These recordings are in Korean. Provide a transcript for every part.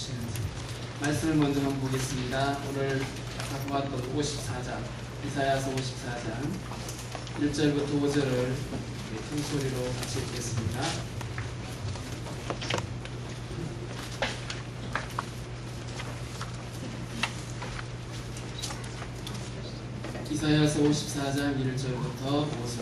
주시는지 말씀을 먼저 한번 보겠습니다. 오늘 아까 보았던 54장 이사야서 54장 1절부터 5절을 큰 소리로 같이 읽겠습니다. 이사야서 54장 1절부터 5절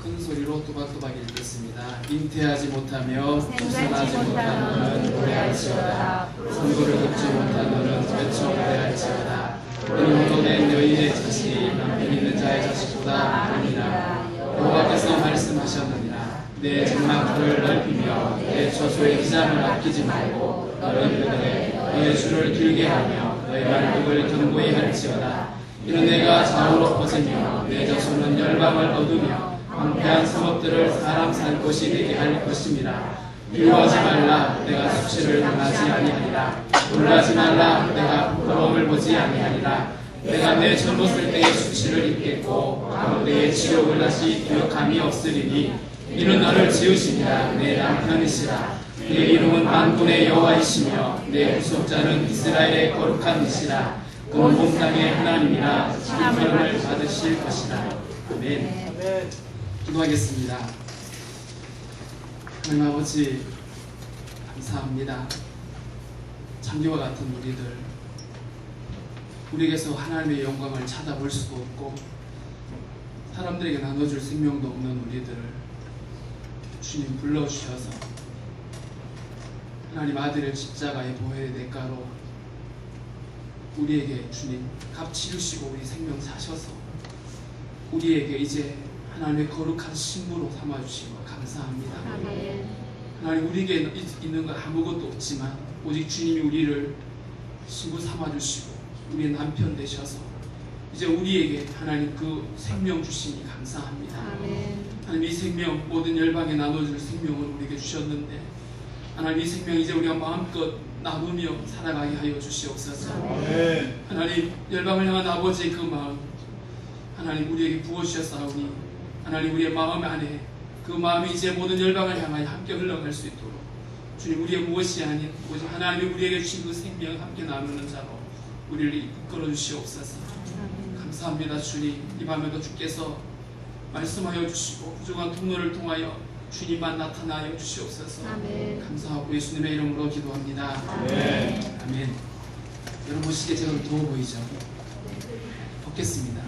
큰 소리로 또박또박 읽겠습니다. 잉태하지 못하며 출산하지 못한 너는 노래할지어다. 선고를 듣지 못한 너는 외쳐 노래할지어다. 너는 얻어낸 여인의 자식이 남편 있는 자의 자식보다 많으니라. 여호와께서 말씀하셨느니라. 내 장막터를 넓히며 내 처소의 기장을 아끼지 말고 너는 그들의 너의 줄을 길게 하며 너의 말뚝을 견고히 할지어다. 이는 내가 좌우로 퍼지며 내 자손은 열방을 얻으며 황폐한 성읍들을 사람 살 곳이 되게 할 것입니다. 두려워하지 말라. 내가 수치를 당하지 아니하리라. 놀라지 말라. 내가 부끄러움을 보지 아니하리라. 내가 내 젊었을 때의 수치를 잊겠고 가운데의 치욕을 다시 기억함이 없으리니 이는 너를 지으시니라. 내 남편이시라. 그의 이름은 만군의 여호와이시며 내 구속자는 이스라엘의 거룩한 이시라. 그는 온 땅의 하나님이라. 심판을 받으실 것이라. 아멘. 기도하겠습니다. 하나님 아버지 감사합니다. 장기와 같은 우리에게서 하나님의 영광을 찾아볼 수도 없고 사람들에게 나눠줄 생명도 없는 우리들을 주님 불러주셔서 하나님 아들의 십자가의 보혈의 대가로 우리에게 주님 값 치르시고 우리 생명 사셔서 우리에게 이제 하나님의 거룩한 신부로 삼아주시고 감사합니다. 아멘. 하나님 우리에게 있는 건 아무것도 없지만 오직 주님이 우리를 신부 삼아주시고 우리의 남편 되셔서 이제 우리에게 하나님 그 생명 주시니 감사합니다. 아멘. 하나님 이 생명 모든 열방에 나눠줄 생명을 우리에게 주셨는데 하나님 이 생명 이제 우리가 마음껏 나누며 살아가게 하여 주시옵소서. 아멘. 하나님 열방을 향한 아버지의 그 마음 하나님 우리에게 부어주셨사오니 하나님 우리의 마음 안에 그 마음이 이제 모든 열방을 향하여 함께 흘러갈 수 있도록 주님 우리의 무엇이 아닌 오직 하나님이 우리에게 주신 그 생명 함께 나누는 자로 우리를 이끌어 주시옵소서. 감사합니다. 주님 이 밤에도 주께서 말씀하여 주시고 부족한 통로를 통하여 주님만 나타나여 주시옵소서. 아멘. 감사하고 예수님의 이름으로 기도합니다. 아멘. 아멘. 여러분 보시기에 제가 더워 보이죠? 벗겠습니다.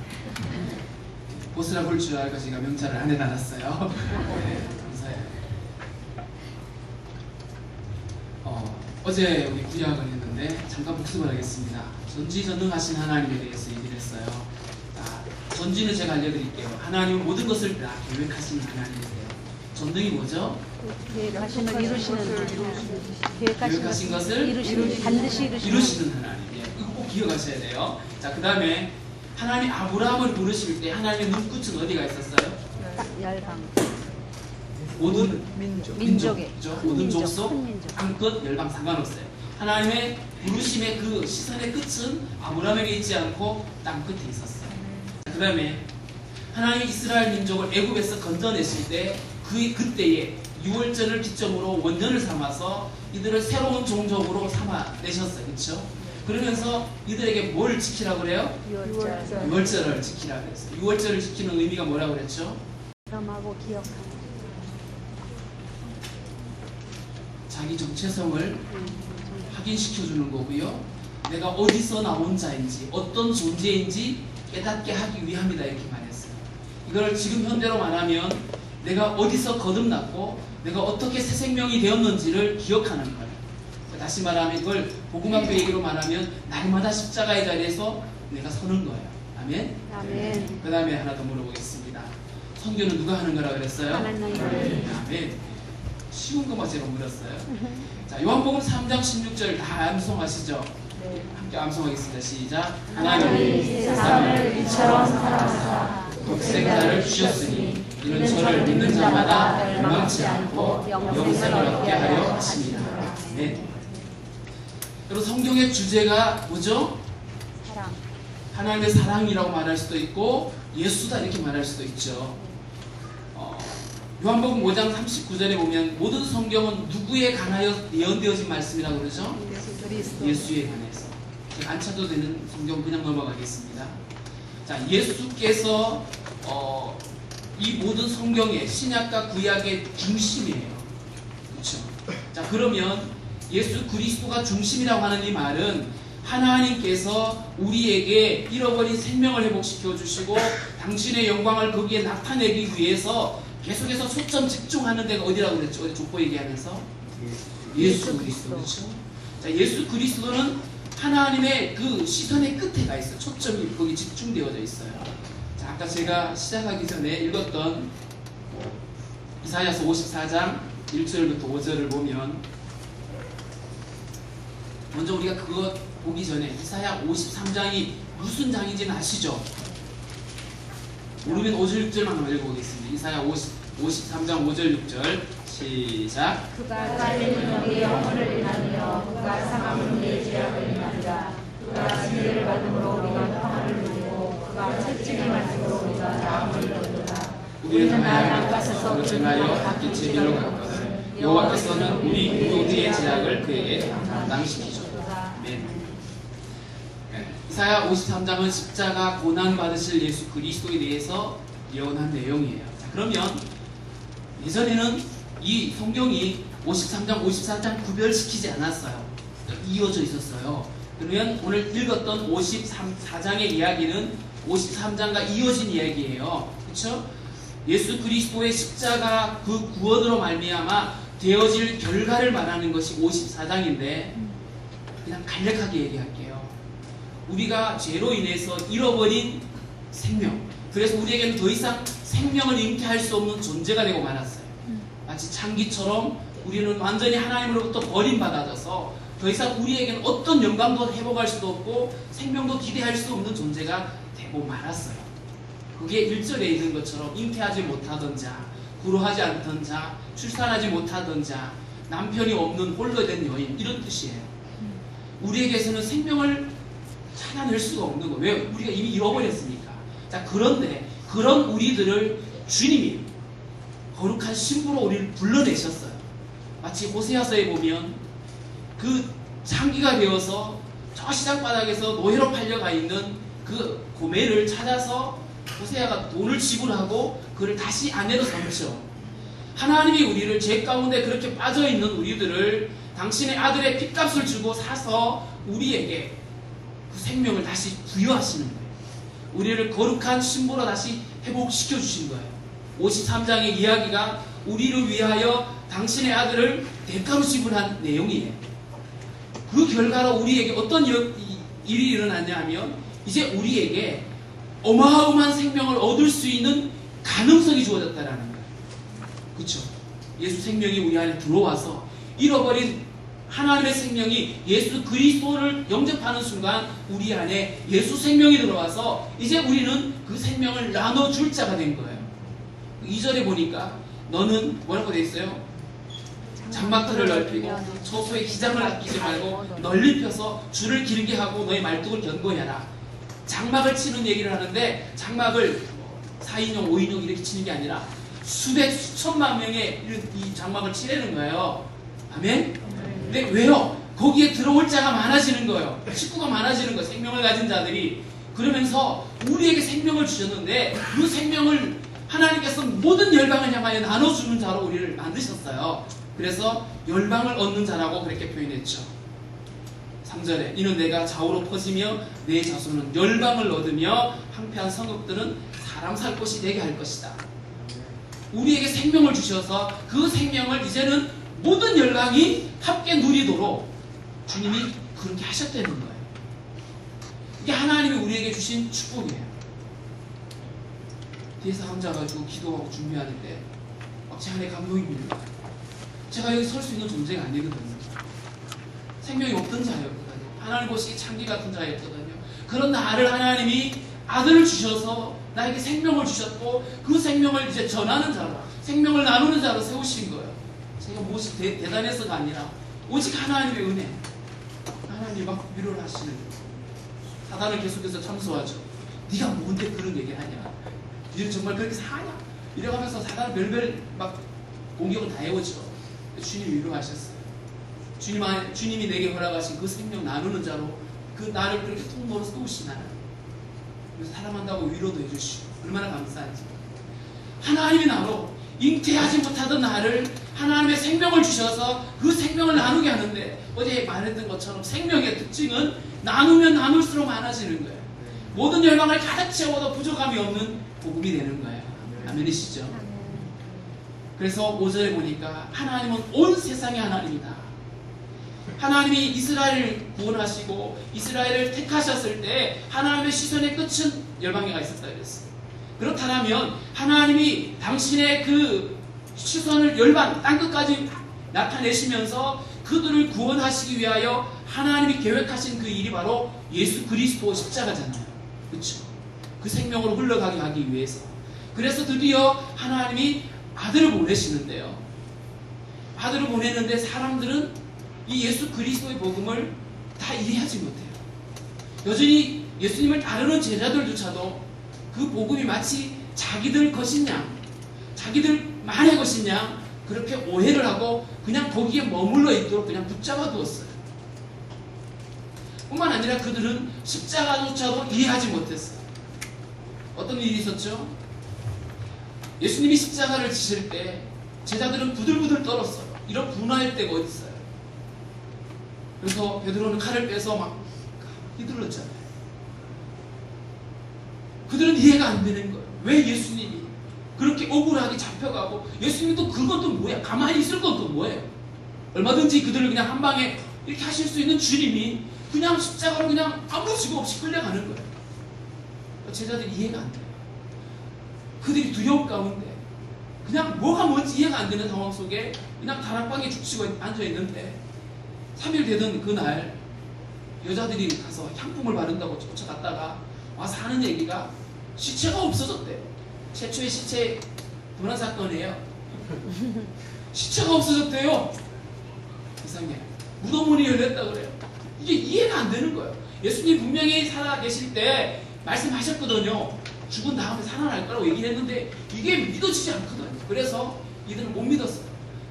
옷을 볼 줄 알고 제가 명찰을 안 해달았어요. 네, 감사해요. 어제 우리 구약을 했는데 잠깐 복습을 하겠습니다. 전지전능하신 하나님에 대해서 얘기를 했어요. 전지는 제가 알려드릴게요. 하나님은 모든 것을 다 계획하시는 하나님이세요. 전능이 뭐죠? 계획하신 걸 이루시는 계획하신 것을 반드시 이루시는 하나님. 이거 꼭 기억하셔야 돼요. 자, 그 다음에 하나님 아브라함을 부르실 때 하나님의 눈끝은 어디가 있었어요? 열방 모든 민족에 모든 족속 땅끝 열방 상관없어요. 하나님의 부르심의 그 시선의 끝은 아브라함에게 있지 않고 땅 끝에 있었어요. 그 다음에 하나님 이스라엘 민족을 애굽에서 건져내실 때 그때에 6월절을 기점으로 원년을 삼아서 이들을 새로운 종족으로 삼아내셨어요. 그렇죠? 그러면서 이들에게 뭘 지키라고 그래요? 6월절을 지키라고 그랬어요. 6월절을 지키는 의미가 뭐라고 그랬죠? 기억하고 기억하는 자기 정체성을 확인시켜주는 거고요. 내가 어디서 나온 자인지 어떤 존재인지 깨닫게 하기 위함이다 이렇게 말했어요. 이걸 지금 현대로 말하면 내가 어디서 거듭났고 내가 어떻게 새 생명이 되었는지를 기억하는 거예요. 다시 말하면 이걸 복음학교 얘기로 말하면 날마다 십자가의 자리에서 내가 서는 거예요. 아멘? 아멘. 그 다음에 하나 더 물어보겠습니다. 선교는 누가 하는 거라고 그랬어요? 하나님. 아멘. 쉬운 것만 제가 물었어요. 자, 요한복음 3장 16절 다 암송하시죠? 네. 함께 암송하겠습니다. 시작. 하나님이 세상을 이처럼 사랑하사 독생자를 주셨으니 이는 저를 믿는 자마다 멸망치 않고 영생을 얻게 하려 하십니다. 아멘. 그리고 성경의 주제가 뭐죠? 사랑. 하나님의 사랑이라고 말할 수도 있고 예수다 이렇게 말할 수도 있죠. 요한복음 5장 39절에 보면 모든 성경은 누구에 관하여 예언되어진 말씀이라고 그러죠? 예수 그리스도. 예수에 관해서. 안 찾아도 되는 성경 그냥 넘어가겠습니다. 자, 예수께서 이 모든 성경의 신약과 구약의 중심이에요. 그렇죠? 자, 그러면 예수 그리스도가 중심이라고 하는 이 말은 하나님께서 우리에게 잃어버린 생명을 회복시켜 주시고 당신의 영광을 거기에 나타내기 위해서 계속해서 초점 집중하는 데가 어디라고 그랬죠? 어디 족보 얘기하면서? 예수 그리스도. 그렇죠? 자, 예수 그리스도는 하나님의 그 시선의 끝에 가 있어요. 초점이 거기 집중되어져 있어요. 자, 아까 제가 시작하기 전에 읽었던 이사야서 54장 1절부터 5절을 보면 먼저 우리가 그거 보기 전에 이사야 53장이 무슨 장인지는 아시죠? 모르면 5절 6절만 한번 읽어보겠습니다. 이사야 53장 5절 6절 시작. 그가 잘리는 우리의 영혼을 인하여 그가 상함은 우리의 죄악을 인하리라. 그가 진리를 받음으로 우리가 평안을 누리고 그가 채찍을 맞음으로 우리가 나음을 얻으라. 우리는 하나님 앞에서 그증하여 각기 제비로 갔거든 여호와께서는 우리 모두의 죄악을 그에게 담당시키셨다. 이사야 53장은 십자가 고난 받으실 예수 그리스도에 대해서 예언한 내용이에요. 자, 그러면 예전에는 이 성경이 53장, 54장 구별시키지 않았어요. 이어져 있었어요. 그러면 오늘 읽었던 54장의 이야기는 53장과 이어진 이야기예요. 그렇죠? 예수 그리스도의 십자가 그 구원으로 말미암아 되어질 결과를 말하는 것이 54장인데 그냥 간략하게 얘기할게요. 우리가 죄로 인해서 잃어버린 생명, 그래서 우리에게는 더 이상 생명을 잉태할 수 없는 존재가 되고 말았어요. 마치 창기처럼 우리는 완전히 하나님으로부터 버림받아져서 더 이상 우리에게는 어떤 영광도 회복할 수도 없고 생명도 기대할 수 없는 존재가 되고 말았어요. 그게 1절에 있는 것처럼 잉태하지 못하던 자, 구로하지 않던 자, 출산하지 못하던 자, 남편이 없는 홀로 된 여인, 이런 뜻이에요. 우리에게서는 생명을 찾아낼 수가 없는 거예요. 왜? 우리가 이미 잃어버렸으니까. 자, 그런데 그런 우리들을 주님이 거룩한 신부로 우리를 불러내셨어요. 마치 호세아서에 보면 그 창기가 되어서 저 시장바닥에서 노예로 팔려가 있는 그 고매를 찾아서 호세아가 돈을 지불하고 그를 다시 아내로 삼죠. 하나님이 우리를 죄 가운데 그렇게 빠져있는 우리들을 당신의 아들의 핏값을 주고 사서 우리에게 그 생명을 다시 부여하시는 거예요. 우리를 거룩한 신부로 다시 회복시켜 주신 거예요. 53장의 이야기가 우리를 위하여 당신의 아들을 대가로 지불한 내용이에요. 그 결과로 우리에게 어떤 일이 일어났냐 하면 이제 우리에게 어마어마한 생명을 얻을 수 있는 가능성이 주어졌다는 거예요. 그렇죠? 예수 생명이 우리 안에 들어와서 잃어버린 하나님의 생명이 예수 그리스도를 영접하는 순간 우리 안에 예수 생명이 들어와서 이제 우리는 그 생명을 나눠줄 자가 된 거예요. 2절에 보니까 너는 뭐라고 돼 있어요? 장막들을 넓히고 처소의 기장을 아끼지 말고 널리 펴서 줄을 길게 하고 너의 말뚝을 견고히 하라. 장막을 치는 얘기를 하는데 장막을 4인용, 5인용 이렇게 치는 게 아니라 수백, 수천만 명의 이 장막을 치려는 거예요. 아멘? 근데 왜요? 거기에 들어올 자가 많아지는 거예요. 식구가 많아지는 거예요. 생명을 가진 자들이. 그러면서 우리에게 생명을 주셨는데 그 생명을 하나님께서 모든 열방을 향하여 나눠주는 자로 우리를 만드셨어요. 그래서 열방을 얻는 자라고 그렇게 표현했죠. 3절에 이는 내가 좌우로 퍼지며 내 자손은 열방을 얻으며 황폐한 성읍들은 사람 살 곳이 되게 할 것이다. 우리에게 생명을 주셔서 그 생명을 이제는 모든 열방이 함께 누리도록 주님이 그렇게 하셨다는 거예요. 이게 하나님이 우리에게 주신 축복이에요. 뒤에서 앉아가지고 기도하고 준비하는데 막 제 안에 감동이 밀려요. 제가 여기 설 수 있는 존재가 아니거든요. 생명이 없던 자였거든요. 하나님 보시기 창기 같은 자였거든요. 그런 나를 하나님이 아들을 주셔서 나에게 생명을 주셨고 그 생명을 이제 전하는 자로, 생명을 나누는 자로 세우신 거예요. 제가 무엇이 대단해서가 아니라 오직 하나님의 은혜. 하나님이 막 위로를 하시는 거예요. 사단은 계속해서 참소하죠. 네가 뭔데 그런 얘기를 하냐? 너는 정말 그렇게 사냐? 이래가면서 사단은 별별 막 공격을 다 해오죠. 주님이 위로하셨어요. 주님이 내게 허락하신 그 생명 나누는 자로 그 나를 그렇게 통 멀어서 쏘시나요. 그래서 사랑한다고 위로도 해주시고 얼마나 감사한지. 하나님이 나로 잉태하지 못하던 나를 하나님의 생명을 주셔서 그 생명을 나누게 하는데, 어제 말했던 것처럼 생명의 특징은 나누면 나눌수록 많아지는 거예요. 모든 열방을 가득 채워도 부족함이 없는 복음이 되는 거예요. 아멘이시죠? 그래서 5절에 보니까 하나님은 온 세상의 하나님이다. 하나님이 이스라엘을 구원하시고 이스라엘을 택하셨을 때 하나님의 시선의 끝은 열방에가 있었다 그랬어요. 그렇다면 하나님이 당신의 그 시선을 열방 땅끝까지 나타내시면서 그들을 구원하시기 위하여 하나님이 계획하신 그 일이 바로 예수 그리스도 십자가잖아요. 그렇죠? 그 생명으로 흘러가게 하기 위해서. 그래서 드디어 하나님이 아들을 보내시는데요. 아들을 보내는데 사람들은 이 예수 그리스도의 복음을 다 이해하지 못해요. 여전히 예수님을 따르는 제자들조차도 그 복음이 마치 자기들 것이냐, 자기들만의 것이냐, 그렇게 오해를 하고 그냥 거기에 머물러 있도록 그냥 붙잡아 두었어요. 뿐만 아니라 그들은 십자가조차도 이해하지 못했어요. 어떤 일이 있었죠? 예수님이 십자가를 지실 때 제자들은 부들부들 떨었어요. 이런 분화할 때가 어디 있어요? 그래서 베드로는 칼을 빼서 막 휘둘렀잖아요. 그들은 이해가 안 되는 거예요. 왜 예수님이 그렇게 억울하게 잡혀가고, 예수님이 또 그건 또 뭐야? 가만히 있을 건 또 뭐예요? 얼마든지 그들을 그냥 한 방에 이렇게 하실 수 있는 주님이 그냥 십자가로 그냥 아무 지고 없이 끌려가는 거예요. 제자들이 이해가 안 돼요. 그들이 두려움 가운데 그냥 뭐가 뭔지 이해가 안 되는 상황 속에 그냥 다락방에 죽치고 앉아있는데, 3일 되던 그날 여자들이 가서 향품을 바른다고 쫓아갔다가 와서 하는 얘기가 시체가 없어졌대요. 최초의 시체 도난 사건이에요. 시체가 없어졌대요. 이상해. 무덤문이 열렸다 그래요. 이게 이해가 안 되는 거예요. 예수님 분명히 살아계실 때 말씀하셨거든요. 죽은 다음에 살아날 거라고 얘기를 했는데 이게 믿어지지 않거든요. 그래서 이들은 못 믿었어요.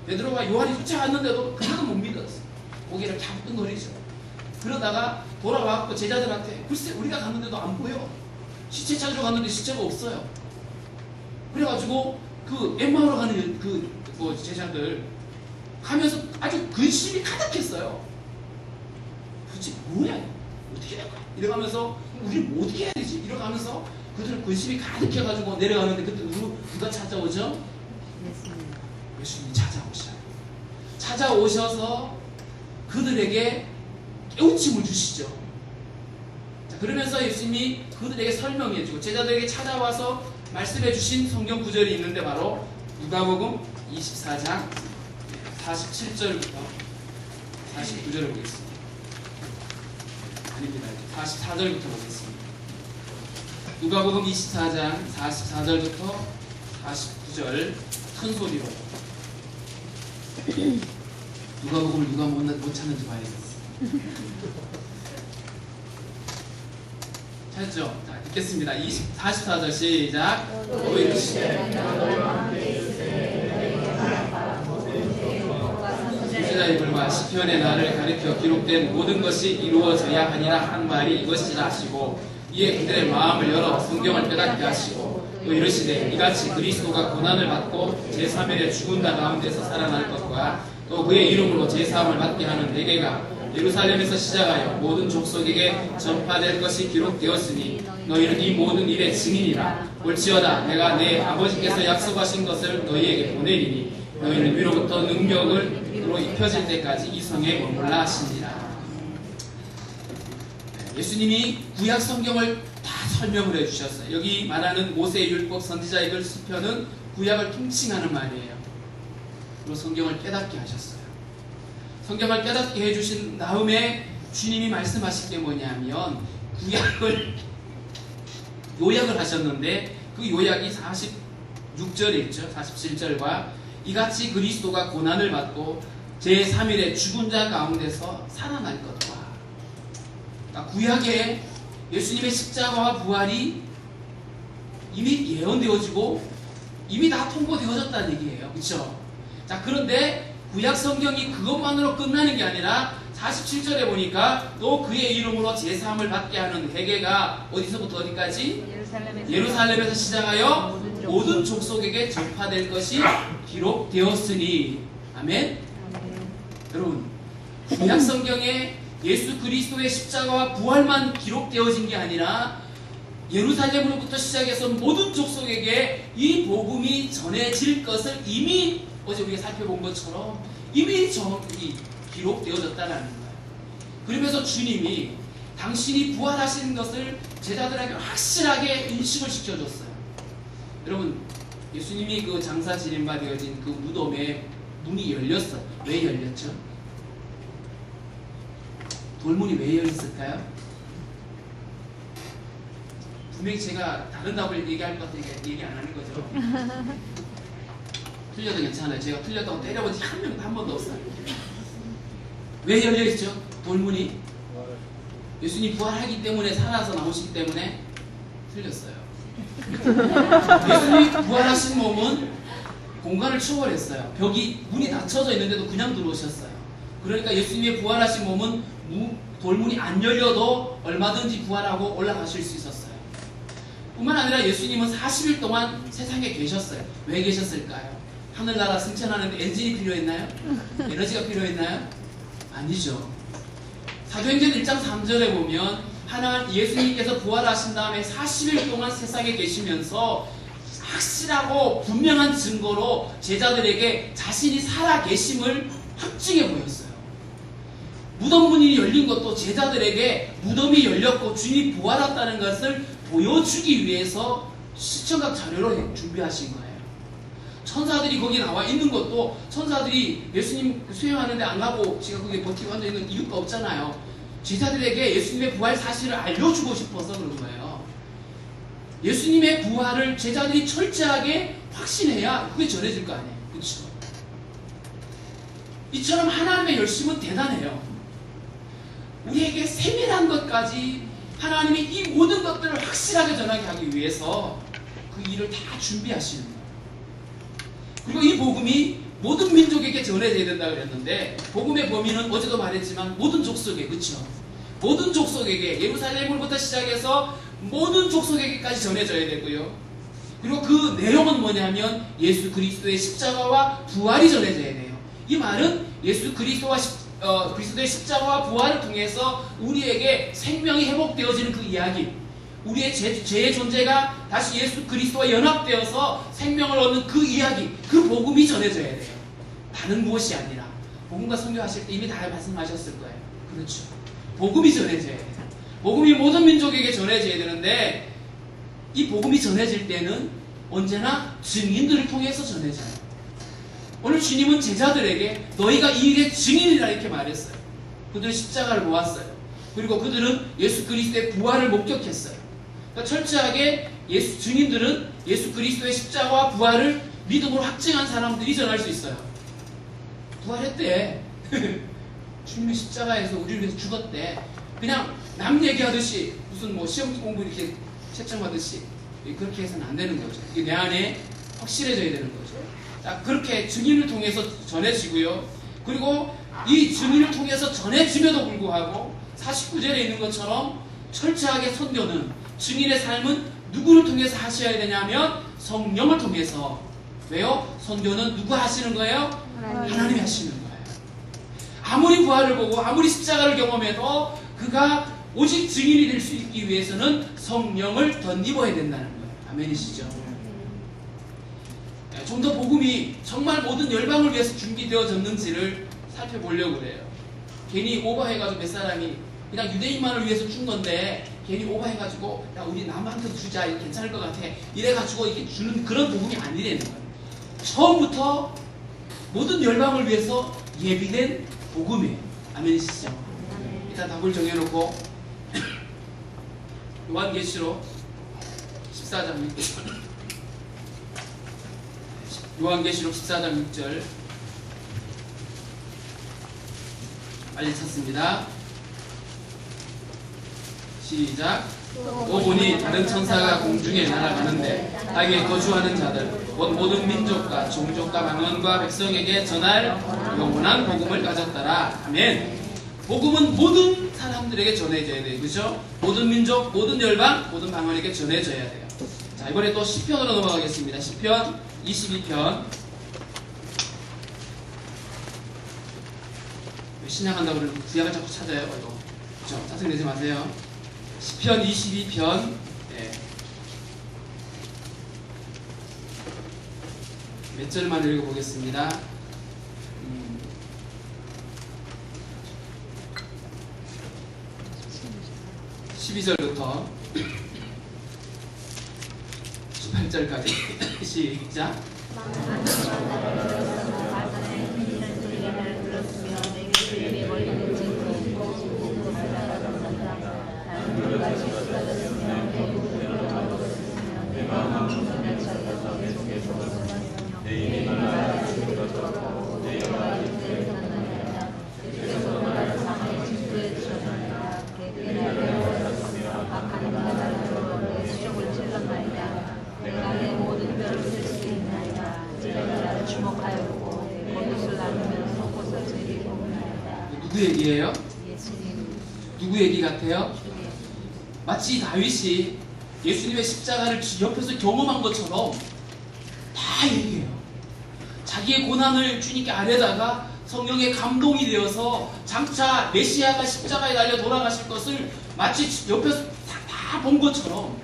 베드로가 요한이 쫓아갔는데도 그들은 못 믿었어요. 고개를 갸우뚱거리죠. 그러다가 돌아와서 제자들한테, 글쎄 우리가 갔는데도 안 보여. 시체 찾으러 갔는데 시체가 없어요. 그래가지고 그 엠마오로 가는 제자들 가면서 아주 근심이 가득했어요. 도대체 뭐야? 어떻게 될 거야? 이래가면서 우리 뭐 어떻게 해야 되지? 이러가면서 그들은 근심이 가득해가지고 내려가는데 그때 누가 찾아오죠? 예수님이 찾아오셔요. 찾아오셔서 그들에게 깨우침을 주시죠. 자, 그러면서 예수님이 그들에게 설명해주고 제자들에게 찾아와서 말씀해주신 성경 구절이 있는데 바로 누가복음 24장 47절부터 49절을 보겠습니다. 아닙니다. 44절부터 보겠습니다. 누가복음 24장 44절부터 49절 큰 소리로. 누가복음을 누가 못 찾는지 봐야겠어요. 찾죠? 자, 읽겠습니다. 44절 시작. 선지자의 글과 시편의 나를 가리켜 기록된 모든 것이 이루어져야 하니라 한 말이 이것이라 하시고, 이에 그들의 마음을 열어 성경을 깨닫게 하시고 또 이르시되, 이같이 그리스도가 고난을 받고 제3일에 죽은 자 가운데서 살아날 것과 또 그의 이름으로 제3을 받게 하는 내게가 예루살렘에서 시작하여 모든 족속에게 전파될 것이 기록되었으니 너희는 이 모든 일의 증인이라. 올지어다 내가 내 아버지께서 약속하신 것을 너희에게 보내리니 너희는 위로부터 능력으로 입혀질 때까지 이 성에 머물라 하시니라. 예수님이 구약 성경을 다 설명을 해주셨어요. 여기 말하는 모세의 율법, 선지자의 글, 시편은 구약을 통칭하는 말이에요. 그리고 성경을 깨닫게 하셨어요. 성경을 깨닫게 해주신 다음에 주님이 말씀하신 게 뭐냐면, 구약을 요약을 하셨는데 그 요약이 46절에 있죠. 47절과 이같이 그리스도가 고난을 받고 제3일에 죽은 자 가운데서 살아날 것과. 그러니까 구약에 예수님의 십자가와 부활이 이미 예언되어지고 이미 다 통보되어졌다는 얘기예요. 그렇죠? 자, 그런데 구약 성경이 그것만으로 끝나는 게 아니라 47절에 보니까 또 그의 이름으로 제사함을 받게 하는 회개가 어디서부터 어디까지? 예루살렘에서 시작하여 모든 족속에게 전파될 것이 기록되었으니. 아멘. 여러분, 구약 성경에 예수 그리스도의 십자가와 부활만 기록되어진 게 아니라 예루살렘으로부터 시작해서 모든 족속에게 이 복음이 전해질 것을 이미 어제 우리가 살펴본 것처럼 이미 기록되어졌다는 거예요. 그러면서 주님이 당신이 부활하신 것을 제자들에게 확실하게 인식을 시켜줬어요. 여러분, 예수님이 그 장사 지림바 되어진 그 무덤에 문이 열렸어요. 왜 열렸죠? 돌문이 왜 열렸을까요? 분명히 제가 다른 답을 얘기할 것 같으니까 얘기 안 하는 거죠. 틀려도 괜찮아요. 제가 틀렸다고 때려본 지 한 번도 없어요. 왜 열려있죠? 돌문이? 예수님 부활하기 때문에, 살아서 나오시기 때문에 틀렸어요. 예수님이 부활하신 몸은 공간을 초월했어요. 문이 닫혀져 있는데도 그냥 들어오셨어요. 그러니까 예수님의 부활하신 몸은 돌문이 안 열려도 얼마든지 부활하고 올라가실 수 있었어요. 뿐만 아니라 예수님은 40일 동안 세상에 계셨어요. 왜 계셨을까요? 하늘나라 승천하는데 엔진이 필요했나요? 에너지가 필요했나요? 아니죠. 사도행전 1장 3절에 보면 예수님께서 부활하신 다음에 40일 동안 세상에 계시면서 확실하고 분명한 증거로 제자들에게 자신이 살아계심을 확증해 보였어요. 무덤 문이 열린 것도 제자들에게 무덤이 열렸고 주님이 부활했다는 것을 보여주기 위해서 시청각 자료로 준비하신 거예요. 천사들이 거기 나와 있는 것도 천사들이 예수님 수행하는데 안 가고 지금 거기에 버티고 앉아있는 이유가 없잖아요. 제자들에게 예수님의 부활 사실을 알려주고 싶어서 그런 거예요. 예수님의 부활을 제자들이 철저하게 확신해야 그게 전해질 거 아니에요. 그렇죠? 이처럼 하나님의 열심은 대단해요. 우리에게 세밀한 것까지 하나님이 이 모든 것들을 확실하게 전하게 하기 위해서 그 일을 다 준비하시는 거예요. 그리고 이 복음이 모든 민족에게 전해져야 된다고 그랬는데 복음의 범위는 어제도 말했지만 모든 족속에, 그렇죠? 모든 족속에게, 예루살렘으로부터 시작해서 모든 족속에게까지 전해져야 되고요. 그리고 그 내용은 뭐냐면 예수 그리스도의 십자가와 부활이 전해져야 돼요. 이 말은 예수 그리스도의 십자가와 부활을 통해서 우리에게 생명이 회복되어지는 그 이야기, 우리의 죄의 존재가 다시 예수 그리스도와 연합되어서 생명을 얻는 그 이야기, 그 복음이 전해져야 돼요. 다른 무엇이 아니라. 복음과 선교하실 때 이미 다 말씀하셨을 거예요. 그렇죠. 복음이 전해져야 돼요. 복음이 모든 민족에게 전해져야 되는데 이 복음이 전해질 때는 언제나 증인들을 통해서 전해져요. 오늘 주님은 제자들에게 너희가 이 일의 증인이라 이렇게 말했어요. 그들은 십자가를 보았어요. 그리고 그들은 예수 그리스도의 부활을 목격했어요. 그러니까 철저하게 증인들은 예수 그리스도의 십자가와 부활을 믿음으로 확증한 사람들이 전할 수 있어요. 부활했대. 주님의 십자가에서 우리를 위해서 죽었대. 그냥 남 얘기하듯이 무슨 뭐 시험 공부 이렇게 채점하듯이 그렇게 해서는 안 되는 거죠. 이게 내 안에 확실해져야 되는 거죠. 자, 그렇게 증인을 통해서 전해지고요. 그리고 이 증인을 통해서 전해짐에도 불구하고 49절에 있는 것처럼 철저하게 선교는, 증인의 삶은 누구를 통해서 하셔야 되냐면 성령을 통해서. 왜요? 선교는 누가 하시는 거예요? 하나님이 하시는 거예요. 아무리 부활을 보고 아무리 십자가를 경험해도 그가 오직 증인이 될 수 있기 위해서는 성령을 덧입어야 된다는 거예요. 아멘이시죠? 좀 더 복음이 정말 모든 열방을 위해서 준비되어졌는지를 살펴보려고 그래요. 괜히 오버해가지고 몇 사람이 그냥 유대인만을 위해서 준 건데 괜히 오버해가지고 야 우리 남한테 주자 괜찮을 것 같아 이래가지고 이렇게 주는 그런 복음이 아니라는 거예요. 처음부터 모든 열방을 위해서 예비된 복음이에요. 아멘이시죠? 일단 답을 정해놓고 요한계시록 14장 6절 요한계시록 14장 6절 빨리 찾습니다. 시작. 또 보니 다른 천사가 공중에 날아가는데 땅에 거주하는 자들 곧 모든 민족과 종족과 방언과 백성에게 전할 영원한 복음을 가졌더라. 아멘. 복음은 모든 사람들에게 전해져야 돼요. 그죠? 모든 민족, 모든 열방, 모든 방언에게 전해져야 돼요. 자, 이번에 또 시편으로 넘어가겠습니다. 시편 22편. 신약한다고 그러면 구약을 자꾸 찾아요. 이거. 그죠? 짜증내지 마세요. 시편 22편. 네. 몇 절만 읽어보겠습니다. 12절부터 18절까지 시작. 누구 얘기예요? 누구 얘기 같아요? 마치 다윗이 예수님의 십자가를 옆에서 경험한 것처럼 다 얘기해요. 자기의 고난을 주님께 아뢰다가 성령의 감동이 되어서 장차 메시아가 십자가에 달려 돌아가실 것을 마치 옆에서 다 본 것처럼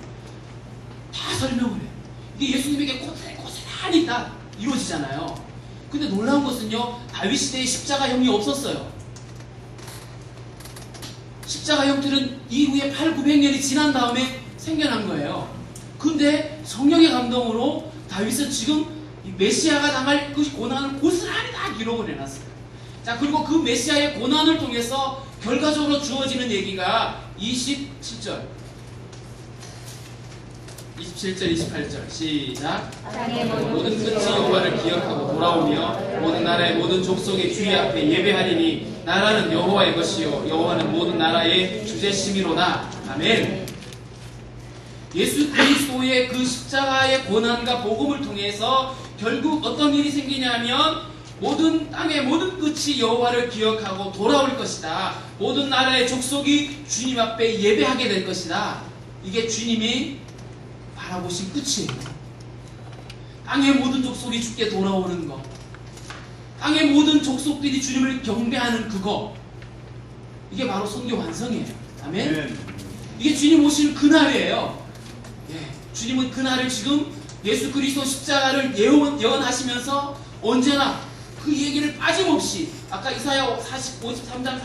다 설명을 해요. 이게 예수님에게 고스란히 다 이루어지잖아요. 근데 놀라운 것은요, 다윗 시대에 십자가 형이 없었어요. 십자가 형틀은 이후에 800~900년이 지난 다음에 생겨난 거예요. 근데 성령의 감동으로 다윗은 지금 이 메시아가 당할 그 고난을 고스란히 다 기록을 해놨어요. 자, 그리고 그 메시아의 고난을 통해서 결과적으로 주어지는 얘기가 27절, 28절 시작. 모든 끝이 여호와를 기억하고 돌아오며 모든 나라의 모든 족속의 주의 앞에 예배하리니 나라는 여호와의 것이요 여호와는 모든 나라의 주제심이로다. 아멘. 예수 그리스도의 그 십자가의 고난과 복음을 통해서 결국 어떤 일이 생기냐면 모든 땅의 모든 끝이 여호와를 기억하고 돌아올 것이다. 모든 나라의 족속이 주님 앞에 예배하게 될 것이다. 이게 주님이 바라보신 끝이에요. 땅의 모든 족속이 주께 돌아오는 것, 땅의 모든 족속들이 주님을 경배하는 그거, 이게 바로 성경 완성이에요. 아멘. 이게 주님 오시는 그날이에요. 예, 주님은 그날을 지금 예수 그리스도 십자가를 예언하시면서 언제나 그 얘기를 빠짐없이 아까 이사야 53장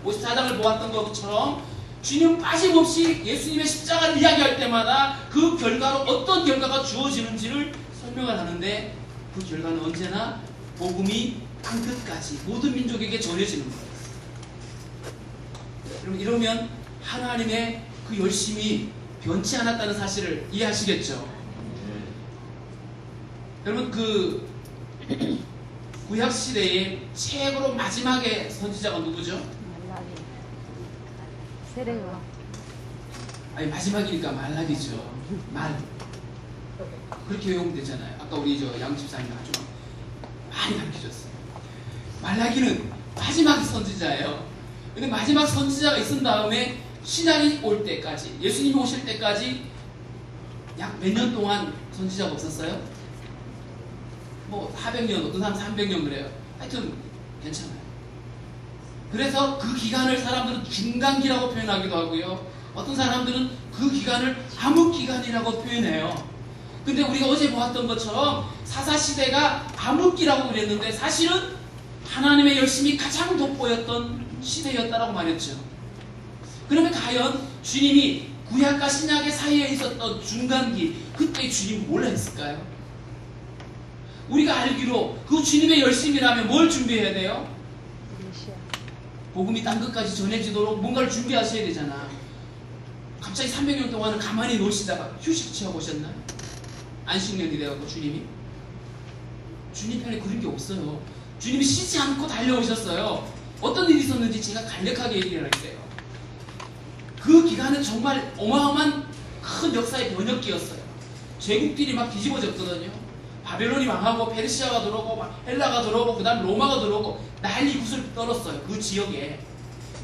54장을 보았던 것처럼 주님은 빠짐없이 예수님의 십자가를 이야기할 때마다 그 결과로 어떤 결과가 주어지는지를 설명을 하는데 그 결과는 언제나 복음이 땅끝까지 모든 민족에게 전해지는 거예요. 여러분, 이러면 하나님의 그 열심이 변치 않았다는 사실을 이해하시겠죠? 여러분, 그 구약시대의 최고로 마지막의 선지자가 누구죠? 세례요. 아니, 마지막이니까 말라기죠. 말. 그렇게 외우면 되잖아요. 아까 우리 양 집사님이 아주 많이 가르쳐줬어요. 말라기는 마지막 선지자예요. 근데 마지막 선지자가 있은 다음에 신약이 올 때까지, 예수님이 오실 때까지 약 몇 년 동안 선지자가 없었어요? 뭐 400년, 어떤 사람 300년 그래요. 하여튼 괜찮아요. 그래서 그 기간을 사람들은 중간기라고 표현하기도 하고요. 어떤 사람들은 그 기간을 암흑기간이라고 표현해요. 근데 우리가 어제 보았던 것처럼 사사시대가 암흑기라고 그랬는데 사실은 하나님의 열심이 가장 돋보였던 시대였다라고 말했죠. 그러면 과연 주님이 구약과 신약의 사이에 있었던 중간기, 그때 주님은 뭘 했을까요? 우리가 알기로 그 주님의 열심이라면 뭘 준비해야 돼요? 복음이 땅끝까지 전해지도록 뭔가를 준비하셔야 되잖아. 갑자기 300년 동안은 가만히 노시다가 휴식 취하고 오셨나요? 안식년이 돼갖고 주님 편에 그런 게 없어요. 주님이 쉬지 않고 달려오셨어요. 어떤 일이 있었는지 제가 간략하게 얘기를 할게요. 그 기간은 정말 어마어마한 큰 역사의 번역기였어요. 제국들이 막 뒤집어졌거든요. 바벨론이 망하고 페르시아가 들어오고 막 헬라가 들어오고 그 다음 로마가 들어오고 난리 굿을 떨었어요. 그 지역에.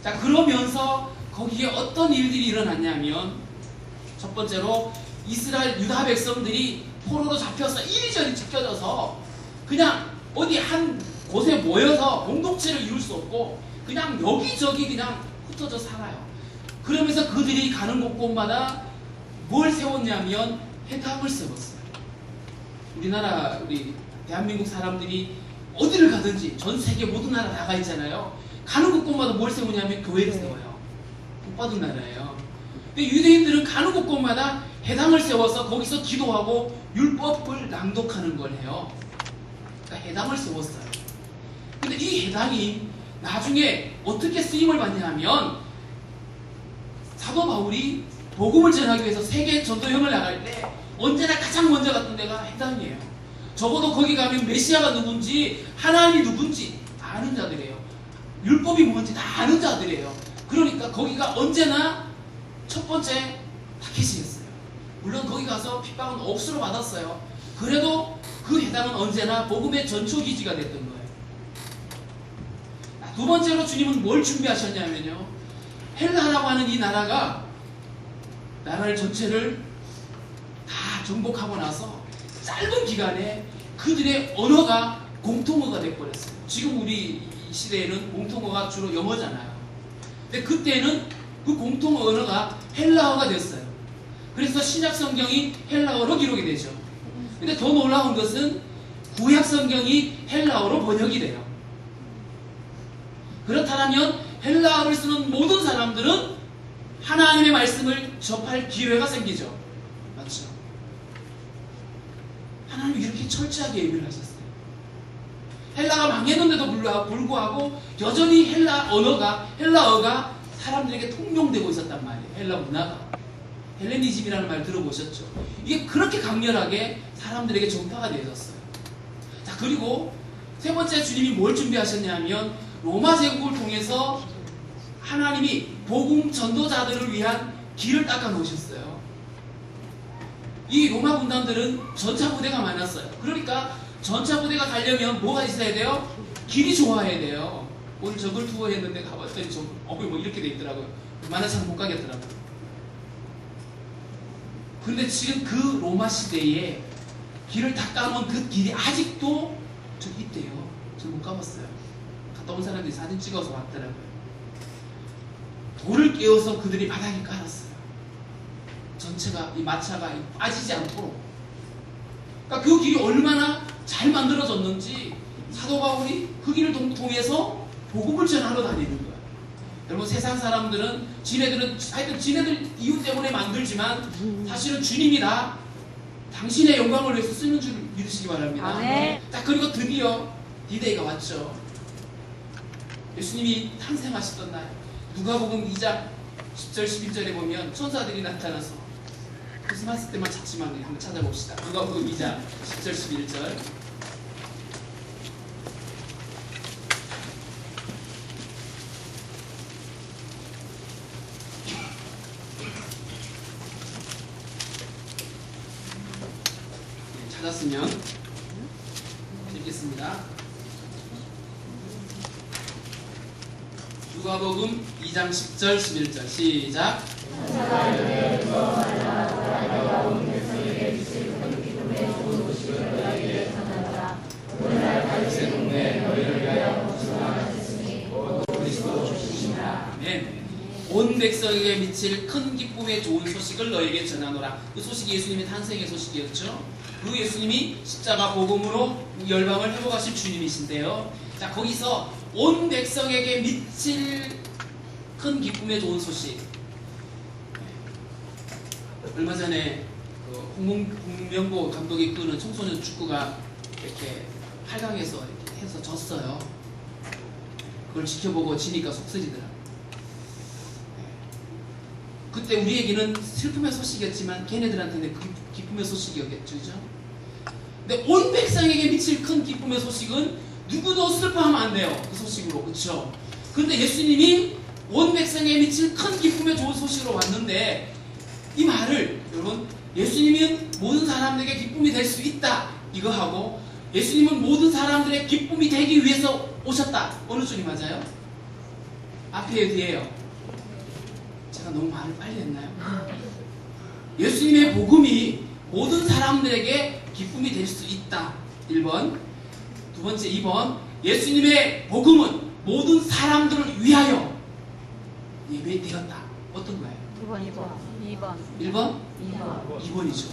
자, 그러면서 거기에 어떤 일들이 일어났냐면 첫 번째로 이스라엘 유다 백성들이 포로로 잡혀서 이리저리 찢겨져서 그냥 어디 한 곳에 모여서 공동체를 이룰 수 없고 그냥 여기저기 그냥 흩어져 살아요. 그러면서 그들이 가는 곳곳마다 뭘 세웠냐면 회당을 세웠어요. 우리나라, 우리 대한민국 사람들이 어디를 가든지 전 세계 모든 나라 다 가 있잖아요. 가는 곳곳마다 뭘 세우냐면 교회를 세워요. 복 받은 나라예요. 근데 유대인들은 가는 곳곳마다 회당을 세워서 거기서 기도하고 율법을 낭독하는 걸 해요. 그러니까 회당을 세웠어요. 근데 이 회당이 나중에 어떻게 쓰임을 받냐면 사도 바울이 복음을 전하기 위해서 세계 전도여행을 나갈 때 언제나 가장 먼저 갔던 데가 회당이에요. 적어도 거기 가면 메시아가 누군지 하나님이 누군지 아는 자들이에요. 율법이 뭔지 다 아는 자들이에요. 그러니까 거기가 언제나 첫 번째 타깃이었어요. 물론 거기 가서 핍박은 억수로 받았어요. 그래도 그 회당은 언제나 복음의 전초기지가 됐던 거예요. 두 번째로 주님은 뭘 준비하셨냐면요, 헬라라고 하는 이 나라가 나라를 전체를 다 정복하고 나서 짧은 기간에 그들의 언어가 공통어가 돼버렸어요. 지금 우리 시대에는 공통어가 주로 영어잖아요. 근데 그때는 그 공통어 언어가 헬라어가 됐어요. 그래서 신약 성경이 헬라어로 기록이 되죠. 근데 더 놀라운 것은 구약 성경이 헬라어로 번역이 돼요. 그렇다면 헬라어를 쓰는 모든 사람들은 하나님의 말씀을 접할 기회가 생기죠. 맞죠? 하나님이 이렇게 철저하게 예비를 하셨어요. 헬라가 망했는데도 불구하고 여전히 헬라어가 사람들에게 통용되고 있었단 말이에요. 헬라 문화가. 헬레니즘이라는 말 들어보셨죠? 이게 그렇게 강렬하게 사람들에게 전파가 되어졌어요. 자, 그리고 세 번째 주님이 뭘 준비하셨냐면 로마 제국을 통해서 하나님이 복음 전도자들을 위한 길을 닦아 놓으셨어요. 이 로마 군단들은 전차 부대가 많았어요. 그러니까 전차 부대가 가려면 뭐가 있어야 돼요? 길이 좋아야 돼요. 오늘 저걸 투어했는데 가봤더니 뭐 이렇게 돼 있더라고요. 만화 잘 못 가겠더라고요. 근데 지금 그 로마 시대에 길을 닦아놓은 그 길이 아직도 저기 있대요. 저 못 가봤어요. 갔다 온 사람들이 사진 찍어서 왔더라고요. 돌을 깨워서 그들이 바닥에 깔았어요. 전체가, 이 마차가 빠지지 않도록. 그러니까 그 길이 얼마나 잘 만들어졌는지 사도 바울이 그 길을 통해서 복음을 전하러 다니는 거예요. 여러분, 세상 사람들은 하여튼 지네들 이유 때문에 만들지만 사실은 주님이 다 당신의 영광을 위해서 쓰는 줄 믿으시기 바랍니다. 아멘. 자, 그리고 드디어 디데이가 왔죠. 예수님이 탄생하시던 날, 누가복음 2장 10절 11절에 보면 천사들이 나타나서, 크리스마스 때만 찾지만 한번 찾아봅시다. 누가복음 2장 10절 11절. 찾았으면 읽겠습니다. 누가복음 2장 10절 11절 시작. 아멘. 온 백성에게 미칠 큰 기쁨의 좋은 소식을 너에게 전하노라. 그 소식이 예수님의 탄생의 소식이었죠. 그 예수님이 십자가 복음으로 열방을 회복하실 주님이신데요. 자, 거기서 온 백성에게 미칠 큰 기쁨의 좋은 소식. 얼마 전에 홍명보 감독이 이끄는 청소년 축구가 이렇게 8강에서 이렇게 해서 졌어요. 그걸 지켜보고 지니까 속쓰리더라고요. 그때 우리에게는 슬픔의 소식이었지만 걔네들한테는 기쁨의 소식이었겠죠. 그죠? 근데 온 백성에게 미칠 큰 기쁨의 소식은 누구도 슬퍼하면 안 돼요. 그 소식으로. 그렇죠? 근데 예수님이 온 백성에 미칠 큰 기쁨의 좋은 소식으로 왔는데 이 말을 여러분 예수님은 모든 사람들에게 기쁨이 될 수 있다 이거하고 예수님은 모든 사람들의 기쁨이 되기 위해서 오셨다 어느 쪽이 맞아요? 앞에요 뒤에요? 제가 너무 말을 빨리 했나요? 예수님의 복음이 모든 사람들에게 기쁨이 될 수 있다 1번 두 번째 2번 예수님의 복음은 모든 사람들을 위하여 예배되었다 어떤 거예요? 2번. 1번? 2번이죠.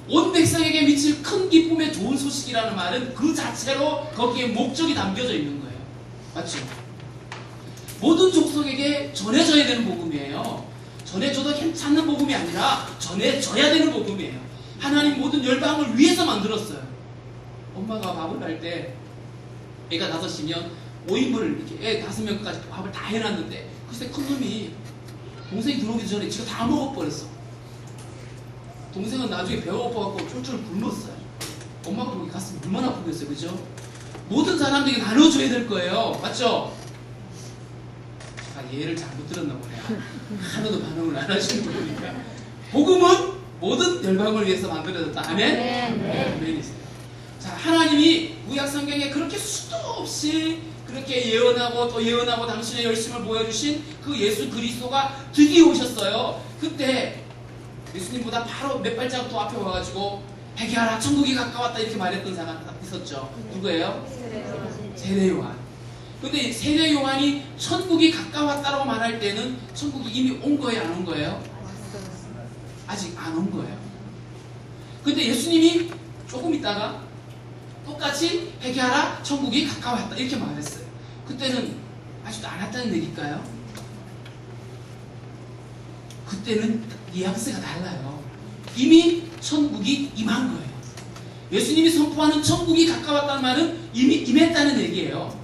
온 백성에게 미칠 큰 기쁨의 좋은 소식이라는 말은 그 자체로 거기에 목적이 담겨져 있는 거예요. 맞죠? 모든 족속에게 전해져야 되는 복음이에요. 전해줘도 괜찮은 복음이 아니라 전해져야 되는 복음이에요. 하나님 모든 열방을 위해서 만들었어요. 엄마가 밥을 할 때 애가 5이면 5인분을 이렇게 애 5명까지 밥을 다 해놨는데 글쎄 큰 놈이 동생이 들어오기 전에 지가 다 먹어버렸어. 동생은 나중에 배고파갖고 쫄쫄 굶었어요. 엄마가 보기 가슴이 얼마나 아프겠어요. 그죠? 모든 사람들에게 나눠줘야 될 거예요. 맞죠? 제가 예를 잘못 들었나 보네요. 하나도 반응을 안 하시는 거 보니까. 복음은 모든 열방을 위해서 만들어졌다. 아멘? 네. 아멘이세요. 자, 하나님이 구약 성경에 그렇게 수도 없이 그렇게 예언하고 또 예언하고 당신의 열심을 보여주신 그 예수 그리스도가 드디어 오셨어요. 그때 예수님보다 바로 몇 발자국 더 앞에 와가지고 회개하라 천국이 가까웠다 이렇게 말했던 사람 있었죠. 누구예요? 세례 요한. 근데 세례 요한이 천국이 가까웠다고 말할 때는 천국이 이미 온 거예요? 안 온 거예요? 아직 안 온 거예요. 근데 예수님이 조금 있다가 똑같이 회개하라 천국이 가까웠다 이렇게 말했어요. 그때는 아직도 안 왔다는 얘기일까요? 그때는 뉘앙스가 달라요. 이미 천국이 임한 거예요. 예수님이 선포하는 천국이 가까웠다는 말은 이미 임했다는 얘기예요.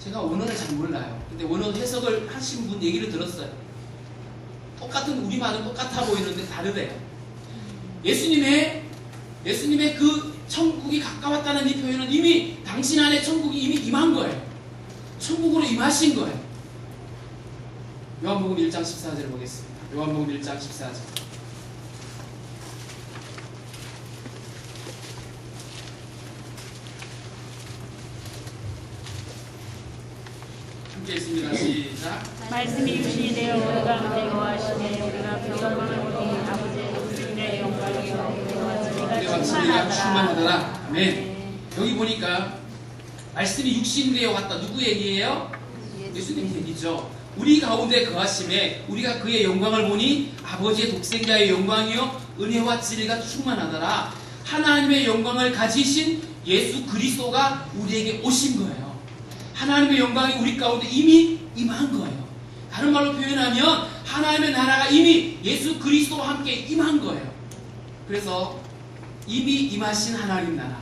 제가 원어를 잘 몰라요. 근데 원어 해석을 하신 분 얘기를 들었어요. 똑같은 우리말은 똑같아 보이는데 다르대요. 예수님의 그 천국이 가까웠다는 이 표현은 이미 당신 안에 천국이 이미 임한 거예요. 천국으로 임하신 거예요. 요한복음 1장 14절을 보겠습니다. 요한복음 1장 14절. 함께 읽습니다. 시작. 말씀이 육신이 되어 우리 가운데 거하시매 우리가 그 영광을 보니 아버지의 독생자의 영광이요 그대와 진리가 충만하더라. 아멘. 여기 보니까 말씀이 육신이 되어 왔다. 누구 얘기예요? 예수님 얘기죠. 우리 가운데 거하심에 우리가 그의 영광을 보니 아버지의 독생자의 영광이요 은혜와 진리가 충만하더라. 하나님의 영광을 가지신 예수 그리스도가 우리에게 오신 거예요. 하나님의 영광이 우리 가운데 이미 임한 거예요. 다른 말로 표현하면 하나님의 나라가 이미 예수 그리스도와 함께 임한 거예요. 그래서 이미 임하신 하나님 나라.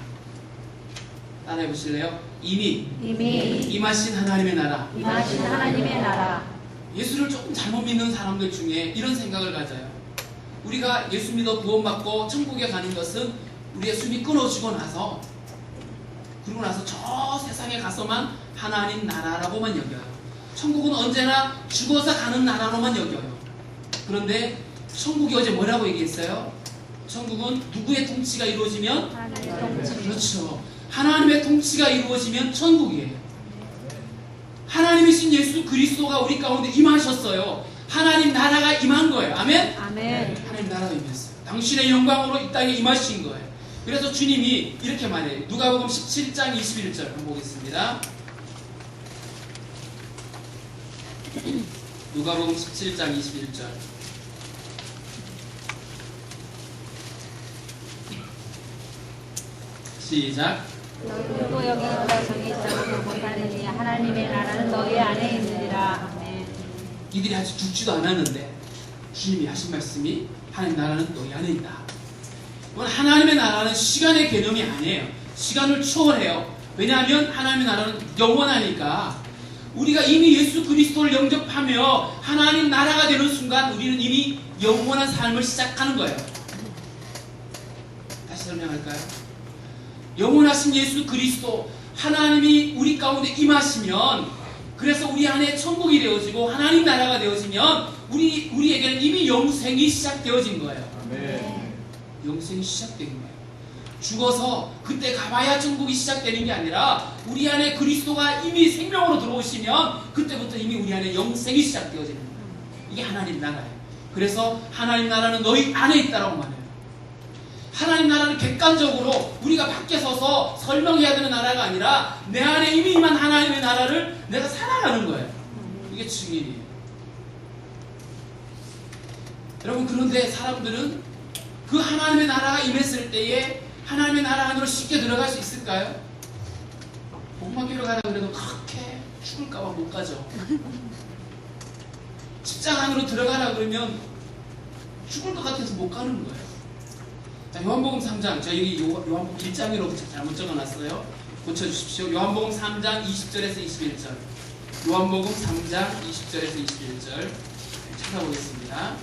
따라해 보실래요? 이미 임하신 하나님의 나라. 임하신 하나님의 나라. 예수를 조금 잘못 믿는 사람들 중에 이런 생각을 가져요. 우리가 예수 믿어 구원받고 천국에 가는 것은 우리의 숨이 끊어지고 나서 그러고 나서 저 세상에 가서만 하나님 나라라고만 여겨요. 천국은 언제나 죽어서 가는 나라로만 여겨요. 그런데 천국이 어제 뭐라고 얘기했어요? 천국은 누구의 통치가 이루어지면? 하나님의 통치. 그렇죠. 하나님의 통치가 이루어지면 천국이에요. 하나님이신 예수 그리스도가 우리 가운데 임하셨어요. 하나님 나라가 임한 거예요. 아멘? 아멘. 하나님 나라가 임했어요. 당신의 영광으로 이 땅에 임하신 거예요. 그래서 주님이 이렇게 말해요. 누가복음 17장 21절 한번 보겠습니다. 누가복음 17장 21절. 시작. 너희도 여기 있다 저기 있다고 못하느니 하나님의 나라는 너희 안에 있느니라. 아멘. 이들이 아직 죽지도 않았는데 주님이 하신 말씀이 하나님 나라는 너희 안에 있다. 하나님의 나라는 시간의 개념이 아니에요. 시간을 초월해요. 왜냐하면 하나님의 나라는 영원하니까 우리가 이미 예수 그리스도를 영접하며 하나님 나라가 되는 순간 우리는 이미 영원한 삶을 시작하는 거예요. 다시 설명할까요? 영원하신 예수 그리스도 하나님이 우리 가운데 임하시면 그래서 우리 안에 천국이 되어지고 하나님 나라가 되어지면 우리에게는 이미 영생이 시작되어진 거예요. 아멘. 영생이 시작된 거예요. 죽어서 그때 가봐야 천국이 시작되는 게 아니라 우리 안에 그리스도가 이미 생명으로 들어오시면 그때부터 이미 우리 안에 영생이 시작되어지는 거예요. 이게 하나님 나라예요. 그래서 하나님 나라는 너희 안에 있다라고 말해요. 하나님 나라는 객관적으로 우리가 밖에 서서 설명해야 되는 나라가 아니라 내 안에 이미 임한 하나님의 나라를 내가 살아가는 거예요. 이게 증인이에요. 여러분, 그런데 사람들은 그 하나님의 나라가 임했을 때에 하나님의 나라 안으로 쉽게 들어갈 수 있을까요? 복막기로 가라 그래도 그렇게 죽을까봐 못 가죠. 십자가 안으로 들어가라 그러면 죽을 것 같아서 못 가는 거예요. 자, 요한복음 3장, 저 여기 요한복음 1장으로 잘못 적어놨어요. 고쳐주십시오. 요한복음 3장 20절에서 21절. 요한복음 3장 20절에서 21절 찾아보겠습니다.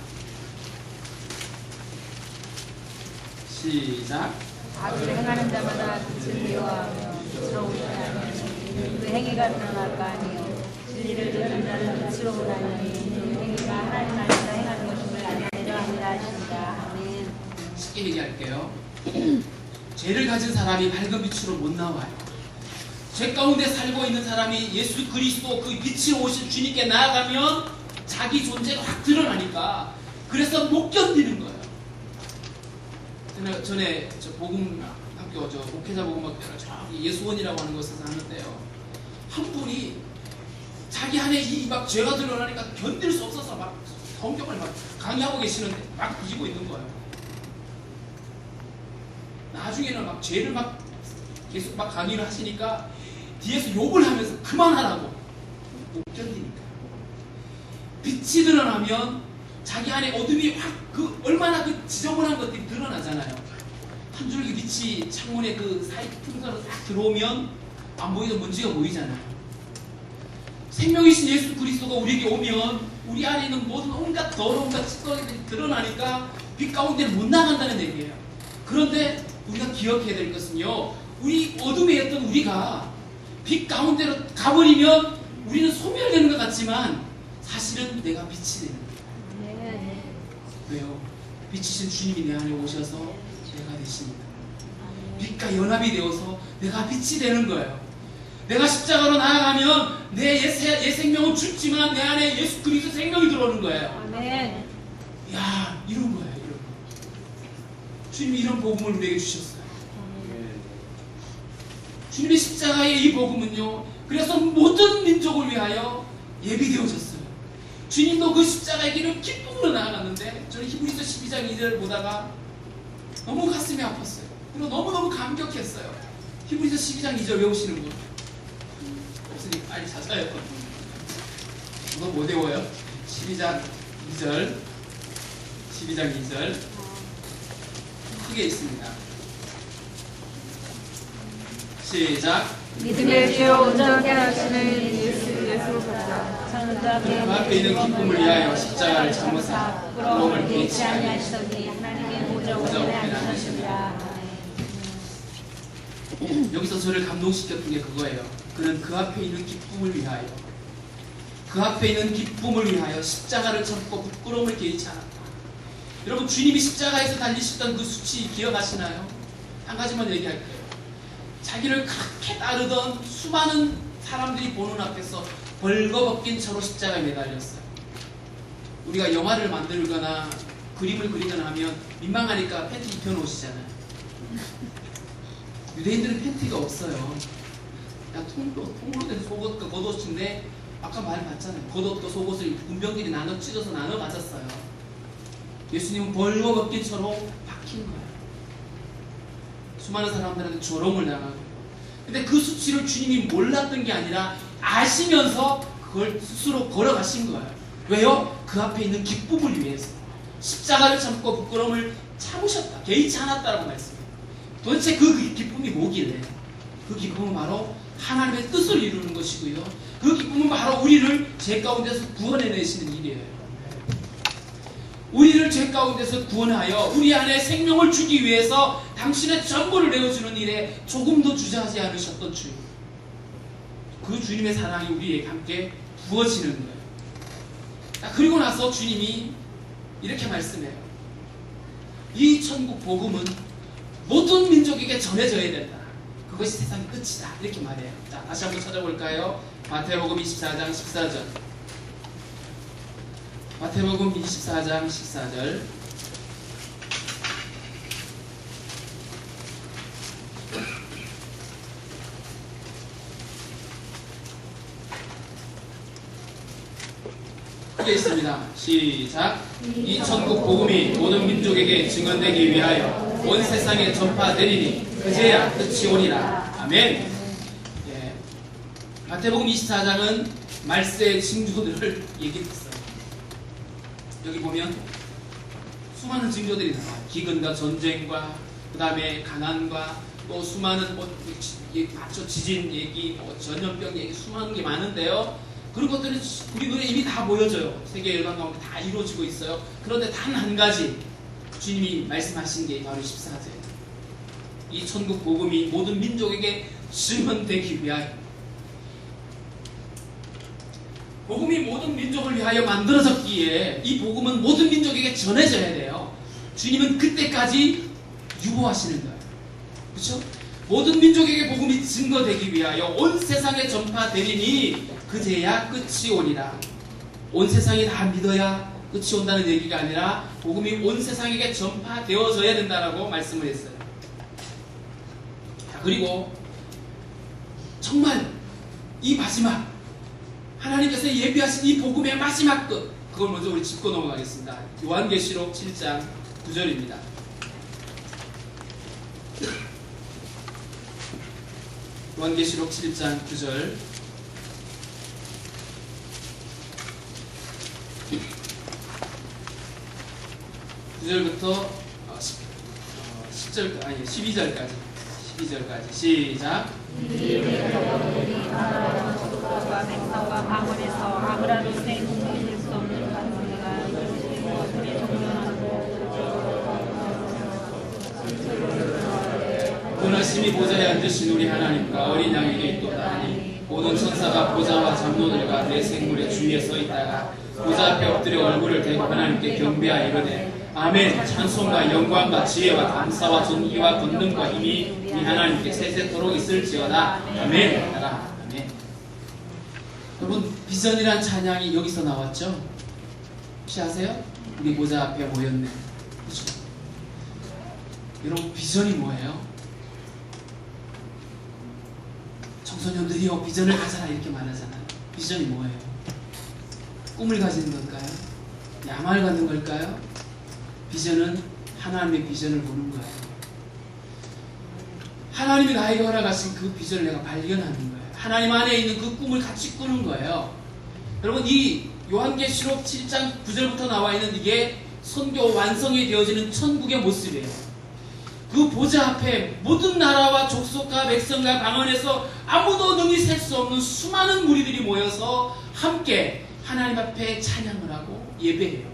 시작. 악을 행하는 자마다 빛을 미워하며 빛으로 오지 않으니 그 행위가 드러날 거 아니요 진리를 듣는 자는 빛으로 오나니 그 행위가 하나님 안에서 행하는 것임을 알리려 함이라 하십니다. 아멘. 쉽게 얘기할게요. 죄를 가진 사람이 밝은 빛으로 못 나와요. 죄 가운데 살고 있는 사람이 예수 그리스도 그 빛으로 오신 주님께 나아가면 자기 존재가 확 드러나니까 그래서 못 견디는 거예요. 전에 저 복음학교, 저 목회자 복음학교를 저기 예수원이라고 하는 곳에서 하는데요. 한 분이 자기 안에 이 막 죄가 드러나니까 견딜 수 없어서 막 성경을 막 강의하고 계시는데 막 뒤지고 있는 거예요. 나중에는 막 죄를 막 계속 막 강의를 하시니까 뒤에서 욕을 하면서 그만하라고. 못 견디니까. 빛이 드러나면 자기 안에 어둠이 확 얼마나 그 지저분한 것들이 드러나잖아요. 한 줄기 빛이 창문에 그 사이 틈새로 딱 들어오면 안 보이던 먼지가 보이잖아요. 생명이신 예수 그리스도가 우리에게 오면 우리 안에 있는 모든 온갖 더러운 것 찌꺼기들이 드러나니까 빛 가운데는 못 나간다는 얘기예요. 그런데 우리가 기억해야 될 것은요, 우리 어둠에 있던 우리가 빛 가운데로 가버리면 우리는 소멸되는 것 같지만 사실은 내가 빛이 되는 거예요. 왜요? 빛이신 주님이 내 안에 오셔서 내가 되십니다. 빛과 연합이 되어서 내가 빛이 되는 거예요. 내가 십자가로 나아가면 내 옛 생명은 죽지만 내 안에 예수 그리스도 생명이 들어오는 거예요. 아멘. 야, 이런 거예요. 이런 거. 주님이 이런 복음을 우리에게 주셨어요. 주님의 십자가의 이 복음은요, 그래서 모든 민족을 위하여 예비되어졌어요. 주님도 그 십자가의 길을 기쁨으로 나아갔는데 저는 히브리서 12장 2절을 보다가 너무 가슴이 아팠어요. 그리고 너무너무 감격했어요. 히브리서 12장 2절 외우시는 분 없으니 빨리 찾아요. 이거 못 외워요? 12장 2절 12장 2절 크게 있습니다. 시작. 믿음의 주요 온전케 하시는 예수로 보자. 그 앞에 있는 기쁨을 위하여 십자가를 참으사 부러움을 개치 아니하시더니 하나님의 보좌 보좌 우편에 우편에 앉으십니다. 여기서 저를 감동시켰던 게 그거예요. 그는 그 앞에 있는 기쁨을 위하여, 그 앞에 있는 기쁨을 위하여 십자가를 참고 부끄러움을 개의치 않았다. 여러분, 주님이 십자가에서 달리셨던 그 수치 기억하시나요? 한 가지만 얘기할게요. 자기를 그렇게 따르던 수많은 사람들이 보는 앞에서 벌거벗긴 채로 십자가에 매달렸어요. 우리가 영화를 만들거나 그림을 그리거나 하면 민망하니까 팬티 입혀놓으시잖아요. 유대인들은 팬티가 없어요. 그냥 통으로 된 속옷과 겉옷인데 아까 말했잖아요. 겉옷과 속옷을 군병들이 나눠 찢어서 나눠 가졌어요. 예수님은 벌거벗긴 채로 박힌 거예요. 수많은 사람들한테 조롱을 당하고. 근데 그 수치를 주님이 몰랐던 게 아니라 아시면서 그걸 스스로 걸어가신 거예요. 왜요? 그 앞에 있는 기쁨을 위해서. 십자가를 참고 부끄러움을 참으셨다. 개의치 않았다라고 말씀해요. 도대체 그 기쁨이 뭐길래? 그 기쁨은 바로 하나님의 뜻을 이루는 것이고요. 그 기쁨은 바로 우리를 죄 가운데서 구원해내시는 일이에요. 우리를 죄 가운데서 구원하여 우리 안에 생명을 주기 위해서 당신의 전부를 내어주는 일에 조금도 주저하지 않으셨던 주님. 그 주님의 사랑이 우리에게 함께 부어지는 거예요. 그리고 나서 주님이 이렇게 말씀해요. 이 천국 복음은 모든 민족에게 전해져야 된다. 그것이 세상의 끝이다. 이렇게 말해요. 자, 다시 한번 찾아볼까요? 마태복음 24장 14절. 마태복음 24장 14절. 하겠습니다. 시작. 이 천국 복음이 모든 민족에게 증언되기 위하여 온 세상에 전파되리니 그제야 끝이 오리라. 아멘. 예. 마태복음 24장은 말세의 징조들을 얘기했어요. 여기 보면 수많은 징조들이 나와요. 기근과 전쟁과 그 다음에 가난과 또 수많은 지진 얘기, 전염병 얘기 수많은 게 많은데요. 그런 것들은 우리 눈에 이미 다 보여져요. 세계 열방 가운데 다 이루어지고 있어요. 그런데 단 한 가지 주님이 말씀하신 게 바로 14절이에요. 이 천국 복음이 모든 민족에게 증언되기 위하여, 복음이 모든 민족을 위하여 만들어졌기에 이 복음은 모든 민족에게 전해져야 돼요. 주님은 그때까지 유보하시는 거예요. 그렇죠? 모든 민족에게 복음이 증거되기 위하여 온 세상에 전파되리니 그제야 끝이 오리라. 온 세상이 다 믿어야 끝이 온다는 얘기가 아니라 복음이 온 세상에게 전파되어져야 된다라고 말씀을 했어요. 자, 그리고 정말 이 마지막 하나님께서 예비하신 이 복음의 마지막 끝, 그걸 먼저 우리 짚고 넘어가겠습니다. 요한계시록 7장 9절입니다. 요한계시록 7장 9절. 구절부터 10절, 아니 12절까지 시작. 백성과 방언에서 아무라도 생각할 수 없는 간소리가 이루어지고 소리 종려하고 권하심이 보좌에 앉으신 우리 하나님과 어린 양에게 있도다 하니 모든 천사가 보좌와 장로들과 내 생물의 주위에 서 있다가 보좌 앞에 엎드려 얼굴을 대고 하나님께 경배하여 이르되 아멘. 찬송과 영광과 지혜와 감사와 존귀와 권능과 힘이 우리 하나님께 세세토록 있을지어다. 아멘. 아멘. 여러분, 비전이란 찬양이 여기서 나왔죠? 혹시 아세요? 우리 보좌 앞에 모였네. 그렇죠? 여러분, 비전이 뭐예요? 청소년들이요, 비전을 가져라 이렇게 말하잖아요. 비전이 뭐예요? 꿈을 가지는 걸까요? 야망을 갖는 걸까요? 비전은 하나님의 비전을 보는 거예요. 하나님이 나에게 허락하신 그 비전을 내가 발견하는 거예요. 하나님 안에 있는 그 꿈을 같이 꾸는 거예요. 여러분, 이 요한계시록 7장 9절부터 나와 있는 이게 선교 완성이 되어지는 천국의 모습이에요. 그 보좌 앞에 모든 나라와 족속과 백성과 방언에서 아무도 능히 셀 수 없는 수많은 무리들이 모여서 함께 하나님 앞에 찬양을 하고 예배해요.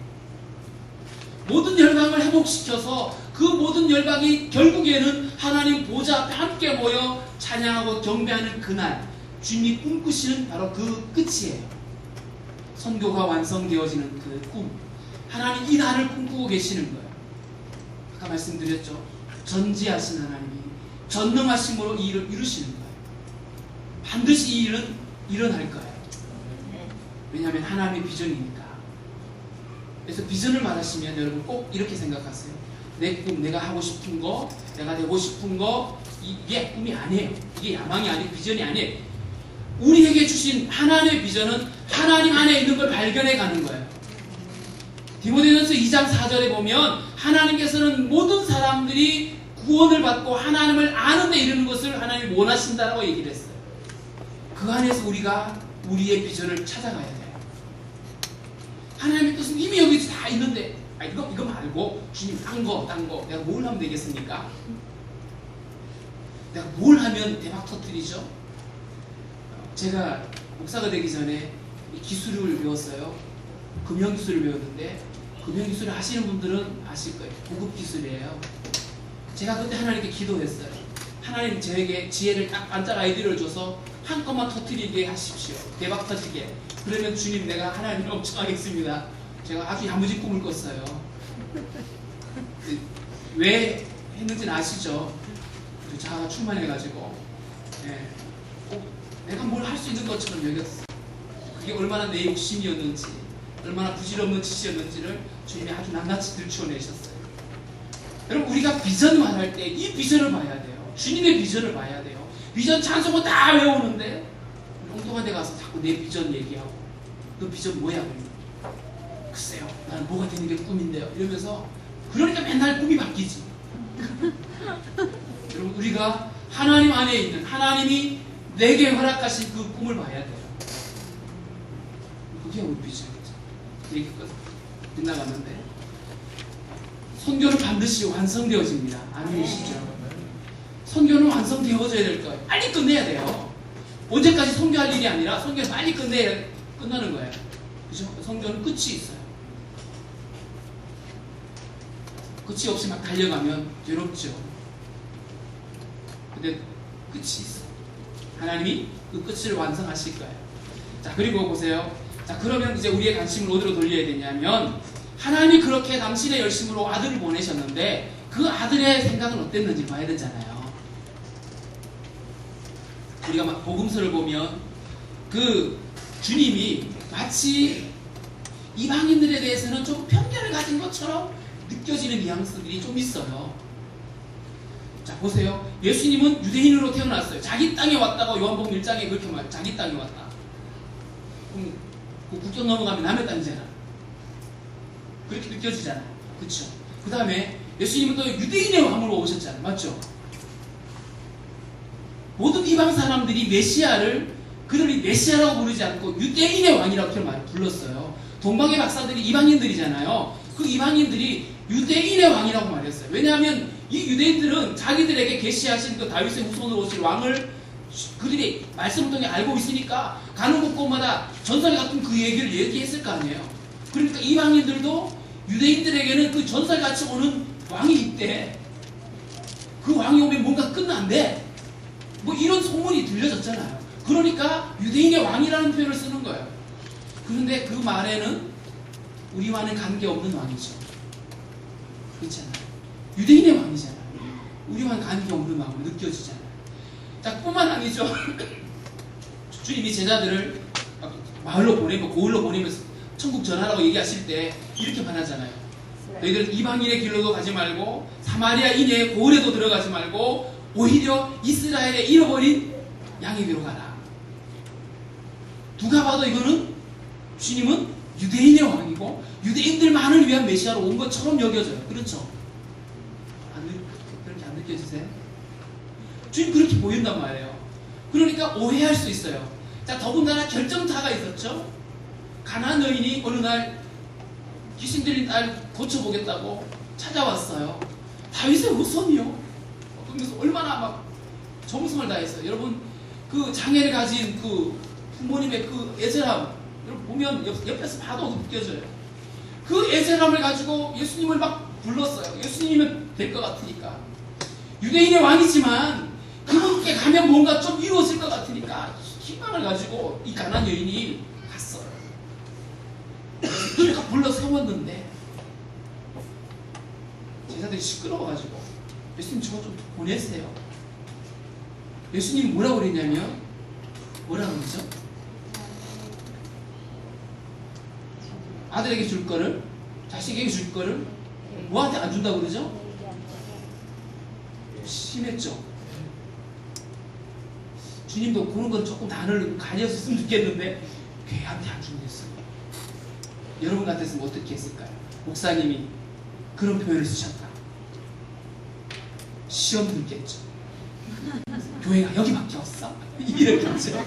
모든 열방을 회복시켜서 그 모든 열방이 결국에는 하나님 보좌 앞에 함께 모여 찬양하고 경배하는 그날, 주님이 꿈꾸시는 바로 그 끝이에요. 선교가 완성되어지는 그 꿈, 하나님 이 날을 꿈꾸고 계시는 거예요. 아까 말씀드렸죠. 전지하신 하나님이 전능하심으로 이 일을 이루시는 거예요. 반드시 이 일은 일어날 거예요. 왜냐하면 하나님의 비전이니까. 그래서 비전을 말하시면 여러분 꼭 이렇게 생각하세요. 내 꿈, 내가 하고 싶은 거, 내가 되고 싶은 거, 이게 꿈이 아니에요. 이게 야망이 아니고 비전이 아니에요. 우리에게 주신 하나님의 비전은 하나님 안에 있는 걸 발견해 가는 거예요. 디모데전서 2장 4절에 보면 하나님께서는 모든 사람들이 구원을 받고 하나님을 아는 데 이르는 것을 하나님이 원하신다라고 얘기를 했어요. 그 안에서 우리가 우리의 비전을 찾아가야 돼요. 하나님의 뜻은 이미 여기 다 있는데 이거 말고 주님 딴 거 내가 뭘 하면 되겠습니까? 내가 뭘 하면 대박 터뜨리죠? 제가 목사가 되기 전에 기술을 배웠어요. 금융기술을 배웠는데 금융기술을 하시는 분들은 아실 거예요. 고급 기술이에요. 제가 그때 하나님께 기도했어요. 하나님 저에게 지혜를 딱 반짝 아이디어를 줘서 한꺼번만 터뜨리게 하십시오. 대박 터지게. 그러면 주님 내가 하나님을 엄청 하겠습니다. 제가 아주 야무진 꿈을 꿨어요. 왜 했는지는 아시죠? 자아가 충만해가지고 내가 뭘 할 수 있는 것처럼 여겼어. 그게 얼마나 내 욕심이었는지, 얼마나 부질없는 짓이었는지를 주님이 아주 낱낱이 들추어내셨어요. 여러분, 우리가 비전 말할 때 이 비전을 봐야 돼요. 주님의 비전을 봐야 돼요. 비전 찬송은 다 외우는데 엉뚱한 데 가서 자꾸 내 비전 얘기하고, 너 비전 뭐야? 글쎄요, 나는 뭐가 되는 게 꿈인데요. 이러면서, 그러니까 맨날 꿈이 바뀌지. 여러분, 우리가 하나님 안에 있는, 하나님이 내게 허락하신 그 꿈을 봐야 돼요. 그게 우리 비전이죠. 이렇게 끝나갔는데, 선교는 반드시 완성되어집니다. 아멘이시죠? 선교는 완성되어져야 될 거예요. 빨리 끝내야 돼요. 언제까지 선교할 일이 아니라 선교를 빨리 끝내야 끝나는 거예요. 그죠? 선교는 끝이 있어요. 끝이 없이 막 달려가면 괴롭죠. 근데 끝이 있어요. 하나님이 그 끝을 완성하실 거예요. 자, 그리고 보세요. 자, 그러면 이제 우리의 관심을 어디로 돌려야 되냐면, 하나님이 그렇게 당신의 열심으로 아들을 보내셨는데 그 아들의 생각은 어땠는지 봐야 되잖아요. 우리가 막 복음서를 보면 그 주님이 마치 이방인들에 대해서는 좀 편견을 가진 것처럼 느껴지는 뉘앙스들이 좀 있어요. 자, 보세요. 예수님은 유대인으로 태어났어요. 자기 땅에 왔다고 요한복음 1장에 그렇게 말해요. 자기 땅에 왔다. 그럼 그 국경 넘어가면 남의 땅이잖아. 그렇게 느껴지잖아요. 그렇죠? 그 다음에 예수님은 또 유대인의 왕으로 오셨잖아요. 맞죠? 모든 이방 사람들이 메시아를 그들이 메시아라고 부르지 않고 유대인의 왕이라고 불렀어요. 동방의 박사들이 이방인들이잖아요. 그 이방인들이 유대인의 왕이라고 말했어요. 왜냐하면 이 유대인들은 자기들에게 계시하신 그 다윗의 후손으로 오실 왕을 그들이 말씀을 통해 알고 있으니까 가는 곳곳마다 전설 같은 그 얘기를 얘기했을 거 아니에요. 그러니까 이방인들도 유대인들에게는 그 전설같이 오는 왕이 있대. 그 왕이 오면 뭔가 끝난대. 뭐 이런 소문이 들려졌잖아요. 그러니까 유대인의 왕이라는 표현을 쓰는 거예요. 그런데 그 말에는 우리와는 관계없는 왕이죠. 그렇잖아요. 유대인의 왕이잖아요. 우리와는 관계없는 왕으로 느껴지잖아요. 자, 뿐만 아니죠. 주님이 제자들을 마을로 보내고 고을로 보내면서 천국 전하라고 얘기하실 때 이렇게 말하잖아요. 너희들은 이방인의 길로도 가지 말고 사마리아 이내의 고을에도 들어가지 말고 오히려 이스라엘의 잃어버린 양의 귀로 가라. 누가 봐도 이거는 주님은 유대인의 왕이고 유대인들만을 위한 메시아로 온 것처럼 여겨져요. 그렇죠? 그렇게 안 느껴지세요? 주님 그렇게 보인단 말이에요. 그러니까 오해할 수 있어요. 자, 더군다나 결정타가 있었죠. 가나안 여인이 어느 날 귀신 들린 딸 고쳐보겠다고 찾아왔어요. 다윗의 후손이요. 그러면서 얼마나 막 정성을 다했어요. 여러분, 그 장애를 가진 그 부모님의 그 애절함, 여러분 보면 옆에서 봐도 느껴져요. 그 애절함을 가지고 예수님을 막 불렀어요. 예수님이면 될 것 같으니까. 유대인의 왕이지만 그분께 가면 뭔가 좀 이루어질 것 같으니까 희망을 가지고 이 가나안 여인이 갔어요. 그러니까 불러 세웠는데 제자들이 시끄러워가지고 예수님 저거 좀 보내세요. 예수님이 뭐라고 그랬냐면 뭐라고 그러죠? 아들에게 줄 거를 자식에게 줄 거를 뭐한테 안 준다고 그러죠? 심했죠. 주님도 그런 건 조금 단어를 가렸으면 좋겠는데 걔한테 안 준댔어요. 여러분 같았으면 어떻게 했을까요? 목사님이 그런 표현을 쓰셨다. 시험 들겠죠. 교회가 여기밖에 없어? 이랬겠죠.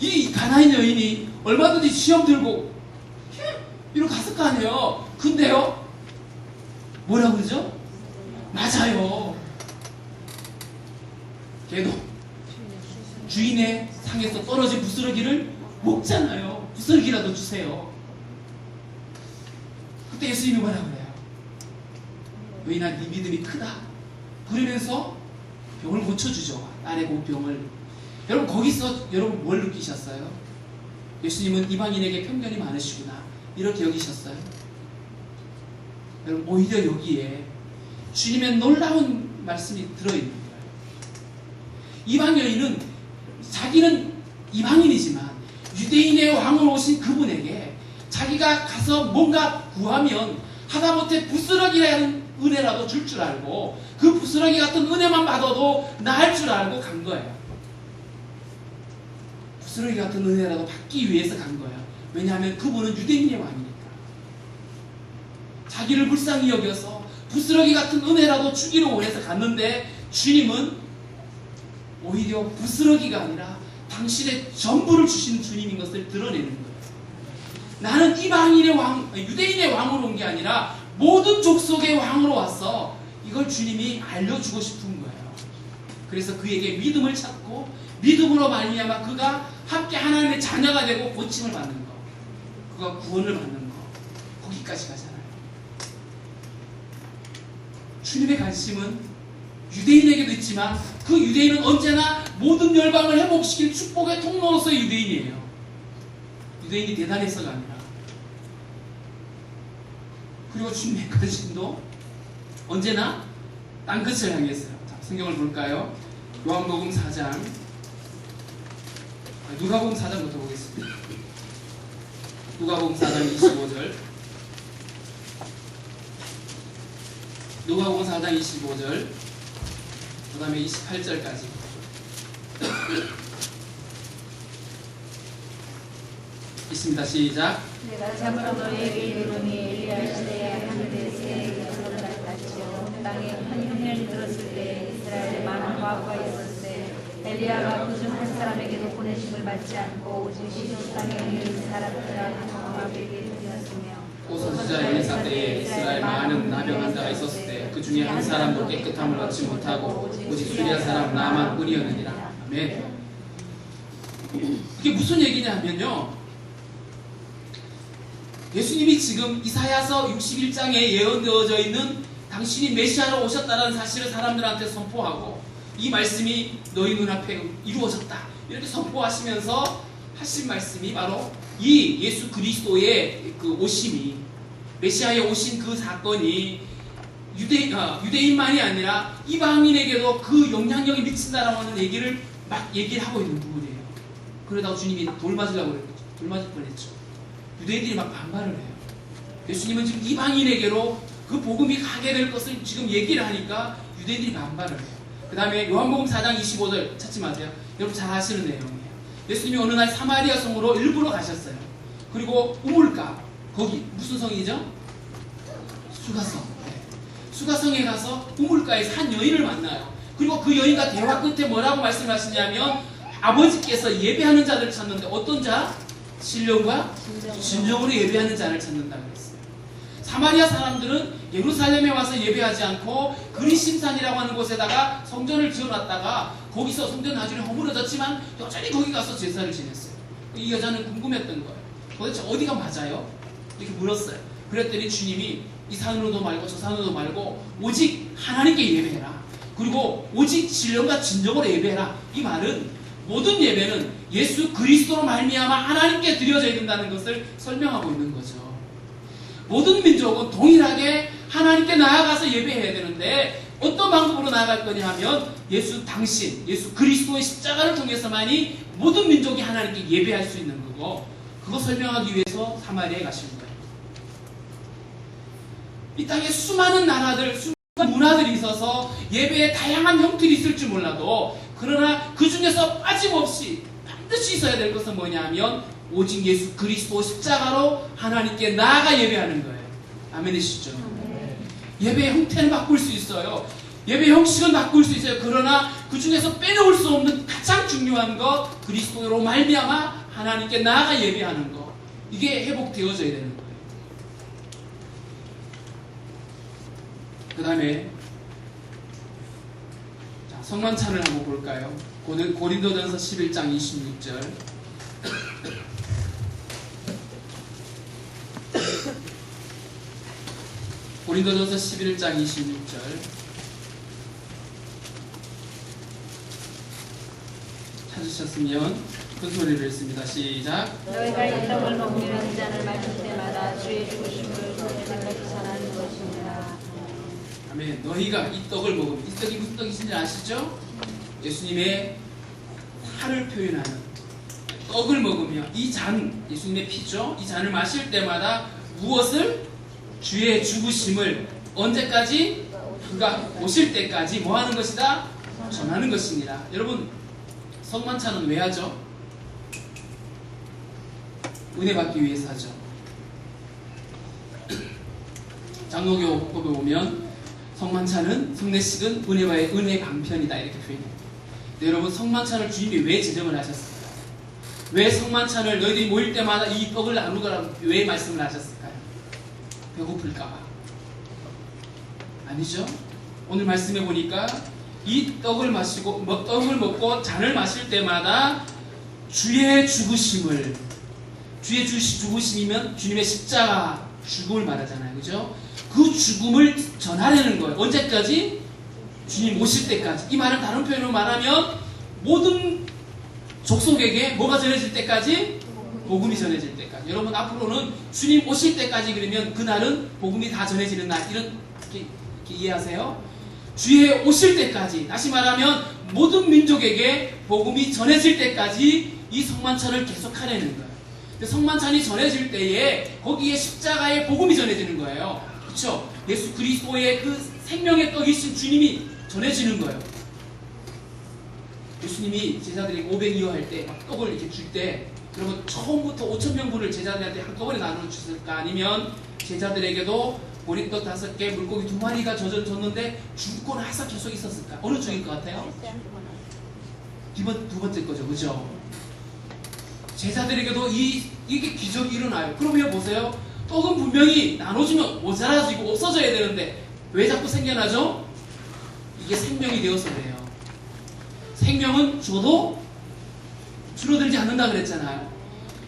이 가나안 여인이 얼마든지 시험 들고 이러고 갔을 거 아니에요. 근데요, 뭐라고 그러죠? 맞아요. 걔도 주인의 상에서 떨어진 부스러기를 먹잖아요. 부스러기라도 주세요. 그때 예수님이 뭐라고 그래요? 여인아, 네 믿음이 크다. 그러면서 병을 고쳐주죠. 딸의 그 병을. 여러분 거기서 여러분 뭘 느끼셨어요? 예수님은 이방인에게 편견이 많으시구나 이렇게 여기셨어요? 여러분 오히려 여기에 주님의 놀라운 말씀이 들어있는 거예요. 이방 여인은 자기는 이방인이지만 유대인의 왕으로 오신 그분에게 자기가 가서 뭔가 구하면 하다못해 부스러기라는 은혜라도 줄 줄 알고 그 부스러기 같은 은혜만 받아도 나을 줄 알고 간 거예요. 부스러기 같은 은혜라도 받기 위해서 간 거예요. 왜냐하면 그분은 유대인의 왕이니까. 자기를 불쌍히 여겨서 부스러기 같은 은혜라도 주기를 원해서 갔는데 주님은 오히려 부스러기가 아니라 당신의 전부를 주시는 주님인 것을 드러내는 거예요. 나는 이방인의 왕, 유대인의 왕으로 온 게 아니라 모든 족속의 왕으로 왔어. 이걸 주님이 알려주고 싶은 거예요. 그래서 그에게 믿음을 찾고 믿음으로 말미암아 그가 함께 하나님의 자녀가 되고 고침을 받는 거, 그가 구원을 받는 거, 거기까지 가잖아요. 주님의 관심은 유대인에게도 있지만 그 유대인은 언제나 모든 열방을 회복시킬 축복의 통로로서의 유대인이에요. 유대인이 대단해서가 아니라. 그리고 주님의 관심도 언제나 땅끝을 향했어요. 자, 성경을 볼까요? 요한복음 4장, 누가복음 4장부터 보겠습니다. 누가복음 4장 25절, 누가복음 4장 25절, 그 다음에 28절까지. 있습니다. 시작. 내가 참으로 너희에게 이르노니 엘리야 시대에 하늘에서 그들을 같았지요. 땅에 큰 흉년이 들었을 때 이스라엘에 많은 과부가 있었을 때 엘리야가 그중 한 사람에게도 보내심을 받지 않고 오직 시돈 땅에 있는 사람들과 모압에게 드렸으며 오선지자 엘리사 때에 이스라엘 많은 나병한 자가 있었을 때 그 중에 한 사람도 깨끗함을 얻지 못하고 오직 수리아 사람 나만 뿐이었느니라. 아멘. 이게 무슨 얘기냐면요, 예수님이 지금 이사야서 61장에 예언되어져 있는 당신이 메시아로 오셨다는 사실을 사람들한테 선포하고 이 말씀이 너희 눈앞에 이루어졌다 이렇게 선포하시면서 하신 말씀이 바로 이 예수 그리스도의 그 오심이, 메시아에 오신 그 사건이 유대인만이 아니라 이방인에게도 그 영향력이 미친다라고 하는 얘기를 막 얘기를 하고 있는 부분이에요. 그러다가 주님이 돌 맞으려고 그랬죠. 돌 맞을 뻔했죠. 유대인들이 막 반발을 해요. 예수님은 지금 이방인에게로 그 복음이 가게 될 것을 지금 얘기를 하니까 유대인들이 반발을 해요. 그 다음에 요한복음 4장 25절 찾지 마세요. 여러분 잘 아시는 내용이에요. 예수님이 어느 날 사마리아 성으로 일부러 가셨어요. 그리고 우물가, 거기 무슨 성이죠? 수가성. 네. 수가성에 가서 우물가에서 한 여인을 만나요. 그리고 그 여인과 대화 끝에 뭐라고 말씀하시냐면 아버지께서 예배하는 자들 찾는데 어떤 자? 신령과 진정으로 예배하는 자를 찾는다고 했어요. 사마리아 사람들은 예루살렘에 와서 예배하지 않고 그리심산이라고 하는 곳에다가 성전을 지어놨다가 거기서 성전 나중에 허물어졌지만 여전히 거기 가서 제사를 지냈어요. 이 여자는 궁금했던 거예요. 도대체 어디가 맞아요? 이렇게 물었어요. 그랬더니 주님이 이 산으로도 말고 저 산으로도 말고 오직 하나님께 예배해라. 그리고 오직 신령과 진정으로 예배해라. 이 말은 모든 예배는 예수 그리스도로 말미암아 하나님께 드려져야 된다는 것을 설명하고 있는 거죠. 모든 민족은 동일하게 하나님께 나아가서 예배해야 되는데 어떤 방법으로 나아갈 거냐 하면 예수 그리스도의 십자가를 통해서만이 모든 민족이 하나님께 예배할 수 있는 거고, 그거 설명하기 위해서 사마리아에 가신 거예요. 이 땅에 수많은 나라들, 수많은 문화들이 있어서 예배에 다양한 형태가 있을지 몰라도 그러나 그 중에서 빠짐없이 반드시 있어야 될 것은 뭐냐 하면 오직 예수 그리스도 십자가로 하나님께 나아가 예배하는 거예요. 아멘이시죠? 예배의 형태는 바꿀 수 있어요. 예배 형식은 바꿀 수 있어요. 그러나 그 중에서 빼놓을 수 없는 가장 중요한 것, 그리스도로 말미암아 하나님께 나아가 예배하는 것, 이게 회복되어져야 되는 거예요. 그 다음에 성만찬을 한번 볼까요? 고린도전서 11장 26절. 고린도전서 11장 26절. 드셨으면 큰 소리를 했습니다. 시작. 너희가 이 떡을 먹으며 이 잔을 마실 때마다 주의 죽으심을 전할 때까지 전하는 것입니다. 아멘. 너희가 이 떡을 먹으면, 이 떡이 무슨 떡이신지 아시죠? 예수님의 살을 표현하는 떡을 먹으며 이 잔, 예수님의 피죠. 이 잔을 마실 때마다 무엇을? 주의 죽으심을 언제까지? 그가 오실 때까지 뭐 하는 것이다? 전하는 것입니다. 여러분, 성만찬은 왜 하죠? 은혜 받기 위해서 하죠. 장로교법에 보면 성만찬은, 성례식은 은혜와의 은혜 방편이다 이렇게 표현해요. 근데 여러분, 성만찬을 주님이 왜 지정을 하셨을까요? 왜 성만찬을 너희들이 모일 때마다 이 떡을 나누라고 왜 말씀을 하셨을까요? 배고플까봐. 아니죠? 오늘 말씀해 보니까 이 떡을 마시고 떡을 먹고 잔을 마실 때마다 주의 죽으심을, 주의 죽으심이면 주님의 십자가 죽음을 말하잖아요. 그죠? 그 죽음을 전하려는 거예요. 언제까지? 주님 오실 때까지. 이 말은 다른 표현으로 말하면 모든 족속에게 뭐가 전해질 때까지? 복음이 전해질 때까지. 여러분, 앞으로는 주님 오실 때까지, 그러면 그날은 복음이 다 전해지는 날, 이렇게 이해하세요? 주의 오실 때까지, 다시 말하면 모든 민족에게 복음이 전해질 때까지 이 성만찬을 계속하려는 거예요. 근데 성만찬이 전해질 때에 거기에 십자가의 복음이 전해지는 거예요. 그렇죠? 예수 그리스도의 그 생명의 떡이신 주님이 전해지는 거예요. 예수님이 제자들이 500이어 할 때 막 떡을 이렇게 줄 때, 그러면 처음부터 5,000명분을 제자들한테 한꺼번에 나눠 주실까? 아니면 제자들에게도 보리떡 5개, 물고기 2마리가 줬는데 죽고 나서 계속 있었을까? 어느 쪽일 것 같아요? 두 번째 거죠. 그죠? 제자들에게도 이게 기적이 일어나요. 그러면 보세요. 떡은 분명히 나눠주면 모자라지고 없어져야 되는데 왜 자꾸 생겨나죠? 이게 생명이 되어서 그래요. 생명은 줘도 줄어들지 않는다 그랬잖아요.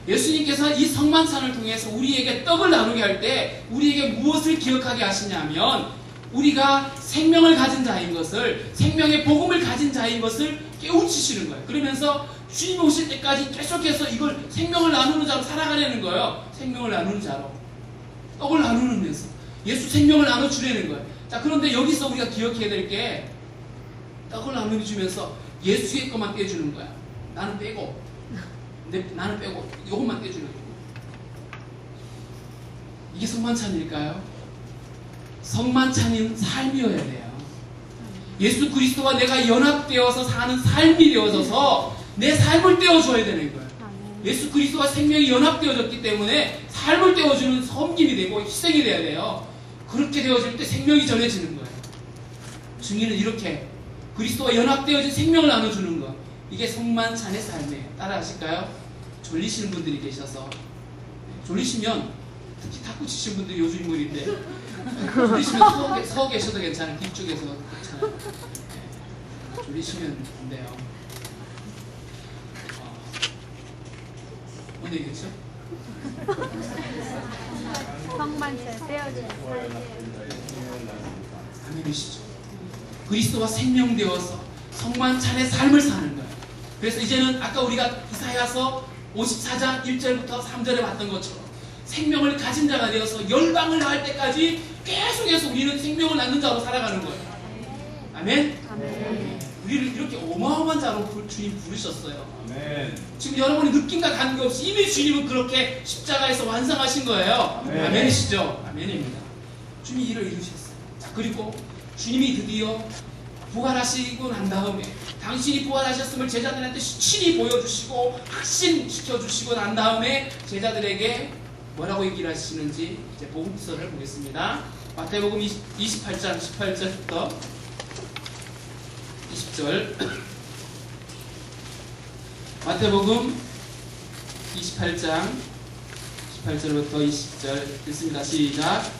예수님께서 이 성만찬을 통해서 우리에게 떡을 나누게 할 때 우리에게 무엇을 기억하게 하시냐면, 우리가 생명을 가진 자인 것을, 생명의 복음을 가진 자인 것을 깨우치시는 거예요. 그러면서 주님 오실 때까지 계속해서 이걸 생명을 나누는 자로 살아가려는 거예요. 생명을 나누는 자로. 떡을 나누면서 예수 생명을 나눠주려는 거예요. 자, 그런데 여기서 우리가 기억해야 될 게, 떡을 나눠주면서 예수의 것만 떼주는 거야. 나는 빼고, 나는 빼고 이것만 떼주는 거예요. 이게 성만찬일까요? 성만찬인 삶이어야 돼요. 예수 그리스도와 내가 연합되어서 사는 삶이 되어져서 내 삶을 떼어줘야 되는 거예요. 예수 그리스도와 생명이 연합되어졌기 때문에 삶을 떼어주는 섬김이 되고 희생이 돼야 돼요. 그렇게 되어질 때 생명이 전해지는 거예요. 증인은 이렇게 그리스도와 연합되어진 생명을 나눠주는 것, 이게 성만찬의 삶이에요. 따라하실까요? 졸리시는 분들이 계셔서, 졸리시면, 특히 탁구 치신 분들이 요즘 인물인데, 졸리시면 서 계셔도 괜찮아요. 뒤쪽에서 괜찮아요. 네. 졸리시면 안 돼요. 뭔 얘기겠죠? 성만찬 떼어진 아멘이시죠? 그리스도와 생명되어서 성만찬의 삶을 사는 거예요. 그래서 이제는 아까 우리가 이사야서 54장 1절부터 3절에 봤던 것처럼 생명을 가진 자가 되어서 열방을 나갈 때까지 계속해서 우리는 생명을 낳는 자로 살아가는 거예요. 아멘? 아멘. 우리를 이렇게 어마어마한 자로 주님 부르셨어요. 아멘. 지금 여러분이 느낌과 관계없이 이미 주님은 그렇게 십자가에서 완성하신 거예요. 아멘. 아멘이시죠? 아멘입니다. 주님이 일을 이루셨어요. 자, 그리고 주님이 드디어 부활하시고 난 다음에 당신이 부활하셨음을 제자들한테 친히 보여주시고 확신시켜주시고 난 다음에 제자들에게 뭐라고 얘기를 하시는지 이제 복음서를 보겠습니다. 마태복음 28장 18절부터 20절. 마태복음 28장 18절부터 20절 읽습니다. 시작.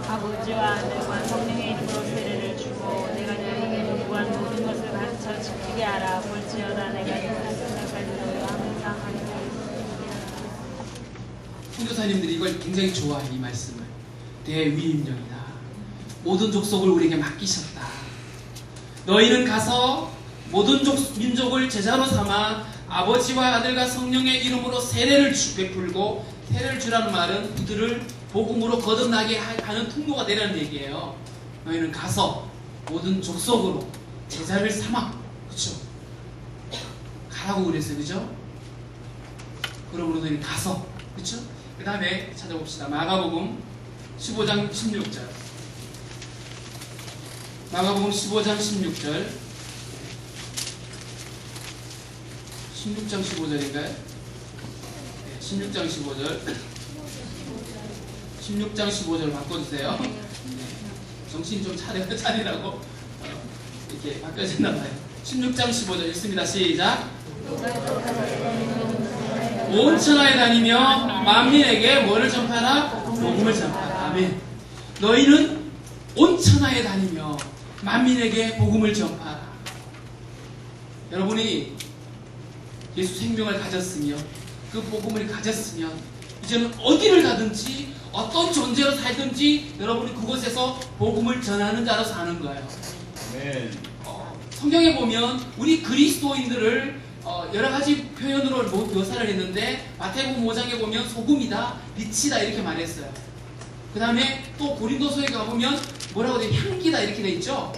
아버지와 아들과 성령의 이름으로 세례를 주고 내가 너희에게 요구한 모든 것을 가르쳐 지키게 하라. 볼지어다 내가 너희까지 너희와 항상 하리라. 선교사님들이 이걸 굉장히 좋아해. 이 말씀을 대위임령이다. 모든 족속을 우리에게 맡기셨다. 너희는 가서 모든 민족을 제자로 삼아 아버지와 아들과 성령의 이름으로 세례를 베풀고, 세례를 주라는 말은 그들을 복음으로 거듭나게 하는 통로가 되라는 얘기예요. 너희는 가서 모든 족속으로 제자를 삼아. 그렇죠? 가라고 그랬어요. 그죠? 그러므로 너희는 가서. 그렇죠? 그 다음에 찾아봅시다. 마가복음 15장 16절. 마가복음 15장 16절. 16장 15절인가요? 16장 15절. 16장 15절 바꿔주세요. 정신 좀 차리라고 이렇게 바뀌어졌나봐요. 16장 15절 읽습니다. 시작. 온 천하에 다니며 만민에게 뭐를 전파하라? 복음을 전파하라. 아멘. 너희는 온 천하에 다니며 만민에게 복음을 전파하라. 여러분이 예수 생명을 가졌으며 그 복음을 가졌으면 이제는 어디를 가든지 어떤 존재로 살든지 여러분이 그곳에서 복음을 전하는 자로 사는 거예요. 네. 성경에 보면 우리 그리스도인들을 여러 가지 표현으로 묘사를 했는데, 마태복음 5장에 보면 소금이다, 빛이다 이렇게 말했어요. 그 다음에 또 고린도서에 가보면 뭐라고 돼? 향기다 이렇게 돼 있죠.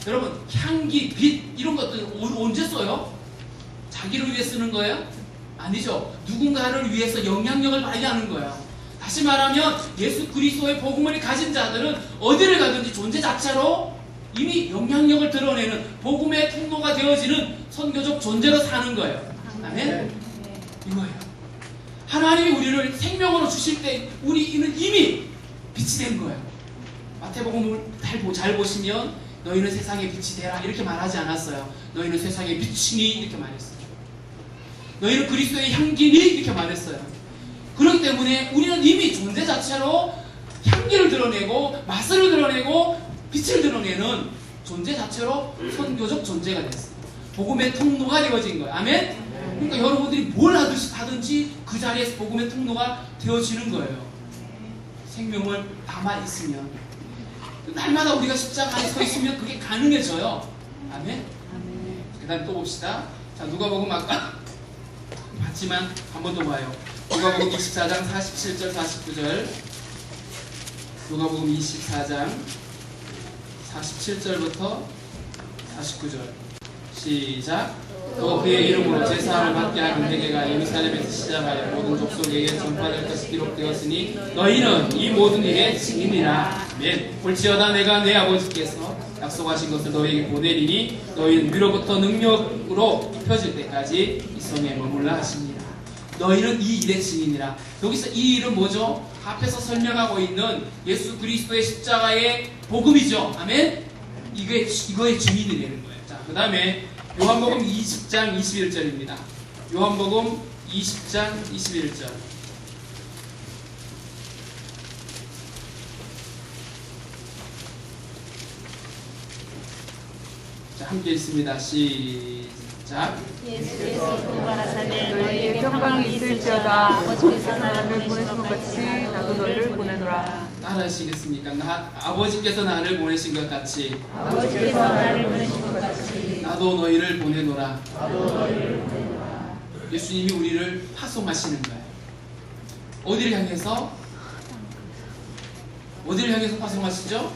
여러분, 향기, 빛 이런 것들 언제 써요? 자기를 위해 쓰는 거예요? 아니죠. 누군가를 위해서 영향력을 발휘하는 거예요. 다시 말하면 예수 그리스도의 복음을 가진 자들은 어디를 가든지 존재 자체로 이미 영향력을 드러내는 복음의 통로가 되어지는 선교적 존재로 사는 거예요. 아멘? 이거예요. 하나님이 우리를 생명으로 주실 때 우리는 이미 빛이 된 거예요. 마태복음을 잘 보시면 너희는 세상의 빛이 되라 이렇게 말하지 않았어요. 너희는 세상의 빛이니 이렇게 말했어요. 너희는 그리스도의 향기니 이렇게 말했어요. 그렇기 때문에 우리는 이미 존재 자체로 향기를 드러내고 맛을 드러내고 빛을 드러내는 존재 자체로 선교적 존재가 됐어요. 복음의 통로가 되어진 거예요. 아멘? 그러니까 여러분들이 뭘 하든지 그 자리에서 복음의 통로가 되어지는 거예요. 생명을 담아 있으면, 날마다 우리가 십자가 안에 서 있으면 그게 가능해져요. 아멘? 그 다음 또 봅시다. 자, 누가복음 아까 봤지만 한 번 더 봐요. 누가복음 24장 47절 49절. 누가복음 24장 47절부터 49절. 시작. 또 그의 이름으로 제사함을 받게 하는 회개가 예루살렘에서 시작하여 모든 족속에게 전파될 것이 기록되었으니 너희는 이 모든 일의 증인이라. 아멘. 볼지어다 내가 내 아버지께서 약속하신 것을 너희에게 보내리니 너희는 위로부터 능력으로 입혀질 때까지 이 성에 머물라 하십니다. 너희는 이 일의 증인이라. 여기서 이 일은 뭐죠? 앞에서 설명하고 있는 예수 그리스도의 십자가의 복음이죠. 아멘? 이거의 증인이 되는 거예요. 자, 그 다음에 요한복음 20장 21절입니다. 요한복음 20장 21절. 자, 함께 읽습니다. 시작. 예수께서 또 가라사대 너희에게 평강이 있을지어다. 아버지께서 나를 보내신 것 같이 나도 너희를 보내노라. 따라하시겠습니까? 아버지께서 나를 보내신 것 같이 아버지께서 나를 보내신 것 같이 나도 너희를 보내노라. 나도 너희를 보내노라. 예수님이 우리를 파송하시는 거예요. 어디를 향해서? 어디를 향해서 파송하시죠?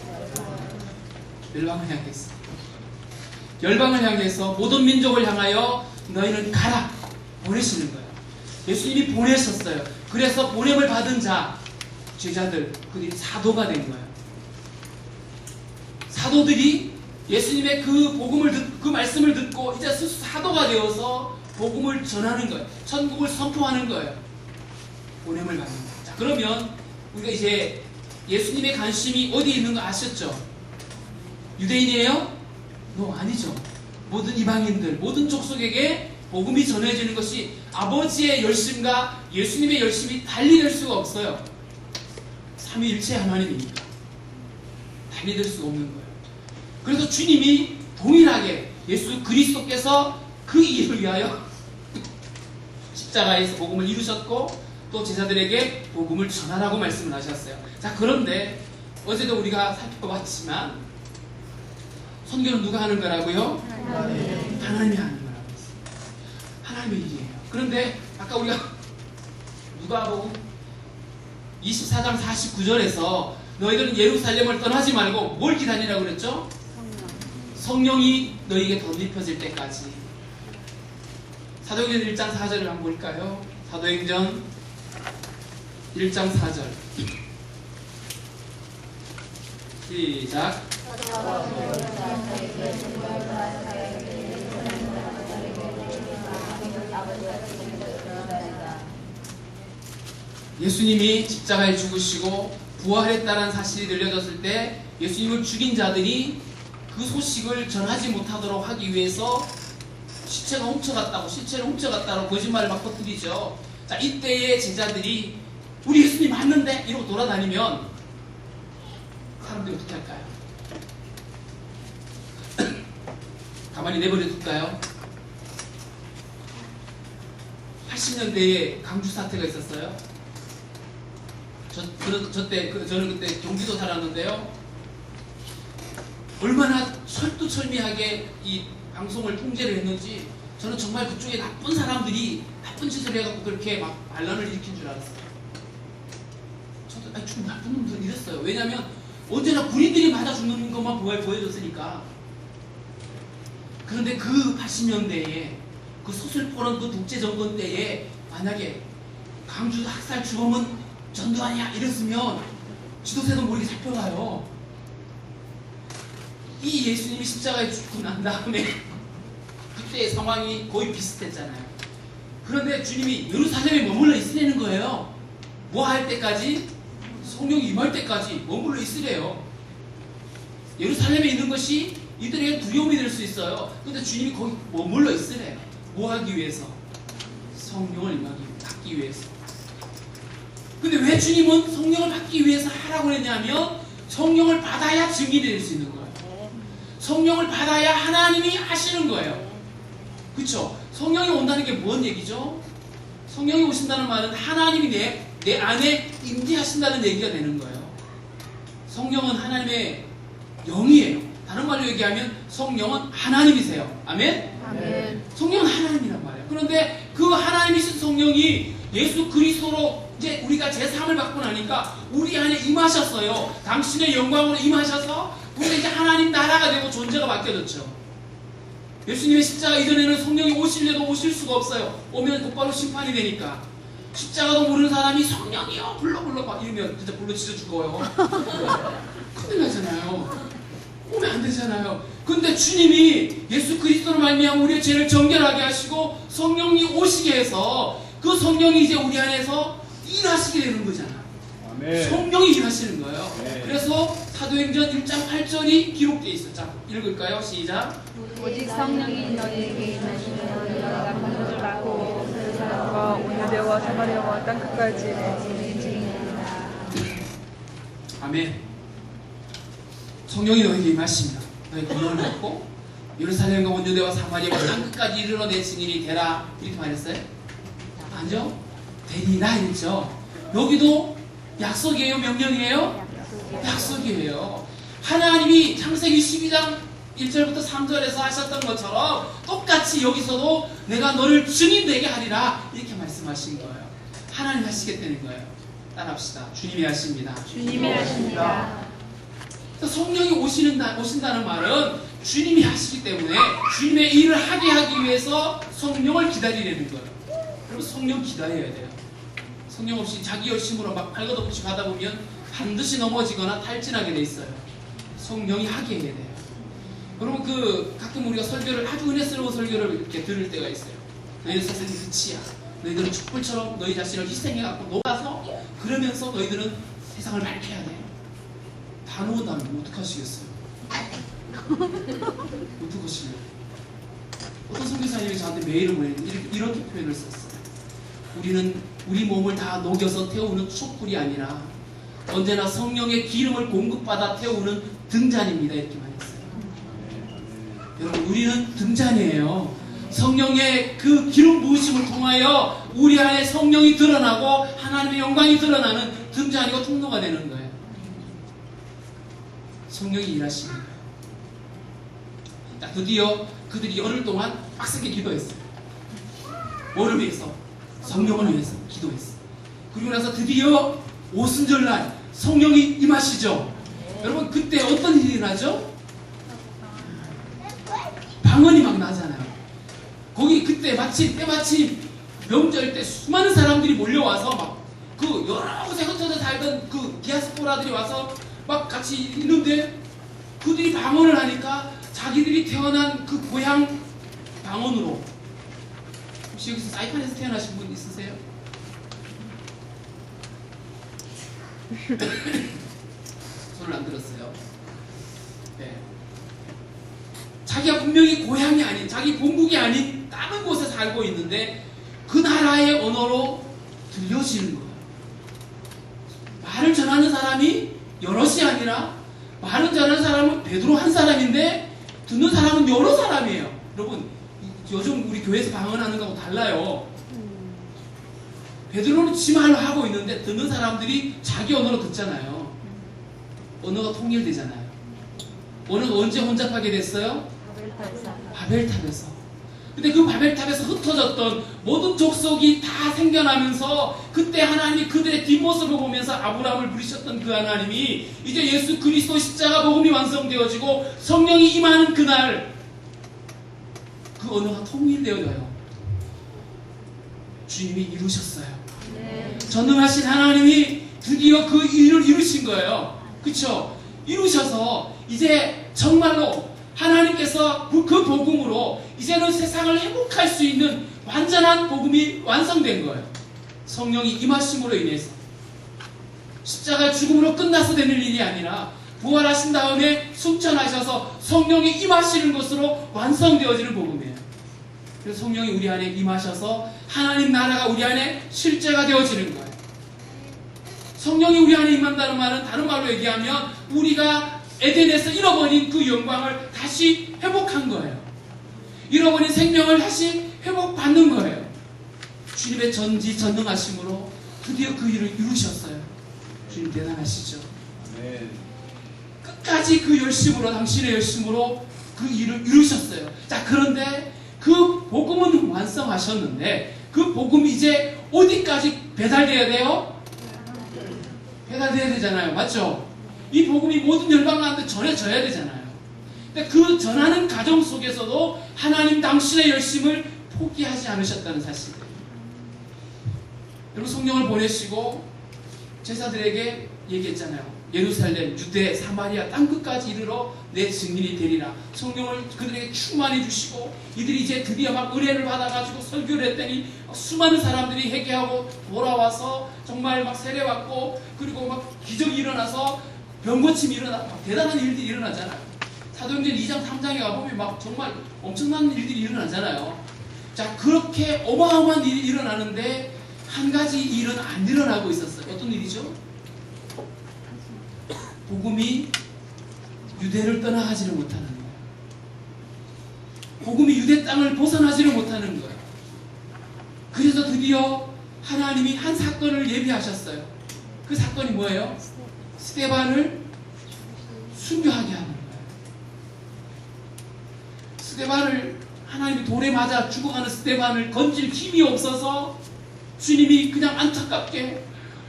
열방을 향해서. 열방을 향해서 모든 민족을 향하여 너희는 가라 보내시는 거예요. 예수님이 보내셨어요. 그래서 보냄을 받은 자, 제자들, 그들이 사도가 된 거예요. 사도들이 예수님의 그 복음을 그 말씀을 듣고 이제 스스로 사도가 되어서 복음을 전하는 거예요. 천국을 선포하는 거예요. 보냄을 받는 거예요. 자, 그러면 우리가 이제 예수님의 관심이 어디에 있는 거 아셨죠? 유대인이에요? 아니죠. 모든 이방인들, 모든 족속에게 복음이 전해지는 것이 아버지의 열심과 예수님의 열심이 달리 될 수가 없어요. 삼위일체 하나님이니까 달리 될 수가 없는 거예요. 그래서 주님이 동일하게 예수 그리스도께서 그 일을 위하여 십자가에서 복음을 이루셨고 또 제자들에게 복음을 전하라고 말씀을 하셨어요. 자, 그런데 어제도 우리가 살펴봤지만 선교는 누가 하는 거라고요? 하나님이 하는 거라고 했어요. 하나님의 일이에요. 그런데 아까 우리가 누가복음 24장 49절에서 너희들은 예루살렘을 떠나지 말고 뭘 기다리라고 그랬죠? 성령이 너희에게 덧입혀질 때까지. 사도행전 1장 4절을 한번 볼까요? 사도행전 1장 4절 시작. 예수님이 십자가에 죽으시고 부활했다는 사실이 들려졌을 때 예수님을 죽인 자들이 그 소식을 전하지 못하도록 하기 위해서 시체가 시체를 훔쳐갔다고 거짓말을 막 퍼뜨리죠. 자, 이때의 제자들이 우리 예수님 맞는데? 이러고 돌아다니면 사람들이 어떻게 할까요? 가만히 내버려 둘까요? 80년대에 강주 사태가 있었어요. 저는 그때 경기도 살았는데요. 얼마나 철두철미하게 이 방송을 통제를 했는지 저는 정말 그쪽에 나쁜 사람들이 나쁜 짓을 해갖고 그렇게 막 반란을 일으킨 줄 알았어요. 저도 좀 나쁜 놈들 이랬어요. 왜냐하면 언제나 군인들이 맞아 죽는 것만 보여줬으니까. 그런데 그 80년대에 그 소슬포런 그 독재정권 때에 만약에 강주 학살 주범은 전두환이야 이랬으면 지도세도 모르게 잡혀가요. 이 예수님이 십자가에 죽고 난 다음에 그때의 상황이 거의 비슷했잖아요. 그런데 주님이 예루살렘에 머물러 있으라는 거예요. 뭐 할 때까지? 성령이 임할 때까지 머물러 있으래요. 예루살렘에 있는 것이 이들에게 두려움이 될 수 있어요. 근데 주님이 거기 머물러 있으래요. 뭐 하기 위해서? 성령을 받기 위해서. 근데 왜 주님은 성령을 받기 위해서 하라고 했냐면 성령을 받아야 증인이 될 수 있는 거예요. 성령을 받아야 하나님이 하시는 거예요. 그렇죠? 성령이 온다는 게 뭔 얘기죠? 성령이 오신다는 말은 하나님이 내 안에 임재하신다는 얘기가 되는 거예요. 성령은 하나님의 영이에요. 다른 말로 얘기하면 성령은 하나님이세요. 아멘? 아멘. 성령은 하나님이란 말이에요. 그런데 그 하나님이신 성령이 예수 그리스도로 이제 우리가 제3을 받고 나니까 우리 안에 임하셨어요. 당신의 영광으로 임하셔서 우리가 이제 하나님 나라가 되고 존재가 바뀌어졌죠. 예수님의 십자가 이전에는 성령이 오시려도 오실 수가 없어요. 오면 곧바로 심판이 되니까. 십자가도 모르는 사람이 성령이요 불러 막 이러면 진짜 불러 진짜 죽어요. 큰일 나잖아요. 오면 안 되잖아요. 근데 주님이 예수 그리스도로 말미암아 우리의 죄를 정결하게 하시고 성령이 오시게 해서 그 성령이 이제 우리 안에서 일하시게 되는 거잖아. 아멘. 성령이 일하시는 거예요. 네. 그래서 사도행전 1장 8절이 기록되어 있어요. 자, 읽을까요? 시작. 오직 성령이 너희에게 임하시면 너희가 권능을 받고 사람과 온 유대와 사마리아와 땅 끝까지 증인이라. 아멘. 성령이 너희에게 임하십니다. 너희 권능을 받고 예루살렘과 온 유대와 사마리아와 땅 끝까지 이르러 내 증인이 되라. 이렇게 말했어요? 아니죠? 되리라 이랬죠. 여기도 약속이에요? 명령이에요? 약속이에요. 하나님이 창세기 12장 1절부터 3절에서 하셨던 것처럼 똑같이 여기서도 내가 너를 증인되게 하리라 이렇게 말씀하신 거예요. 하나님 하시겠다는 거예요. 따라합시다. 주님이 하십니다. 주님이 하십니다. 성령이 오신다는 말은 주님이 하시기 때문에 주님의 일을 하기 위해서 성령을 기다리려는 거예요. 그럼 성령 기다려야 돼요. 성령 없이 자기 열심으로 막 발걷어붙이 가다 보면 반드시 넘어지거나 탈진하게 돼 있어요. 성령이 하게 해야 돼요. 여러분 가끔 우리가 설교를 아주 은혜스러운 설교를 이렇게 들을 때가 있어요. 너희는 세상의 끝이야. 너희들은 촛불처럼 너희 자신을 희생해갖고 녹아서 그러면서 너희들은 세상을 밝혀야 돼. 다 놓은다면 어떡하시겠어요? 어떡하시려요? 어떤 선교사님이 저한테 메일을 보냈는데 이렇게 표현을 썼어요. 우리는 우리 몸을 다 녹여서 태우는 촛불이 아니라 언제나 성령의 기름을 공급받아 태우는 등잔입니다. 이렇게 말했어요. 여러분 우리는 등잔이에요. 성령의 그 기름 부으심을 통하여 우리 안에 성령이 드러나고 하나님의 영광이 드러나는 등잔이고 통로가 되는 거예요. 성령이 일하시는 거예요. 드디어 그들이 열흘 동안 빡세게 기도했어요. 뭐를 위해서? 성령을 위해서 기도했어요. 그리고 나서 드디어 오순절날 성령이 임하시죠. 여러분 그때 어떤 일이 일어나죠? 방언이 막 나잖아요. 거기 그때 때마침 명절 때 수많은 사람들이 몰려와서 막 그 여러 곳에 흩어져 살던 그 디아스포라들이 와서 막 같이 있는데 그들이 방언을 하니까 자기들이 태어난 그 고향 방언으로. 혹시 여기서 사이판에서 태어나신 분 있으세요? 손을 안 들었어요. 네. 자기가 분명히 고향이 아닌, 자기 본국이 아닌 다른 곳에 살고 있는데 그 나라의 언어로 들려지는 거예요. 말을 전하는 사람이 여럿이 아니라 말을 전하는 사람은 베드로 한 사람인데 듣는 사람은 여러 사람이에요. 여러분 요즘 우리 교회에서 방언하는 거하고 달라요. 베드로는 지 말로 하고 있는데 듣는 사람들이 자기 언어로 듣잖아요. 언어가 통일되잖아요. 언어가 언제 혼잡하게 됐어요? 바벨탑에서. 근데 그 바벨탑에서 흩어졌던 모든 족속이 다 생겨나면서 그때 하나님이 그들의 뒷모습을 보면서 아브라함을 부르셨던 그 하나님이 이제 예수 그리스도 십자가 복음이 완성되어지고 성령이 임하는 그날 그 언어가 통일되어져요. 주님이 이루셨어요. 네. 전능하신 하나님이 드디어 그 일을 이루신 거예요. 그쵸? 이루셔서 이제 정말로 하나님께서 그 복음으로 이제는 세상을 회복할 수 있는 완전한 복음이 완성된 거예요. 성령이 임하심으로 인해서. 십자가 죽음으로 끝나서 되는 일이 아니라 부활하신 다음에 승천하셔서 성령이 임하시는 것으로 완성되어지는 복음이에요. 그래서 성령이 우리 안에 임하셔서 하나님 나라가 우리 안에 실제가 되어지는 거예요. 성령이 우리 안에 임한다는 말은 다른 말로 얘기하면 우리가 에덴에서 잃어버린 그 영광을 다시 회복한 거예요. 잃어버린 생명을 다시 회복받는 거예요. 주님의 전지전능하심으로 드디어 그 일을 이루셨어요. 주님 대단하시죠. 네. 끝까지 그 열심으로, 당신의 열심으로 그 일을 이루셨어요. 자, 그런데 그 복음은 완성하셨는데 그 복음이 이제 어디까지 배달돼야 돼요? 배달돼야 되잖아요. 맞죠? 이 복음이 모든 열방한테 전해져야 되잖아요. 근데 그 전하는 과정 속에서도 하나님 당신의 열심을 포기하지 않으셨다는 사실이에요. 여러분 성령을 보내시고 제자들에게 얘기했잖아요. 예루살렘, 유대, 사마리아 땅끝까지 이르러 내 증인이 되리라. 성령을 그들에게 충만해 주시고 이들이 이제 드디어 막 은혜를 받아가지고 설교를 했더니 수많은 사람들이 회개하고 돌아와서 정말 막 세례받고 그리고 막 기적이 일어나서 병고침이 일어나고 대단한 일들이 일어나잖아요. 사도행전 2장 3장에 가보면 막 정말 엄청난 일들이 일어나잖아요. 자, 그렇게 어마어마한 일이 일어나는데 한 가지 일은 안 일어나고 있었어요. 어떤 일이죠? 복음이 유대를 떠나가지를 못하는 거예요. 복음이 유대 땅을 벗어나지를 못하는 거예요. 그래서 드디어 하나님이 한 사건을 예비하셨어요. 그 사건이 뭐예요? 스데반을 순교하게 하는 거예요. 스데반을 하나님이 돌에 맞아 죽어가는 스데반을 건질 힘이 없어서 주님이 그냥 안타깝게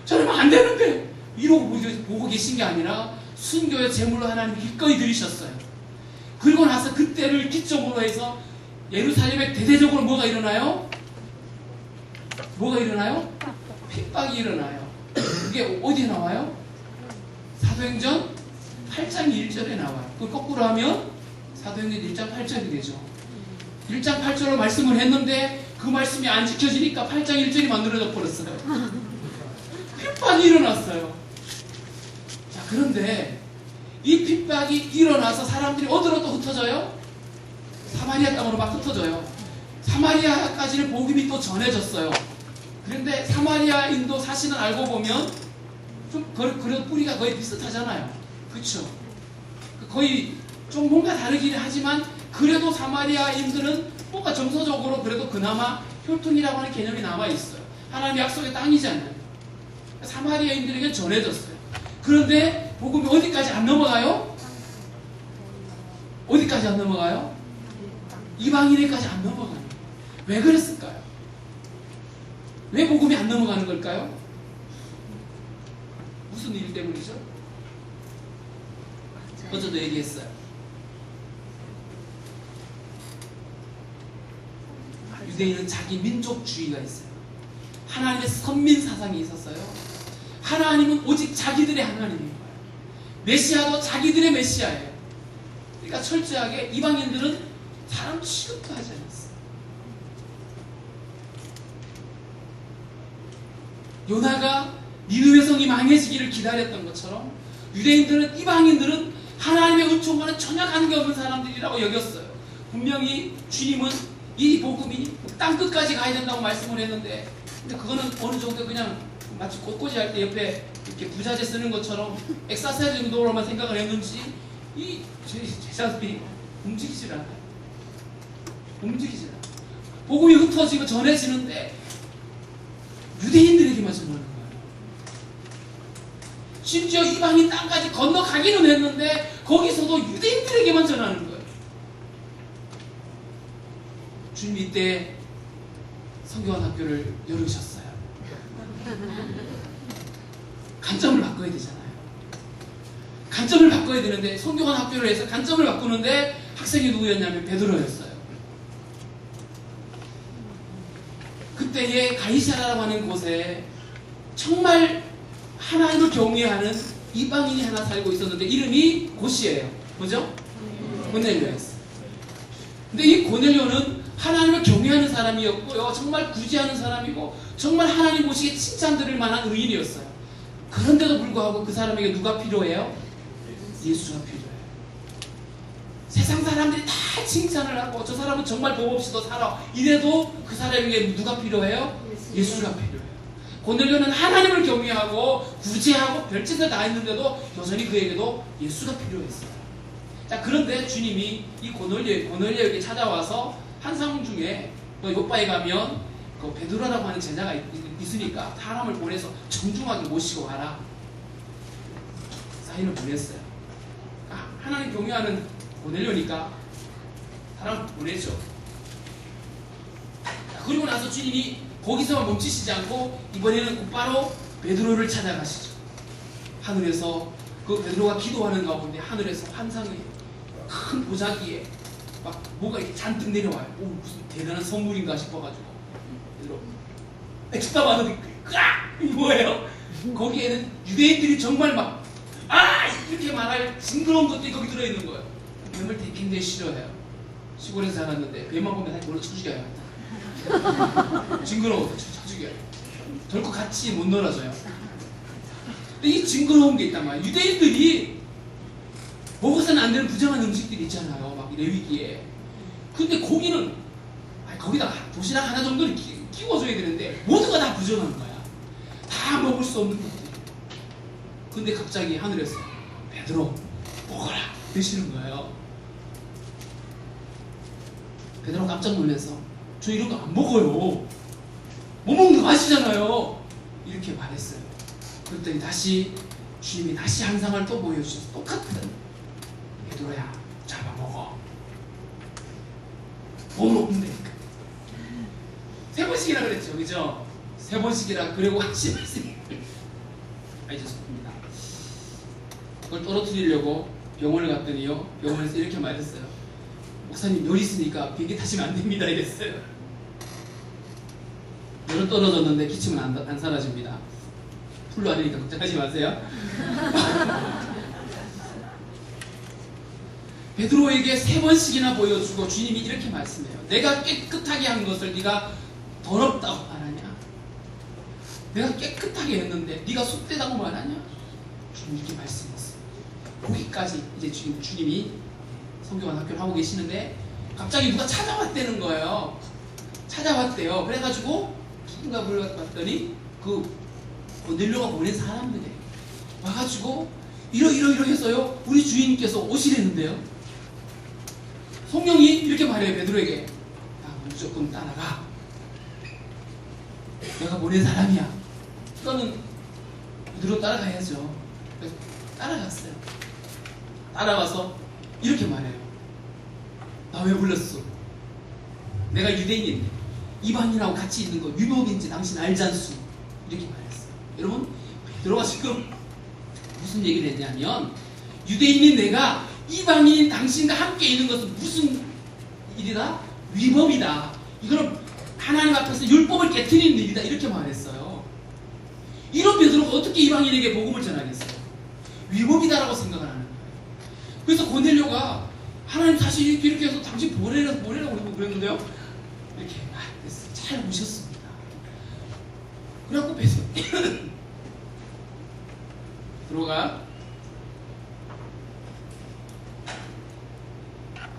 저러면 안 되는데 이러고 보고 계신 게 아니라 순교의 제물로 하나님이 기꺼이 드리셨어요. 그리고 나서 그때를 기점으로 해서 예루살렘에 대대적으로 뭐가 일어나요? 뭐가 일어나요? 핍박이 일어나요. 그게 어디에 나와요? 사도행전 8장 1절에 나와요. 그걸 거꾸로 하면 사도행전 1장 8절이 되죠. 1장 8절로 말씀을 했는데 그 말씀이 안 지켜지니까 8장 1절이 만들어져 버렸어요. 핍박이 일어났어요. 자, 그런데 이 핍박이 일어나서 사람들이 어디로 또 흩어져요? 사마리아 땅으로 막 흩어져요. 사마리아까지는 복음이 또 전해졌어요. 그런데 사마리아인도 사실은 알고 보면 좀 그래도 뿌리가 거의 비슷하잖아요. 그렇죠? 거의 좀 뭔가 다르긴 하지만 그래도 사마리아인들은 뭔가 정서적으로 그래도 그나마 혈통이라고 하는 개념이 남아있어요. 하나님의 약속의 땅이잖아요. 사마리아인들에게 전해졌어요. 그런데 복음이 어디까지 안 넘어가요? 어디까지 안 넘어가요? 이방인에까지 안 넘어가요. 왜 그랬을까요? 왜 복음이 안 넘어가는 걸까요? 무슨 일 때문이죠? 어제도 얘기했어요. 유대인은 자기 민족주의가 있어요. 하나님의 선민 사상이 있었어요. 하나님은 오직 자기들의 하나님인 거예요. 메시아도 자기들의 메시아예요. 그러니까 철저하게 이방인들은 사람 취급도 하지 않았어요. 요나가 니느웨 성이 망해지기를 기다렸던 것처럼 유대인들은, 이방인들은 하나님의 은총과는 전혀 관계없는 사람들이라고 여겼어요. 분명히 주님은 이 복음이 땅 끝까지 가야 된다고 말씀을 했는데, 근데 그거는 어느 정도 그냥 마치 꽃꽂이 할 때 옆에 이렇게 부자재 쓰는 것처럼 엑사사이즈 정도로만 생각을 했는지 이 제자들이 움직이질 않아요. 움직이질 않아요. 복음이 흩어지고 전해지는데 유대인들에게만 전하는 거예요. 심지어 이방인 땅까지 건너가기는 했는데 거기서도 유대인들에게만 전하는 거예요. 주님이 이때 성경학 학교를 열으셨어요. 관점을 바꿔야 되잖아요. 관점을 바꿔야 되는데 성경학 학교를 해서 관점을 바꾸는데 학생이 누구였냐면 베드로였어요. 그때에 가이사라라고 하는 곳에 정말 하나님을 경외하는 이방인이 하나 살고 있었는데 이름이 고시예요. 뭐죠? 고넬료였어요. 근데 이 고넬료는 하나님을 경외하는 사람이었고요. 정말 구제하는 사람이고 정말 하나님 보시기에 칭찬 들을 만한 의인이었어요. 그런데도 불구하고 그 사람에게 누가 필요해요? 예수가 필요해요. 세상 사람들이 다 칭찬을 하고 저 사람은 정말 법 없이도 살아. 이래도 그 사람에게 누가 필요해요? 예수가 필요해요. 고넬료는 하나님을 경외하고 구제하고 별짓을 다 했는데도 여전히 그에게도 예수가 필요했어요. 자, 그런데 주님이 이 고넬료에게 찾아와서 한상 중에 너 요바에 가면 그 베드로라고 하는 제자가 있으니까 사람을 보내서 정중하게 모시고 와라. 사인을 보냈어요. 하나님 경외하는 고넬료니까 사람을 보내죠. 그리고 나서 주님이 거기서만 멈추시지 않고 이번에는 곧바로 베드로를 찾아가시죠. 하늘에서 그 베드로가 기도하는 가운데 하늘에서 환상의 큰 보자기에 막 뭐가 이렇게 잔뜩 내려와요. 오, 무슨 대단한 선물인가 싶어가지고 베드로 쳐다봤는데 이게 뭐예요? 거기에는 유대인들이 정말 막 이렇게 말할 징그러운 것들이 거기 들어있는 거예요. 뱀을 되게 굉장히 싫어해요. 시골에서 자랐는데 뱀만 보면 다 물로 쳐죽여요. 징그러워 쳐죽여요. 결코 같이 못 놀아줘요. 근데 이 징그러운 게 있단 말이에요. 유대인들이 먹어서는 안 되는 부정한 음식들이 있잖아요. 막 레위기에. 근데 고기는 거기다 도시락 하나 정도는 끼워줘야 되는데 모두가 다 부정한 거야. 다 먹을 수 없는 것들. 근데 갑자기 하늘에서 베드로 먹어라 드시는 거예요. 베드로 깜짝 놀라서 저 이런 거 안 먹어요. 못 먹는 거 아시잖아요. 이렇게 말했어요. 그랬더니 다시 주님이 다시 한상을 또 보여주셔서 똑같은 베드로야 잡아먹어. 못 먹는다니까. 3번씩이라 그랬죠. 그죠? 3번씩이라 그리고 하신 말씀이 죄송합니다. 그걸 떨어뜨리려고 병원을 갔더니요. 병원에서 이렇게 말했어요. 목사님 열 있으니까 비행기 타시면 안 됩니다. 이랬어요. 열은 떨어졌는데 기침은 안 사라집니다. 풀로 아니니까 걱정하지 마세요. 베드로에게 3번씩이나 보여주고 주님이 이렇게 말씀해요. 내가 깨끗하게 한 것을 네가 더럽다고 말하냐? 내가 깨끗하게 했는데 네가 쑥대다고 말하냐? 주님이 이렇게 말씀했어요. 거기까지 이제 지금 주님이 성경학 학교를 하고 계시는데 갑자기 누가 찾아왔다는 거예요. 찾아왔대요. 그래가지고 누군가 불러봤더니 그 고넬료가 보낸 사람들이 와가지고 이러해서요 우리 주인께서 오시랬는데요. 성령이 이렇게 말해요. 베드로에게 무조건 따라가. 내가 보낸 사람이야. 그러니까는 베드로 따라가야죠. 그래서 따라갔어요. 따라가서 이렇게 말해요. 아, 왜 불렀어? 내가 유대인인데 이방인하고 같이 있는 거 율법인지 당신 알지 않소? 이렇게 말했어요. 여러분, 베드로가 지금 무슨 얘기를 했냐면, 유대인인 내가 이방인인 당신과 함께 있는 것은 무슨 일이다? 위법이다. 이거는 하나님 앞에서 율법을 깨트리는 일이다. 이렇게 말했어요. 이런 베드로가 어떻게 이방인에게 복음을 전하겠어요? 위법이다라고 생각을 하는 거예요. 그래서 고넬료가 하나님 다시 이렇게 해서 당신 보내라고 그랬는데요. 이렇게 잘 오셨습니다. 그래갖고 베드로가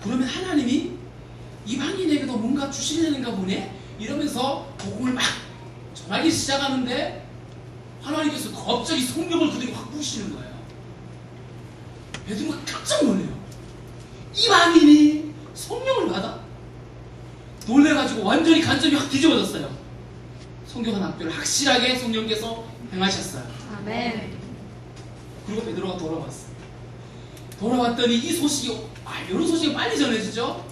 그러면 하나님이 이방인에게도 뭔가 주시려는가 보네? 이러면서 복음을 막 전하기 시작하는데 하나님께서 갑자기 성령을 그들이 확 부으시는 거예요. 베드로가 깜짝 놀래요. 이방인이 성령을 받아? 놀래가지고 완전히 간접이 확 뒤집어졌어요. 성경한 학교를 확실하게 성령께서 행하셨어요. 아멘. 그리고 베드로가 돌아왔어요. 돌아왔더니 이 소식이, 이런 소식이 빨리 전해지죠?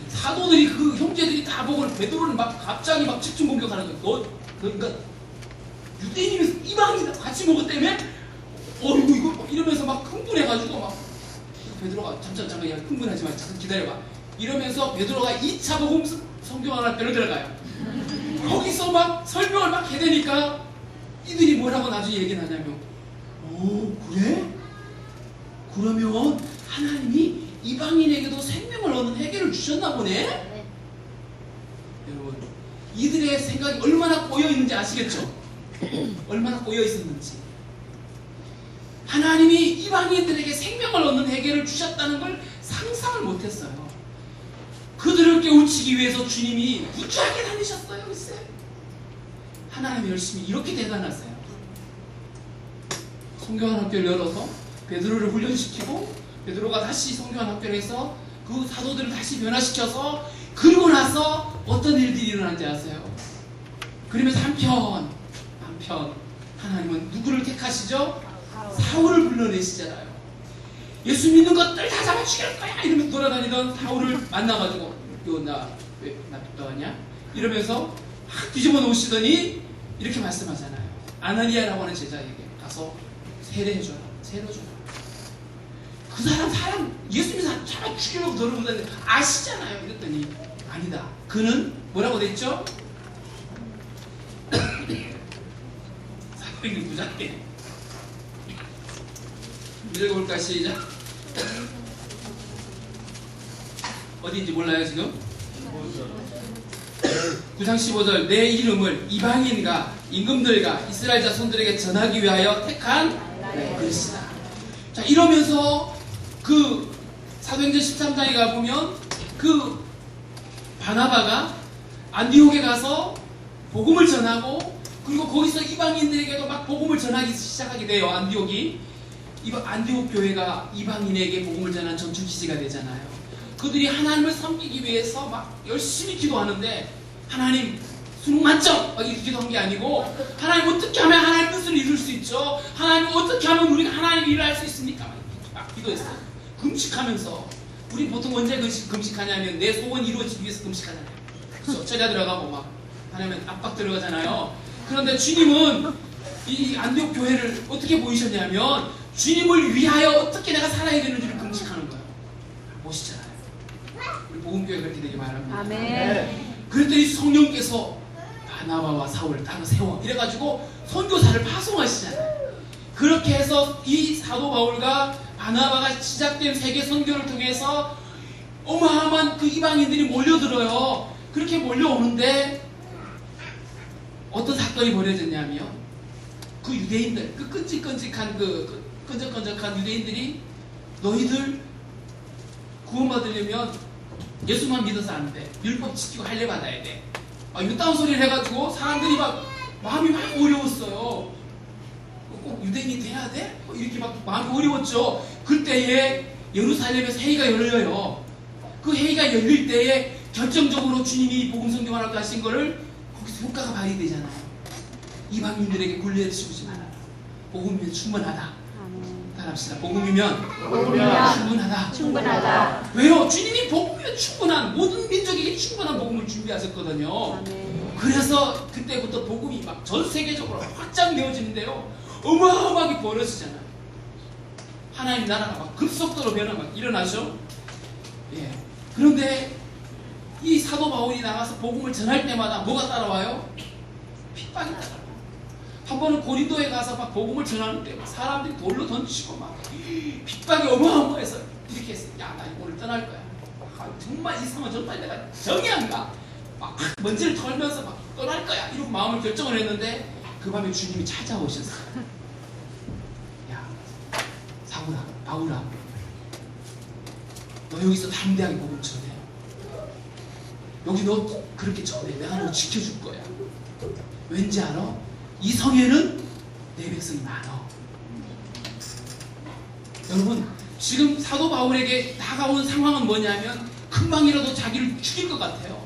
사도들이 그 형제들이 다 보고 베드로를 막 갑자기 막 집중 공격하는 거예요. 그러니까 유대인이면서 이방인이다 같이 먹었다며? 어이구 이거 이러면서 막 흥분해가지고 막 베드로가 잠깐 흥분하지 마, 잠깐 기다려봐 이러면서 베드로가 2차 복음 성경학교를 들어가요. 거기서 막 설명을 막 해대니까 이들이 뭐라고 나중에 얘기를 하냐면, 그래? 그러면 하나님이 이방인에게도 생명을 얻는 해결을 주셨나 보네? 네. 여러분, 이들의 생각이 얼마나 꼬여있는지 아시겠죠? 얼마나 꼬여있었는지. 하나님이 이방인들에게 생명을 얻는 해결을 주셨다는 걸 상상을 못했어요. 그들을 깨우치기 위해서 주님이 무지하게 다니셨어요. 글쎄, 하나님의 열심히 이렇게 대단하세요. 성경한 학교를 열어서 베드로를 훈련시키고 베드로가 다시 성경한 학교를 해서 그 사도들을 다시 변화시켜서, 그러고 나서 어떤 일들이 일어난지 아세요? 그러면서 한편 하나님은 누구를 택하시죠? 사울을 불러내시잖아요. 예수 믿는 것들 다 잡아 죽일 거야 이러면서 돌아다니던 사울을 만나가지고 나 믿더냐? 이러면서 확 뒤집어 놓으시더니 이렇게 말씀하잖아요. 아나니아라고 하는 제자에게 가서 세례해줘라. 그 사람 예수 믿는 사람 잡아 죽이려고 들어오는데 아시잖아요. 이랬더니 아니다. 그는 뭐라고 됐죠? 409장에 읽어볼까? 시작. 어디인지 몰라요 지금? 9장 15절 내 이름을 이방인과 임금들과 이스라엘 자손들에게 전하기 위하여 택한 그리스다. 자, 이러면서 그 사도행전 13장에 가보면 그 바나바가 안디옥에 가서 복음을 전하고, 그리고 거기서 이방인들에게도 막 복음을 전하기 시작하게 돼요. 안디옥 교회가 이방인에게 복음을 전하는 전출지지가 되잖아요. 그들이 하나님을 섬기기 위해서 막 열심히 기도하는데, 하나님 수능 만점 이렇게 기도한 게 아니고, 하나님 어떻게 하면 하나님 뜻을 이룰 수 있죠? 하나님 어떻게 하면 우리가 하나님 일을 할 수 있습니까? 막 기도했어요. 금식하면서. 우리 보통 언제 금식하냐면 내 소원 이루어지기 위해서 금식하잖아요. 그렇죠? 철야 들어가고 막 하나님 압박 들어가잖아요. 그런데 주님은 이 안디옥 교회를 어떻게 보이셨냐면, 주님을 위하여 어떻게 내가 살아야 되는지를 금식하는 거예요. 보시잖아요. 우리 복음교회가 그렇게 되게 말합니다. 아멘. 그랬더니 성령께서 바나바와 사울을 따로 세워 이래가지고 선교사를 파송하시잖아요. 그렇게 해서 이 사도 바울과 바나바가 시작된 세계 선교를 통해서 어마어마한 그 이방인들이 몰려들어요. 그렇게 몰려오는데 어떤 사건이 벌어졌냐면, 그 유대인들, 그 끈적끈적한 끈적끈적한 유대인들이 너희들 구원받으려면 예수만 믿어서 안 돼. 율법 지키고 할례 받아야 돼. 이딴 소리를 해가지고 사람들이 막 마음이 막 어려웠어요. 꼭 유대인이 돼야 돼? 이렇게 막 마음이 어려웠죠. 그때에 예루살렘에서 회의가 열려요. 그 회의가 열릴 때에 결정적으로 주님이 복음 선교하라고 하신 거를 거기서 효과가 발휘되잖아요. 이방인들에게 굴레를 씌우지 말아라. 복음이면 충분하다. 따라합시다. 복음이면 충분하다. 충분하다. 왜요? 주님이 복음이면 충분하다. 가졌거든요. 아멘. 그래서 그때부터 복음이 막 전 세계적으로 확장되어지는데요. 어마어마하게 벌어지잖아요. 하나님 나라가 막 급속도로 변화 막 일어나죠. 예. 그런데 이 사도 바울이 나가서 복음을 전할 때마다 뭐가 따라와요? 핍박이 따라와요. 한 번은 고린도에 가서 막 복음을 전하는데 막 사람들이 돌로 던지고 막 핍박이 어마어마해서 이렇게 했어요. 야, 나 오늘 떠날 거야. 아, 정말 이상한 정말 내가 정의한가? 막 먼지를 털면서 막 떠날 거야. 이러고 마음을 결정을 했는데 그 밤에 주님이 찾아오셨어요. 야, 사울아, 바울아, 너 여기서 담대하게 복음 전해. 여기 너 그렇게 전해. 내가 너 지켜줄 거야. 왠지 알아? 이 성에는 내 백성이 많아. 여러분, 지금 사도 바울에게 다가온 상황은 뭐냐면 금방이라도 자기를 죽일 것 같아요.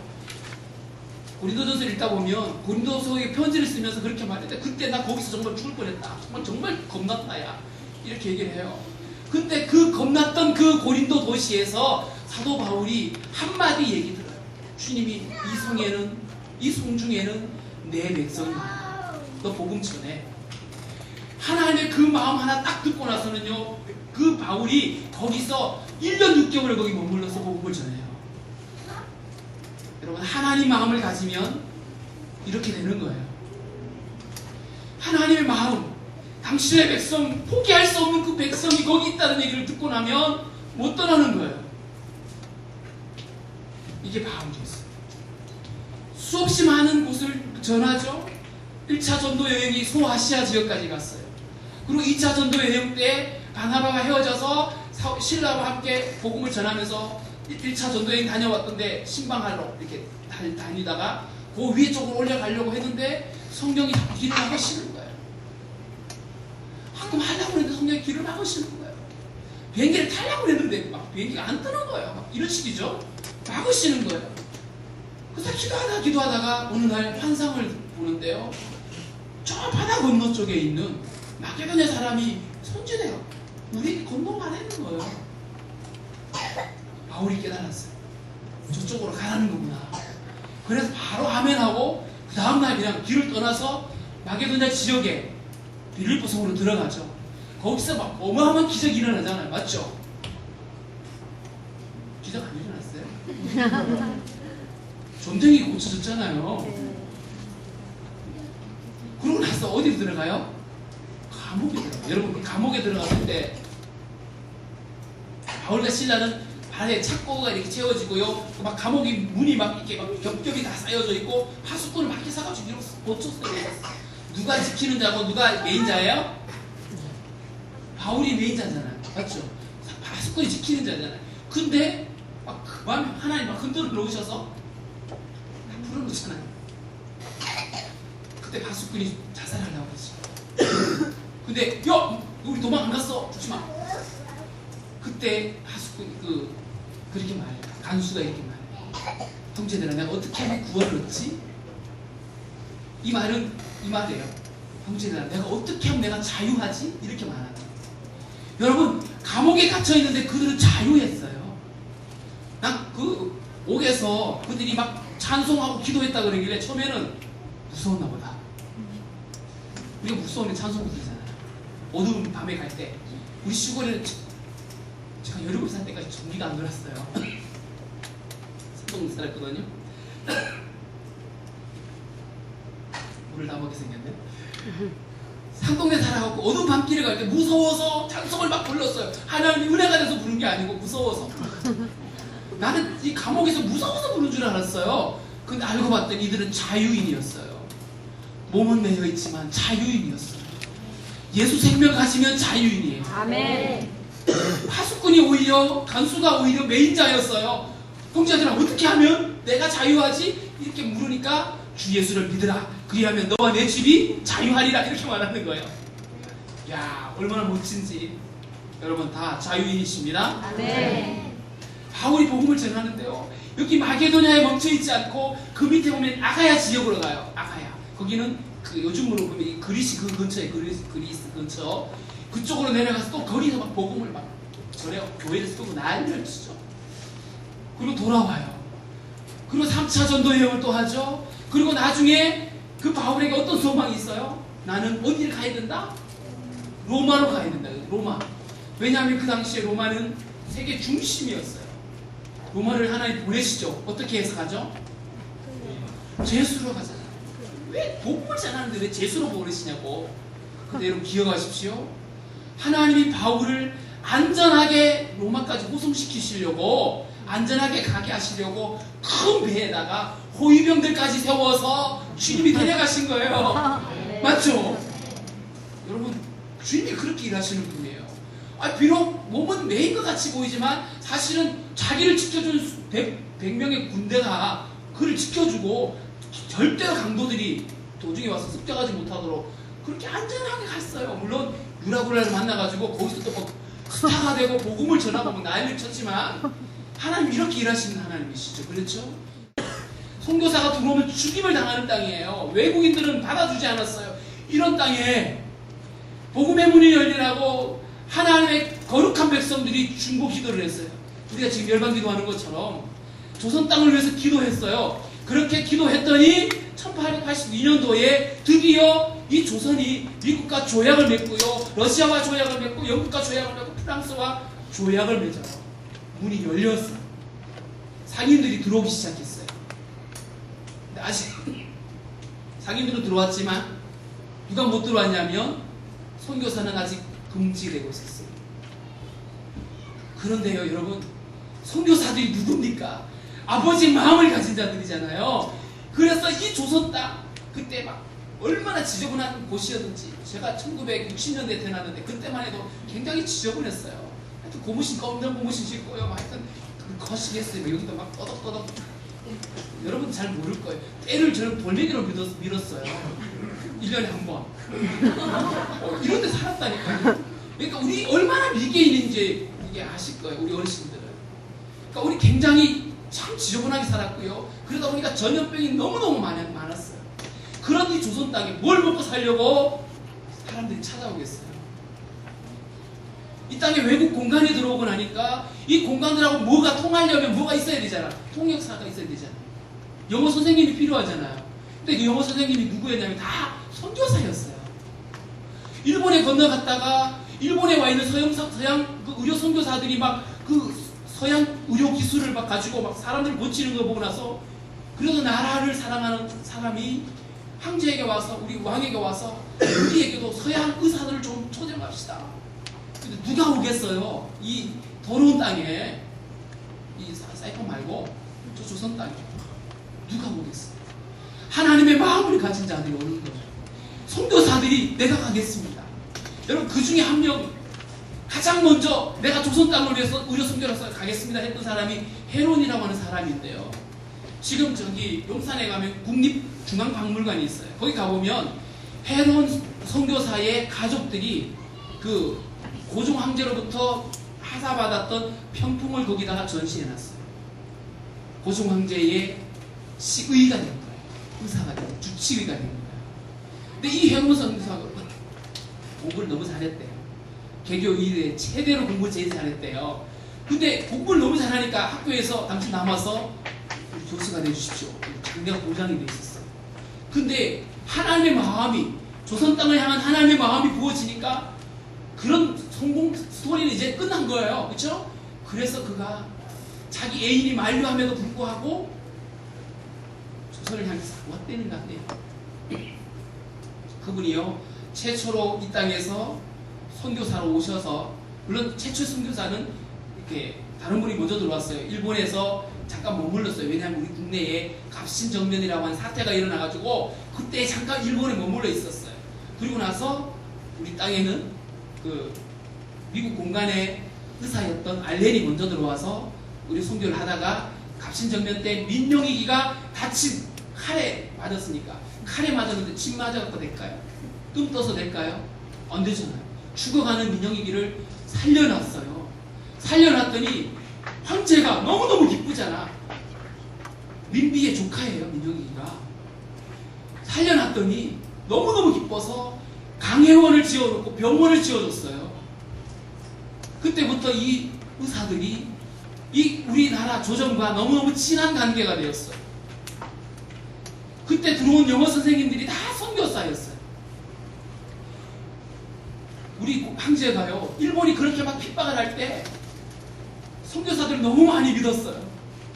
고린도전서 읽다 보면 고린도서에 편지를 쓰면서 그렇게 말했대. 그때 나 거기서 정말 죽을 뻔했다. 정말 겁났다 야. 이렇게 얘기를 해요. 근데 그 겁났던 그 고린도 도시에서 사도 바울이 한마디 얘기 들어요. 주님이 이 성에는, 이 성중에는 내 백성이 많아. 너 복음 전해. 하나님의 그 마음 하나 딱 듣고 나서는요, 그 바울이 거기서 1년 6개월을 거기 머물러서 복음을 전해요. 여러분, 하나님 마음을 가지면 이렇게 되는 거예요. 하나님의 마음, 당신의 백성, 포기할 수 없는 그 백성이 거기 있다는 얘기를 듣고 나면 못 떠나는 거예요. 이게 바울이었어요. 수없이 많은 곳을 전하죠. 1차 전도 여행이 소아시아 지역까지 갔어요. 그리고 2차 전도 여행 때 바나바가 헤어져서 신라와 함께 복음을 전하면서 1차 전도 여행 다녀왔던데 신방하러 이렇게 다니다가 그 위에 쪽으로 올라가려고 했는데 성령이 길을 막으시는 거예요. 가끔 하려고 했는데 성령이 길을 막으시는 거예요. 비행기를 타려고 했는데 막 비행기가 안 뜨는 거예요. 막 이런 식이죠. 막으시는 거예요. 그래서 기도하다가 어느 날 환상을 보는데요. 저 바다 건너 쪽에 있는 마케도냐 사람이 손짓해요. 우리 건너가라 했는 거예요. 바울이 깨달았어요. 저쪽으로 가라는 거구나. 그래서 바로 아멘하고 그 다음날 그냥 길을 떠나서 마게도냐 지역에 빌립보 성으로 들어가죠. 거기서 막 어마어마한 기적이 일어나잖아요. 맞죠? 기적 안 일어났어요? 점쟁이가 고쳐졌잖아요. 그러고 나서 어디로 들어가요? 감옥에 들어가요. 여러분, 그 감옥에 들어갔을 때 바울과 실라는 발에 착고가 이렇게 채워지고요. 막 감옥이 문이 막 이렇게 막 겹겹이 다 쌓여져 있고 파수꾼을 막 이렇게 사가지고 이러고 고쳤어요. 누가 지키는 자고 누가 메인자예요? 바울이 메인자잖아요. 맞죠? 파수꾼이 지키는 자잖아요. 근데 막 그 밤에 하나님 막 흔들어 놓으셔서 풀어놓잖아요. 그때 파수꾼이 자살하려고 그러지. 근데 야! 우리 도망 안 갔어. 조심하. 그때 파수꾼이 그렇게 말해요. 간수가 이렇게 말해요. 형제들아, 내가 어떻게 하면 구원을 얻지? 이 말이에요. 형제들아, 내가 어떻게 하면 내가 자유하지? 이렇게 말하는 거예요. 여러분, 감옥에 갇혀있는데 그들은 자유했어요. 난 그 옥에서 그들이 막 찬송하고 기도했다 그러길래 처음에는 무서웠나 보다. 우리가 무서우면 찬송 부르잖아요. 어두운 밤에 갈 때. 우리 시골에는 제가 여름에 살 때까지 전기가 안 돌았어요. 산동네 살았거든요. 물을 다 먹게 생겼네. 산동네 살아갖고 어두운 밤길에 갈 때 무서워서 찬송을 막 불렀어요. 하나님이 은혜가 돼서 부른 게 아니고 무서워서. 나는 이 감옥에서 무서워서 부른 줄 알았어요. 근데 알고 봤더니 이들은 자유인이었어요. 몸은 매여 있지만 자유인이었어요. 예수 생명 가시면 자유인이에요. 아멘. 파수꾼이 오히려, 간수가 오히려 메인자였어요. 형제들아, 어떻게 하면 내가 자유하지? 이렇게 물으니까 주 예수를 믿으라. 그리하면 너와 내 집이 자유하리라. 이렇게 말하는 거예요. 야, 얼마나 멋진지. 여러분 다 자유인이십니다. 아멘. 바울이 복음을 전하는데요. 여기 마게도냐에 멈춰있지 않고 그 밑에 보면 아가야 지역으로 가요. 아가야. 거기는 그 요즘으로 보면 이 그리스 그 근처에 그리스 근처 그쪽으로 내려가서 또 거기서 막 복음을 막 전해요. 교회를 쓰고 난리를 치죠. 그리고 돌아와요. 그리고 3차 전도 여행을 또 하죠. 그리고 나중에 그 바울에게 어떤 소망이 있어요? 나는 어디를 가야 된다? 로마로 가야 된다. 로마. 왜냐하면 그 당시에 로마는 세계 중심이었어요. 로마를 하나님 보내시죠. 어떻게 해서 가죠? 제수로 가잖아요. 왜 복음을 전하는데 왜 제수로 보내시냐고. 근데 여러분 기억하십시오. 하나님이 바울을 안전하게 로마까지 호송시키시려고, 안전하게 가게 하시려고 큰 배에다가 호위병들까지 세워서 주님이 데려가신 거예요. 맞죠? 여러분, 주님이 그렇게 일하시는 분이에요. 비록 몸은 매인 것 같이 보이지만 사실은 자기를 지켜준 100명의 군대가 그를 지켜주고 절대로 강도들이 도중에 와서 습격하지 못하도록 그렇게 안전하게 갔어요. 물론 유라굴라를 만나가지고 거기서 또 스타가 되고 복음을 전하고 막 난리를 쳤지만 하나님 이렇게 일하시는 하나님이시죠. 그렇죠? 선교사가 들어오면 죽임을 당하는 땅이에요. 외국인들은 받아주지 않았어요. 이런 땅에 복음의 문이 열리라고 하나님의 거룩한 백성들이 중보 기도를 했어요. 우리가 지금 열방 기도하는 것처럼 조선 땅을 위해서 기도했어요. 그렇게 기도했더니 1882년도에 드디어 이 조선이 미국과 조약을 맺고요, 러시아와 조약을 맺고, 영국과 조약을 맺고, 프랑스와 조약을 맺어요. 문이 열렸어요. 상인들이 들어오기 시작했어요. 근데 아직 상인들은 들어왔지만 누가 못 들어왔냐면 선교사는 아직 금지되고 있었어요. 그런데요, 여러분, 선교사들이 누굽니까? 아버지 마음을 가진 자들이잖아요. 그래서 이 조선 땅, 그때 막 얼마나 지저분한 곳이었는지, 제가 1960년대에 태어났는데 그때만 해도 굉장히 지저분했어요. 하여튼 고무신, 검정 고무신 신고요. 하여튼 거시겠어요. 여기도 막 떠덕떠덕. 여러분 잘 모를 거예요. 때를 저는 돌멩이로 밀었어요. 1년에 한 번. 이런 데 살았다니까요. 그러니까 우리 얼마나 미개인인지 이게 아실 거예요. 우리 어르신들은. 그러니까 우리 굉장히 참 지저분하게 살았고요. 그러다 보니까 전염병이 너무너무 많았어요. 그런 이 조선 땅에 뭘 먹고 살려고 사람들이 찾아오겠어요. 이 땅에 외국 공간이 들어오고 나니까 이 공간들하고 뭐가 통하려면 뭐가 있어야 되잖아. 통역사가 있어야 되잖아. 영어 선생님이 필요하잖아요. 근데 그 영어 선생님이 누구였냐면 다 선교사였어요. 일본에 건너갔다가 일본에 와 있는 서양 그 의료 선교사들이 막 그 서양 의료 기술을 막 가지고 막 사람들 고치는 거 보고 나서, 그래서 나라를 사랑하는 사람이 황제에게 와서, 우리 왕에게 와서 우리에게도 서양 의사들을 좀 초대합시다. 근데 누가 오겠어요? 이 더러운 땅에, 이 사이판 말고 저 조선 땅에 누가 오겠어요? 하나님의 마음을 가진 자들이 오는 거예요. 선교사들이 내가 가겠습니다. 여러분, 그 중에 한 명, 가장 먼저 내가 조선 땅을 위해서 의료 선교로서 가겠습니다 했던 사람이 헤론이라고 하는 사람인데요. 지금 저기 용산에 가면 국립중앙박물관이 있어요. 거기 가보면 헤론 선교사의 가족들이 그 고종 황제로부터 하사받았던 편풍을 거기다가 전시해놨어요. 고종 황제의 시의가 된 거예요. 의사가 된 거예요. 주치의가 된 거예요. 근데 이 헤론 선교사가 공부를 너무 잘했대요. 개교 이래 최대로 공부를 제일 잘했대요. 근데 공부를 너무 잘하니까 학교에서 당신 남아서 교수가 되주십시오. 장대가 보장이 돼 있었어요. 근데 하나님의 마음이, 조선 땅을 향한 하나님의 마음이 부어지니까 그런 성공 스토리는 이제 끝난 거예요. 그렇죠? 그래서 그가 자기 애인이 만류함에도 불구하고 조선을 향해서 왔다는 것 같아요. 그분이요, 최초로 이 땅에서 선교사로 오셔서, 물론 최초 선교사는 이렇게 다른 분이 먼저 들어왔어요. 일본에서 잠깐 머물렀어요. 왜냐하면 우리 국내에 갑신정변이라고 하는 사태가 일어나가지고 그때 잠깐 일본에 머물러 있었어요. 그리고 나서 우리 땅에는 그 미국 공간의 의사였던 알렌이 먼저 들어와서 우리 선교를 하다가 갑신정변 때 민용이기가 다친 칼에 맞았으니까, 칼에 맞았는데 침 맞아갖고 될까요? 뜸 떠서 될까요? 안 되잖아요. 죽어가는 민영이기를 살려놨어요. 살려놨더니 황제가 너무너무 기쁘잖아. 민비의 조카예요, 민영이기가. 살려놨더니 너무너무 기뻐서 강혜원을 지어놓고 병원을 지어줬어요. 그때부터 이 의사들이 이 우리나라 조정과 너무너무 친한 관계가 되었어요. 그때 들어온 영어 선생님들이 다 선교사였어요. 우리 황제가요, 일본이 그렇게 막 핍박을 할 때 선교사들을 너무 많이 믿었어요.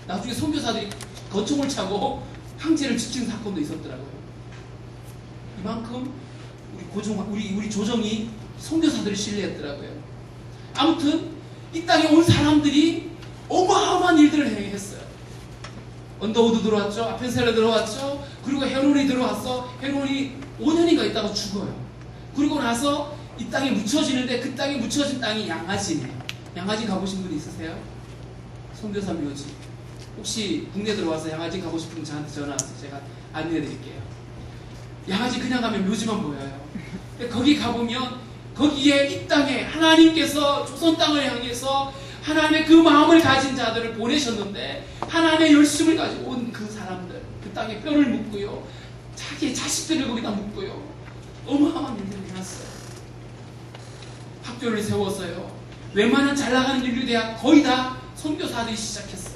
나중에 선교사들이 거총을 차고 황제를 지키는 사건도 있었더라고요. 이만큼 우리 조정이 선교사들을 신뢰했더라고요. 아무튼 이 땅에 온 사람들이 어마어마한 일들을 행했어요. 언더우드 들어왔죠. 아펜셀러 들어왔죠. 그리고 헤론이 들어왔어. 헤론이 5년인가 있다가 죽어요. 그리고 나서 이 땅에 묻혀지는데 그 땅에 묻혀진 땅이 양아지네요. 양아지 가보신 분 있으세요? 선교사 묘지. 혹시 국내 들어와서 양아지 가고 싶으면 저한테 전화하세요. 제가 안내해드릴게요. 양아지 그냥 가면 묘지만 보여요. 근데 거기 가보면 거기에 이 땅에 하나님께서 조선 땅을 향해서 하나님의 그 마음을 가진 자들을 보내셨는데 하나님의 열심을 가지고 온 그 사람들, 그 땅에 뼈를 묻고요, 자기의 자식들을 거기다 묻고요, 어마어마한 일들을 해놨어요. 학교를 세웠어요. 웬만한 잘나가는 인류대학 거의 다 선교사들이 시작했어요.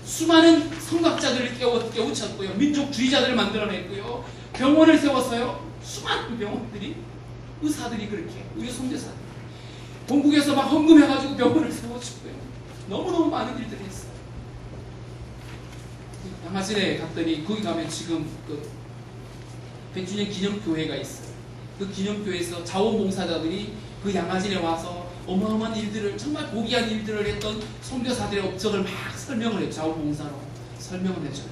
수많은 성각자들을 깨우쳤고요, 민족주의자들을 만들어냈고요, 병원을 세웠어요. 수많은 병원들이, 의사들이 그렇게, 우리 선교사들 본국에서 막 헌금해가지고 병원을 세워주고요, 너무너무 많은 일들을 했어요. 양아진에 갔더니 거기 가면 지금 그 100주년 기념교회가 있어요. 그 기념교회에서 자원봉사자들이 그 양아진에 와서 어마어마한 일들을, 정말 고귀한 일들을 했던 선교사들의 업적을 막 설명을 해요. 자원봉사로 설명을 해줘요.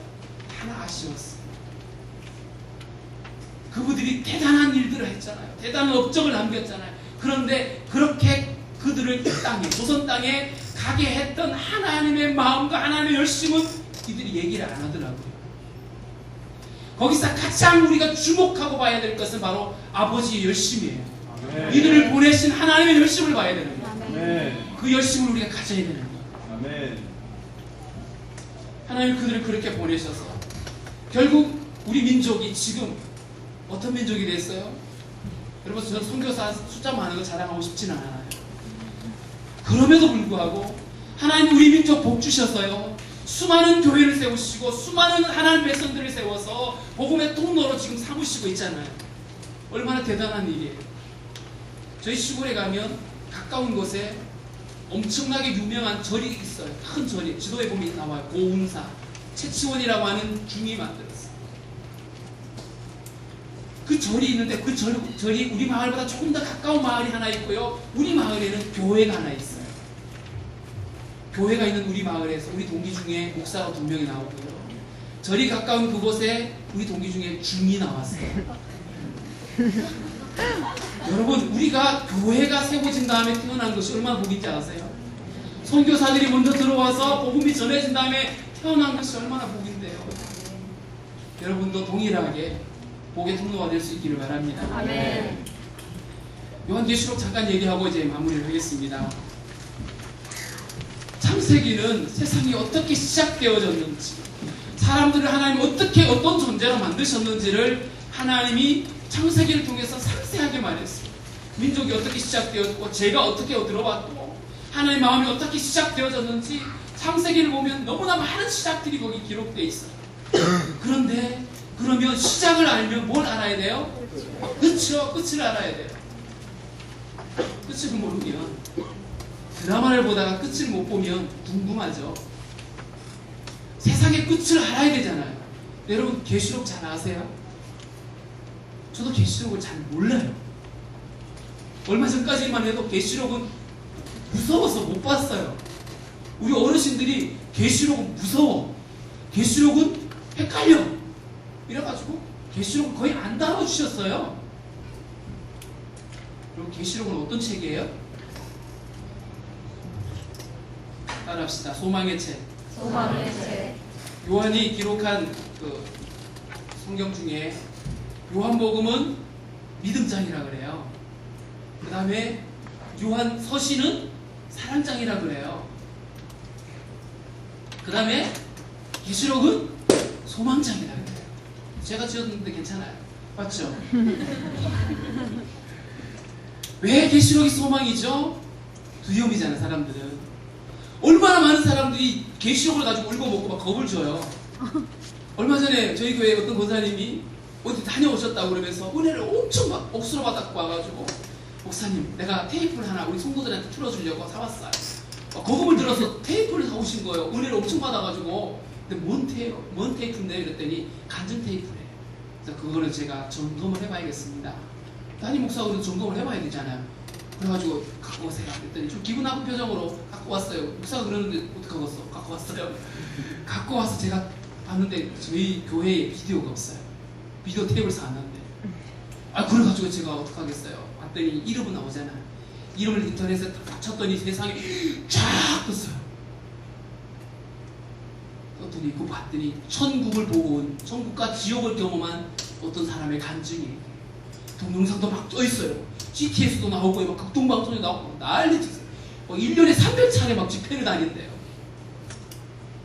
하나 아쉬웠어요. 그분들이 대단한 일들을 했잖아요. 대단한 업적을 남겼잖아요. 그런데 그렇게 그들을 이 땅에, 조선 땅에 가게 했던 하나님의 마음과 하나님의 열심은 이들이 얘기를 안 하더라고요. 거기서 가장 우리가 주목하고 봐야 될 것은 바로 아버지의 열심이에요. 아멘. 이들을 보내신 하나님의 열심을 봐야 되는 거예요. 아멘. 그 열심을 우리가 가져야 되는 거예요. 아멘. 하나님 그들을 그렇게 보내셔서 결국 우리 민족이 지금 어떤 민족이 됐어요? 여러분, 저는 선교사 숫자 많은 거 자랑하고 싶지는 않아요. 그럼에도 불구하고 하나님 우리 민족 복 주셔서요, 수많은 교회를 세우시고 수많은 하나님 백성들을 세워서 복음의 통로로 지금 삼으시고 있잖아요. 얼마나 대단한 일이에요. 저희 시골에 가면 가까운 곳에 엄청나게 유명한 절이 있어요. 큰 절이, 지도에 보면 나와요. 고운사 채치원이라고 하는 중이 만들었어요. 그 절이 있는데 그 절이 우리 마을보다 조금 더 가까운 마을이 하나 있고요, 우리 마을에는 교회가 하나 있어요. 교회가 있는 우리 마을에서 우리 동기 중에 목사가 2명이 나오고요, 절이 가까운 그곳에 우리 동기 중에 중이 나왔어요. 여러분, 우리가 교회가 세워진 다음에 태어난 것이 얼마나 복인지 아세요? 선교사들이 먼저 들어와서 복음이 전해진 다음에 태어난 것이 얼마나 복인데요. 여러분도 동일하게 복의 통로가 될 수 있기를 바랍니다. 아멘. 요한계시록 잠깐 얘기하고 이제 마무리를 하겠습니다. 창세기는 세상이 어떻게 시작되어졌는지, 사람들을 하나님 어떻게 어떤 존재로 만드셨는지를 하나님이 창세기를 통해서 상세하게 말했어요. 민족이 어떻게 시작되었고, 죄가 어떻게 들어왔고, 하나님의 마음이 어떻게 시작되어졌는지 창세기를 보면 너무나 많은 시작들이 거기 기록되어 있어요. 그런데 그러면 시작을 알면 뭘 알아야 돼요? 그렇죠, 끝을 알아야 돼요. 끝을 모르면, 드라마를 보다가 끝을 못 보면 궁금하죠. 세상의 끝을 알아야 되잖아요. 여러분, 계시록 잘 아세요? 저도 계시록을 잘 몰라요. 얼마 전까지만 해도 계시록은 무서워서 못 봤어요. 우리 어르신들이 계시록은 무서워, 계시록은 헷갈려, 이래가지고 계시록은 거의 안 다뤄주셨어요. 그럼 계시록은 어떤 책이에요? 따라합시다. 소망의 책. 소망의 책. 요한이 기록한 그 성경 중에 요한복음은 믿음장이라 그래요. 그 다음에 요한 서신은 사랑장이라 그래요. 그 다음에 계시록은 소망장이라 그래요. 제가 지었는데 괜찮아요. 맞죠? 왜 계시록이 소망이죠? 두려움이잖아요. 사람들은 얼마나 많은 사람들이 계시록을 가지고 울고먹고 막 겁을 줘요. 얼마 전에 저희 교회 어떤 권사님이 어디 다녀오셨다고 그러면서 은혜를 엄청 막 억수로 받았고 와가지고, 목사님 내가 테이프를 하나 우리 성도들한테 틀어주려고 사왔어요. 거금을 들어서 테이프를 사오신 거예요. 은혜를 엄청 받아가지고. 근데 뭔 테이프인데? 이랬더니 간증 테이프래요. 그래서 그거는 제가 점검을 해봐야겠습니다. 담임 목사가 점검을 해봐야 되잖아요. 그래가지고 갖고 오세요. 그랬더니 좀 기분 나쁜 표정으로 갖고 왔어요. 목사가 그러는데 어떡하겠어? 갖고 왔어요. 갖고 와서 제가 봤는데 저희 교회에 비디오가 없어요. 비디오 테이프를 사왔는데, 그래가지고 제가 어떡하겠어요. 봤더니 이름은 나오잖아요. 이름을 인터넷에 딱 쳤더니 세상에 쫙 떴어요. 떴더니 그 봤더니 천국을 보고 온, 천국과 지옥을 경험한 어떤 사람의 간증이 동영상도 막 떠있어요. GTS도 나오고 막 극동방송에 나오고 난리 쳤어요. 1년에 300차례 막 집회를 다닌대요.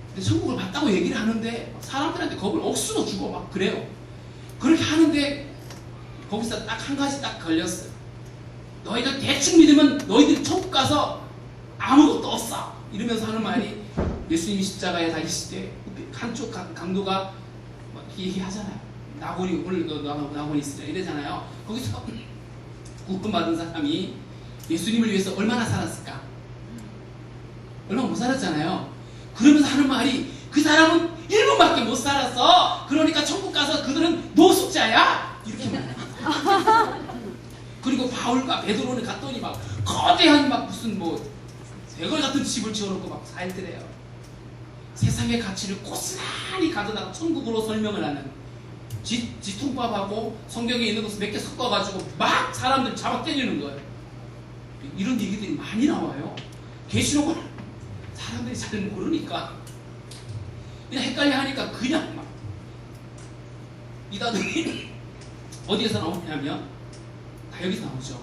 근데 천국을 봤다고 얘기를 하는데 사람들한테 겁을 억수로 주고 막 그래요. 그렇게 하는데 거기서 딱 한 가지 딱 걸렸어요. 너희들 대충 믿으면 너희들이 천국 가서 아무것도 없어, 이러면서 하는 말이, 예수님이 십자가에 달리실 때 한쪽 강도가 막 얘기하잖아요. 나고리, 오늘 나고리 있으라 이러잖아요. 거기서 구원받은 사람이 예수님을 위해서 얼마나 살았을까? 얼마 못 살았잖아요. 그러면서 하는 말이, 그 사람은 1분밖에 못 살았어. 그러니까 천국 가서 그들은 노숙자야. 이렇게 말해요. 그리고 바울과 베드로는 갔더니 막 거대한 막 무슨 뭐 대걸 같은 집을 지어놓고 막 살더래요. 세상의 가치를 고스란히 가져다가 천국으로 설명을 하는, 지통밥하고 성경에 있는 것을 몇 개 섞어가지고 막 사람들 잡아 때리는 거예요. 이런 얘기들이 많이 나와요. 계시록을 사람들이 잘 모르니까 그냥 헷갈려 하니까 그냥 막 이다들이 어디에서 나오냐면 다 여기서 나오죠.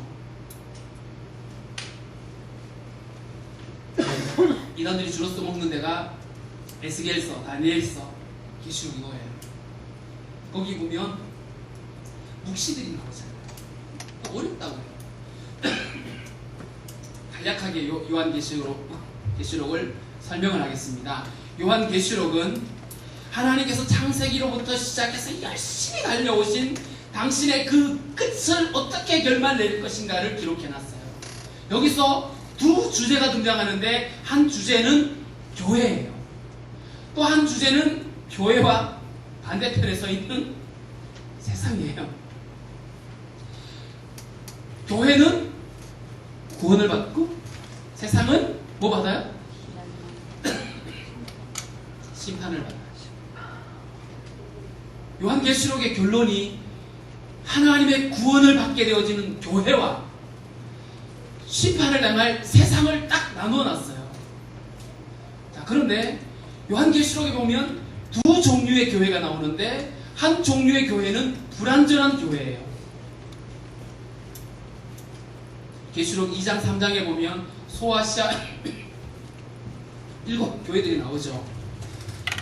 이단들이 주로 써먹는 데가 에스겔서, 다니엘서, 계시록 이거예요. 거기 보면 묵시들이 나오잖아요. 어렵다고 해요. 간략하게 요한계시록을 설명을 하겠습니다. 요한계시록은 하나님께서 창세기로부터 시작해서 열심히 달려오신 당신의 그 끝을 어떻게 결말 내릴 것인가를 기록해놨어요. 여기서 두 주제가 등장하는데, 한 주제는 교회예요. 또 한 주제는 교회와 반대편에 서 있는 세상이에요. 교회는 구원을 받고, 세상은 뭐 받아요? 심판을 받아요. 요한계시록의 결론이 하나님의 구원을 받게 되어지는 교회와 심판을 당할 세상을 딱 나누어놨어요. 자, 그런데 요한계시록에 보면 두 종류의 교회가 나오는데, 한 종류의 교회는 불완전한 교회예요. 계시록 2장 3장에 보면 소아시아 7 교회들이 나오죠.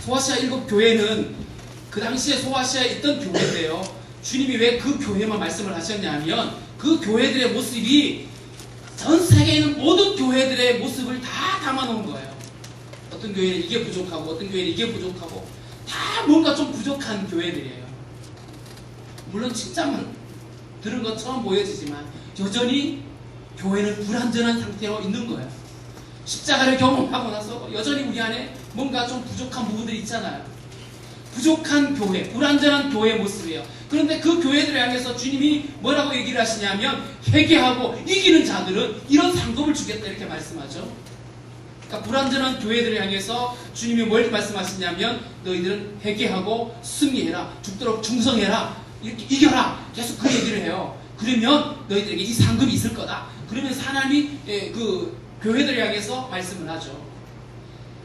소아시아 7 교회는 그 당시에 소아시아에 있던 교회인데요, 주님이 왜 그 교회만 말씀을 하셨냐면, 그 교회들의 모습이 전 세계에 있는 모든 교회들의 모습을 다 담아놓은 거예요. 어떤 교회는 이게 부족하고, 어떤 교회는 이게 부족하고, 다 뭔가 좀 부족한 교회들이에요. 물론 칭찬만 들은 것처럼 보여지지만 여전히 교회는 불완전한 상태로 있는 거예요. 십자가를 경험하고 나서 여전히 우리 안에 뭔가 좀 부족한 부분들이 있잖아요. 부족한 교회, 불완전한 교회의 모습이에요. 그런데 그 교회들을 향해서 주님이 뭐라고 얘기를 하시냐면, 회개하고 이기는 자들은 이런 상급을 주겠다, 이렇게 말씀하죠. 그러니까 불완전한 교회들을 향해서 주님이 뭘 말씀하시냐면, 너희들은 회개하고 승리해라, 죽도록 충성해라, 이렇게 이겨라, 계속 그 얘기를 해요. 그러면 너희들에게 이 상급이 있을 거다. 그러면서 하나님이 그 교회들을 향해서 말씀을 하죠.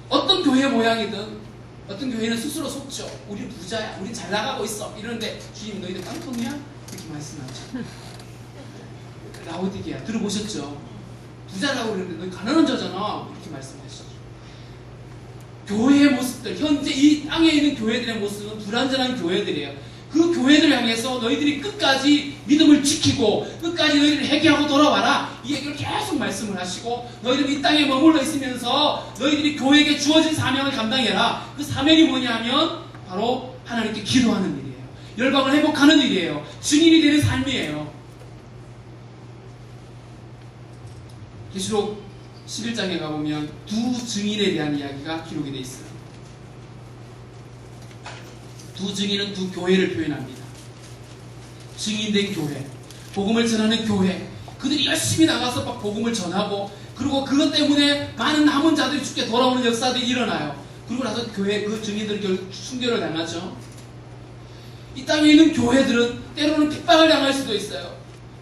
어떤 교회 모양이든, 어떤 교회는 스스로 속죠. 우리 부자야, 우리 잘 나가고 있어, 이러는데 주님 너희들 깡통이야? 이렇게 말씀하죠. 라오디게아 들어보셨죠? 부자라고 그러는데 너희 가난한 자잖아, 이렇게 말씀하시죠. 교회의 모습들, 현재 이 땅에 있는 교회들의 모습은 불완전한 교회들이에요. 그 교회들을 향해서 너희들이 끝까지 믿음을 지키고 끝까지 너희들을 회개하고 돌아와라, 이 얘기를 계속 말씀을 하시고, 너희들이 이 땅에 머물러 있으면서 너희들이 교회에게 주어진 사명을 감당해라. 그 사명이 뭐냐면 바로 하나님께 기도하는 일이에요. 열방을 회복하는 일이에요. 증인이 되는 삶이에요. 계시록 11장에 가보면 두 증인에 대한 이야기가 기록이 되어 있어요. 두 증인은 두 교회를 표현합니다. 증인된 교회, 복음을 전하는 교회, 그들이 열심히 나가서 막 복음을 전하고, 그리고 그것 때문에 많은 남은 자들이 죽게 돌아오는 역사들이 일어나요. 그리고 나서 교회 그 증인들은 결국 순교를 당하죠. 이 땅에 있는 교회들은 때로는 핍박을 당할 수도 있어요.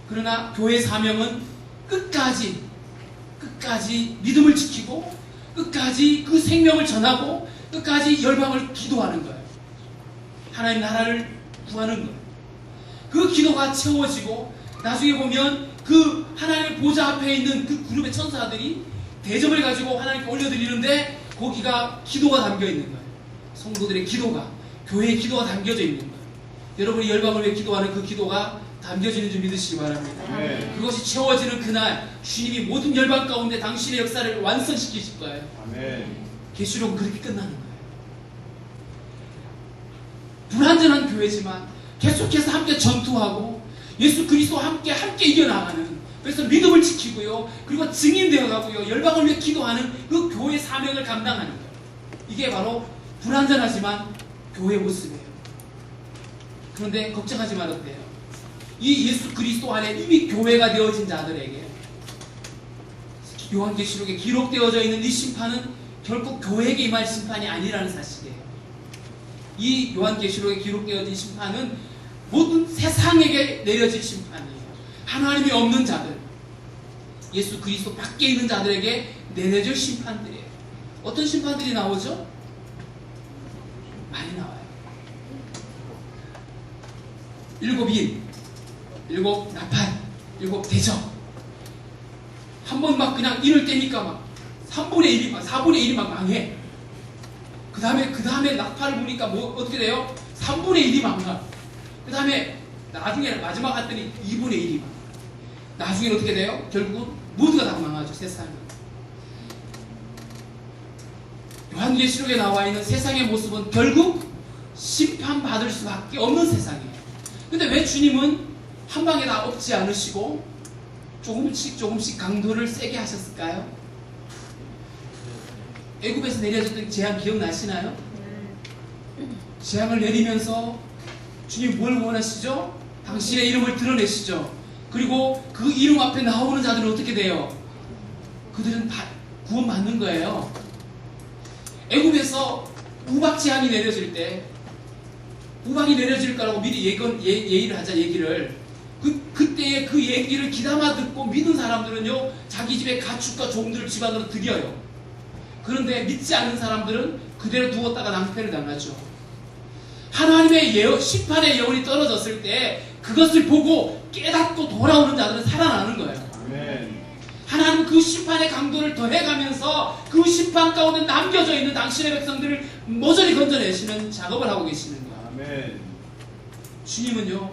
그러나 교회의 사명은 끝까지 믿음을 지키고, 끝까지 그 생명을 전하고, 끝까지 열방을 기도하는 거예요. 하나님 나라를 구하는 거예요. 그 기도가 채워지고, 나중에 보면 그 하나님의 보좌 앞에 있는 그 그룹의 천사들이 대접을 가지고 하나님께 올려드리는데, 거기가 기도가 담겨 있는 거예요. 성도들의 기도가, 교회의 기도가 담겨져 있는 거예요. 여러분이 열방을 위해 기도하는 그 기도가 담겨지는 줄 믿으시기 바랍니다. 네. 그것이 채워지는 그날 주님이 모든 열방 가운데 당신의 역사를 완성시키실 거예요. 아멘. 계시록은 그렇게 끝나는 거예요. 불완전한 교회지만 계속해서 함께 전투하고 예수 그리스도와 함께 이겨나가는, 그래서 믿음을 지키고요, 그리고 증인되어 가고요, 열방을 위해 기도하는 그 교회의 사명을 감당하는 거예요. 이게 바로 불완전하지만 교회의 모습이에요. 그런데 걱정하지 말아도 돼요. 이 예수 그리스도 안에 이미 교회가 되어진 자들에게 요한계시록에 기록되어져 있는 이 심판은 결국 교회에게 임할 심판이 아니라는 사실이에요. 이 요한계시록에 기록되어진 심판은 모든 세상에게 내려질 심판이에요. 하나님이 없는 자들, 예수 그리스도 밖에 있는 자들에게 내려질 심판들이에요. 어떤 심판들이 나오죠? 많이 나와요. 7 인, 7 나팔, 7 대접. 한 번 막 그냥 인을 떼니까 막 3분의 1이 막 4분의 1이 막 망해. 그 다음에 나팔을 부니까 뭐 어떻게 돼요? 3분의 1이 망가. 그 다음에 나중에 마지막 했더니 2분의 1이 망가. 나중에는 어떻게 돼요? 결국은 모두가 다 망하죠, 세상이. 요한계시록에 나와 있는 세상의 모습은 결국 심판받을 수밖에 없는 세상이에요. 근데 왜 주님은 한 방에 다 없지 않으시고 조금씩 강도를 세게 하셨을까요? 애굽에서 내려졌던 재앙 기억나시나요? 재앙을 내리면서 주님 뭘 원하시죠? 당신의 이름을 드러내시죠. 그리고 그 이름 앞에 나오는 자들은 어떻게 돼요? 그들은 다 구원받는 거예요. 애굽에서 우박 재앙이 내려질 때, 우박이 내려질 거라고 미리 예의를 하자, 얘기를. 그때의 그 얘기를 귀담아 듣고 믿은 사람들은요, 자기 집에 가축과 종들을 집안으로 들여요. 그런데 믿지 않는 사람들은 그대로 두었다가 낭패를 당하죠. 하나님의 심판의 예언이 떨어졌을 때 그것을 보고 깨닫고 돌아오는 자들은 살아나는 거예요. 아멘. 하나님 그 심판의 강도를 더해가면서 그 심판 가운데 남겨져 있는 당신의 백성들을 모조리 건져내시는 작업을 하고 계시는 거예요. 아멘. 주님은요,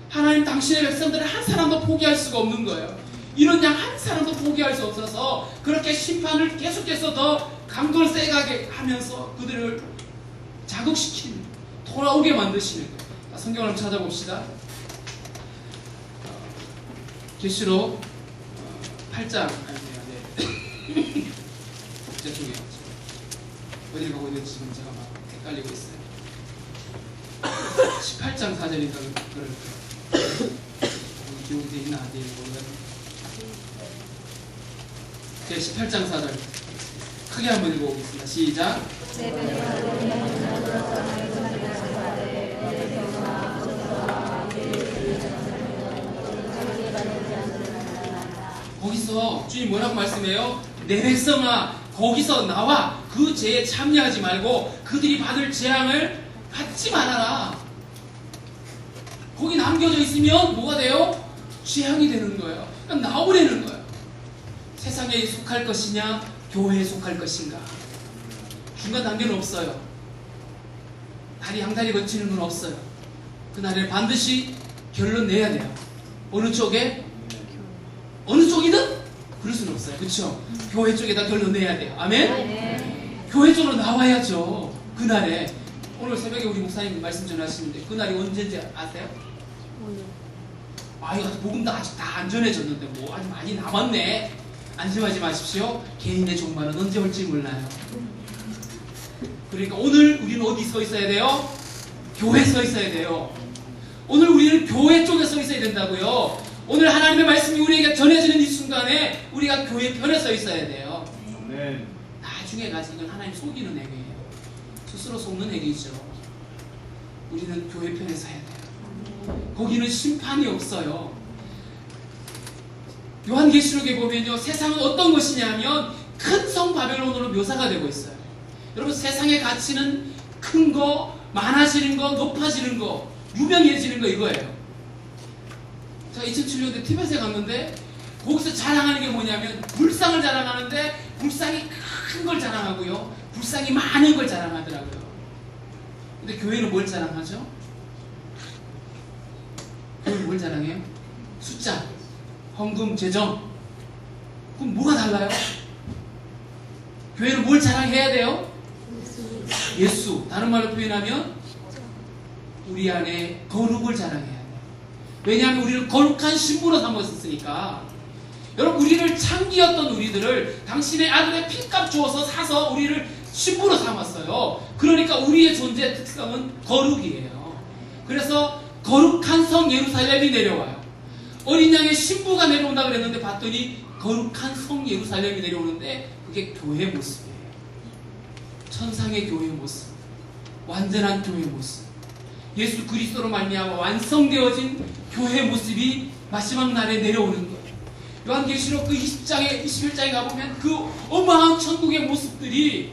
하나님 당신의 백성들을 한 사람도 포기할 수가 없는 거예요. 이런 양 한 사람도 포기할 수 없어서 그렇게 심판을 계속해서 더 강도를 세게 하면서 그들을 자극시키는, 돌아오게 만드시는 거예요. 성경을 한번 찾아봅시다. 계시록 8장 제 쪽에 어디를 가고 있는지 지금 제가 막 헷갈리고 있어요. 18장 4절인가 그럴 거예요. 기록이 되어 있나 안 되어 있나 모르겠는데 제 18장 4절 크게 한번 읽어보겠습니다. 시작. 거기서 주님 뭐라고 말씀해요? 내 백성아, 거기서 나와 그 죄에 참여하지 말고 그들이 받을 재앙을 받지 말아라. 거기 남겨져 있으면 뭐가 돼요? 재앙이 되는 거예요. 그러니까 나오라는 거예요. 세상에 속할 것이냐, 교회에 속할 것인가. 중간 단계는 없어요. 다리 양다리 거치는 건 없어요. 그날에 반드시 결론 내야 돼요. 어느 쪽에? 어느 쪽이든 그럴 수는 없어요. 그렇죠? 교회 쪽에다 결론 내야 돼요. 아멘? 교회 쪽으로 나와야죠. 그날에 오늘 새벽에 우리 목사님 말씀 전하시는데 그날이 언제인지 아세요? 이거 복음도 아직 다 안 전해졌는데 뭐 아직 많이 남았네. 안심하지 마십시오. 개인의 종말은 언제 올지 몰라요. 그러니까 오늘 우리는 어디 서 있어야 돼요? 교회에 서 있어야 돼요. 오늘 우리는 교회 쪽에 서 있어야 된다고요. 오늘 하나님의 말씀이 우리에게 전해지는 이 순간에 우리가 교회 편에 서 있어야 돼요. 네. 나중에 가서 이건 하나님 속이는 행위예요. 스스로 속는 행위죠. 우리는 교회 편에 서야 돼요. 거기는 심판이 없어요. 요한계시록에 보면요, 세상은 어떤 것이냐면 큰 성 바벨론으로 묘사가 되고 있어요. 여러분, 세상의 가치는 큰 거, 많아지는 거, 높아지는 거, 유명해지는 거 이거예요. 제가 2007년도에 티벳에 갔는데 거기서 자랑하는 게 뭐냐면 불상을 자랑하는데 불상이 큰 걸 자랑하고요, 불상이 많은 걸 자랑하더라고요. 근데 교회는 뭘 자랑하죠? 교회는 뭘 자랑해요? 숫자, 헌금, 재정. 그럼 뭐가 달라요? 교회는 뭘 자랑해야 돼요? 예수. 다른 말로 표현하면 우리 안에 거룩을 자랑해야 돼요. 왜냐하면 우리를 거룩한 신부로 삼았으니까. 여러분, 우리를 창기였던 우리들을 당신의 아들의 피값 주어서 사서 우리를 신부로 삼았어요. 그러니까 우리의 존재의 특성은 거룩이에요. 그래서 거룩한 성 예루살렘이 내려와요. 어린 양의 신부가 내려온다 그랬는데 봤더니 거룩한 성 예루살렘이 내려오는데 그게 교회의 모습이에요. 천상의 교회의 모습, 완전한 교회의 모습, 예수 그리스도로 말미암아 완성되어진 교회의 모습이 마지막 날에 내려오는 거예요. 요한계시록 그 20장에 21장에 가보면 그 어마어마한 천국의 모습들이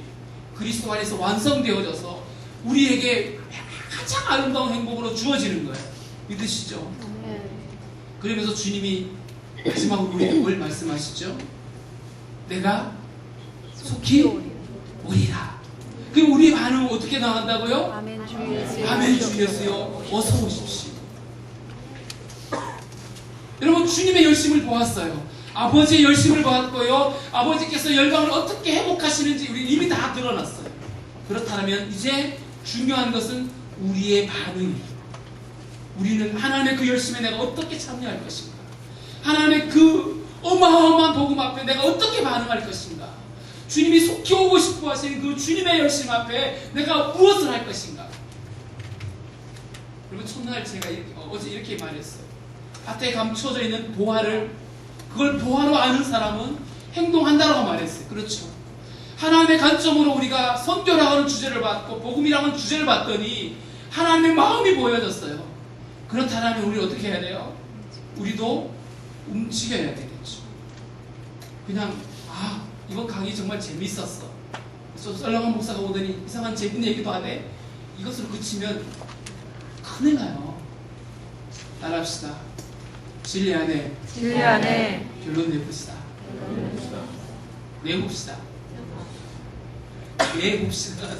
그리스도 안에서 완성되어져서 우리에게 가장 아름다운 행복으로 주어지는 거예요. 믿으시죠? 그러면서 주님이 마지막으로 우리에게 뭘 말씀하시죠? 내가 속히 오리라. 그럼 우리의 반응은 어떻게 나간다고요? 아멘 주 예수여. 아멘 주 예수여, 어서 오십시오. 여러분, 주님의 열심을 보았어요. 아버지의 열심을 보았고요, 아버지께서 열방을 어떻게 회복하시는지 우리 이미 다 드러났어요. 그렇다면 이제 중요한 것은 우리의 반응이에요. 우리는 하나님의 그 열심에 내가 어떻게 참여할 것인가? 하나님의 그 어마어마한 복음 앞에 내가 어떻게 반응할 것인가? 주님이 속히 오고 싶어 하시는 그 주님의 열심 앞에 내가 무엇을 할 것인가? 여러분, 첫날 제가 어제 이렇게 말했어요. 밭에 감춰져 있는 보화를, 그걸 보화로 아는 사람은 행동한다라고 말했어요. 그렇죠. 하나님의 관점으로 우리가 선교라고 하는 주제를 받고 복음이라고 하는 주제를 받더니 하나님의 마음이 보여졌어요. 그렇다면 우리 어떻게 해야 돼요? 우리도 움직여야 되겠죠. 그냥 이번 강의 정말 재밌었어, 썰렁한 목사가 오더니 이상한 재밌는 얘기도 하네, 이것으로 그치면 큰일 나요. 따라합시다. 진리 안에 결론 내봅시다. 내봅시다.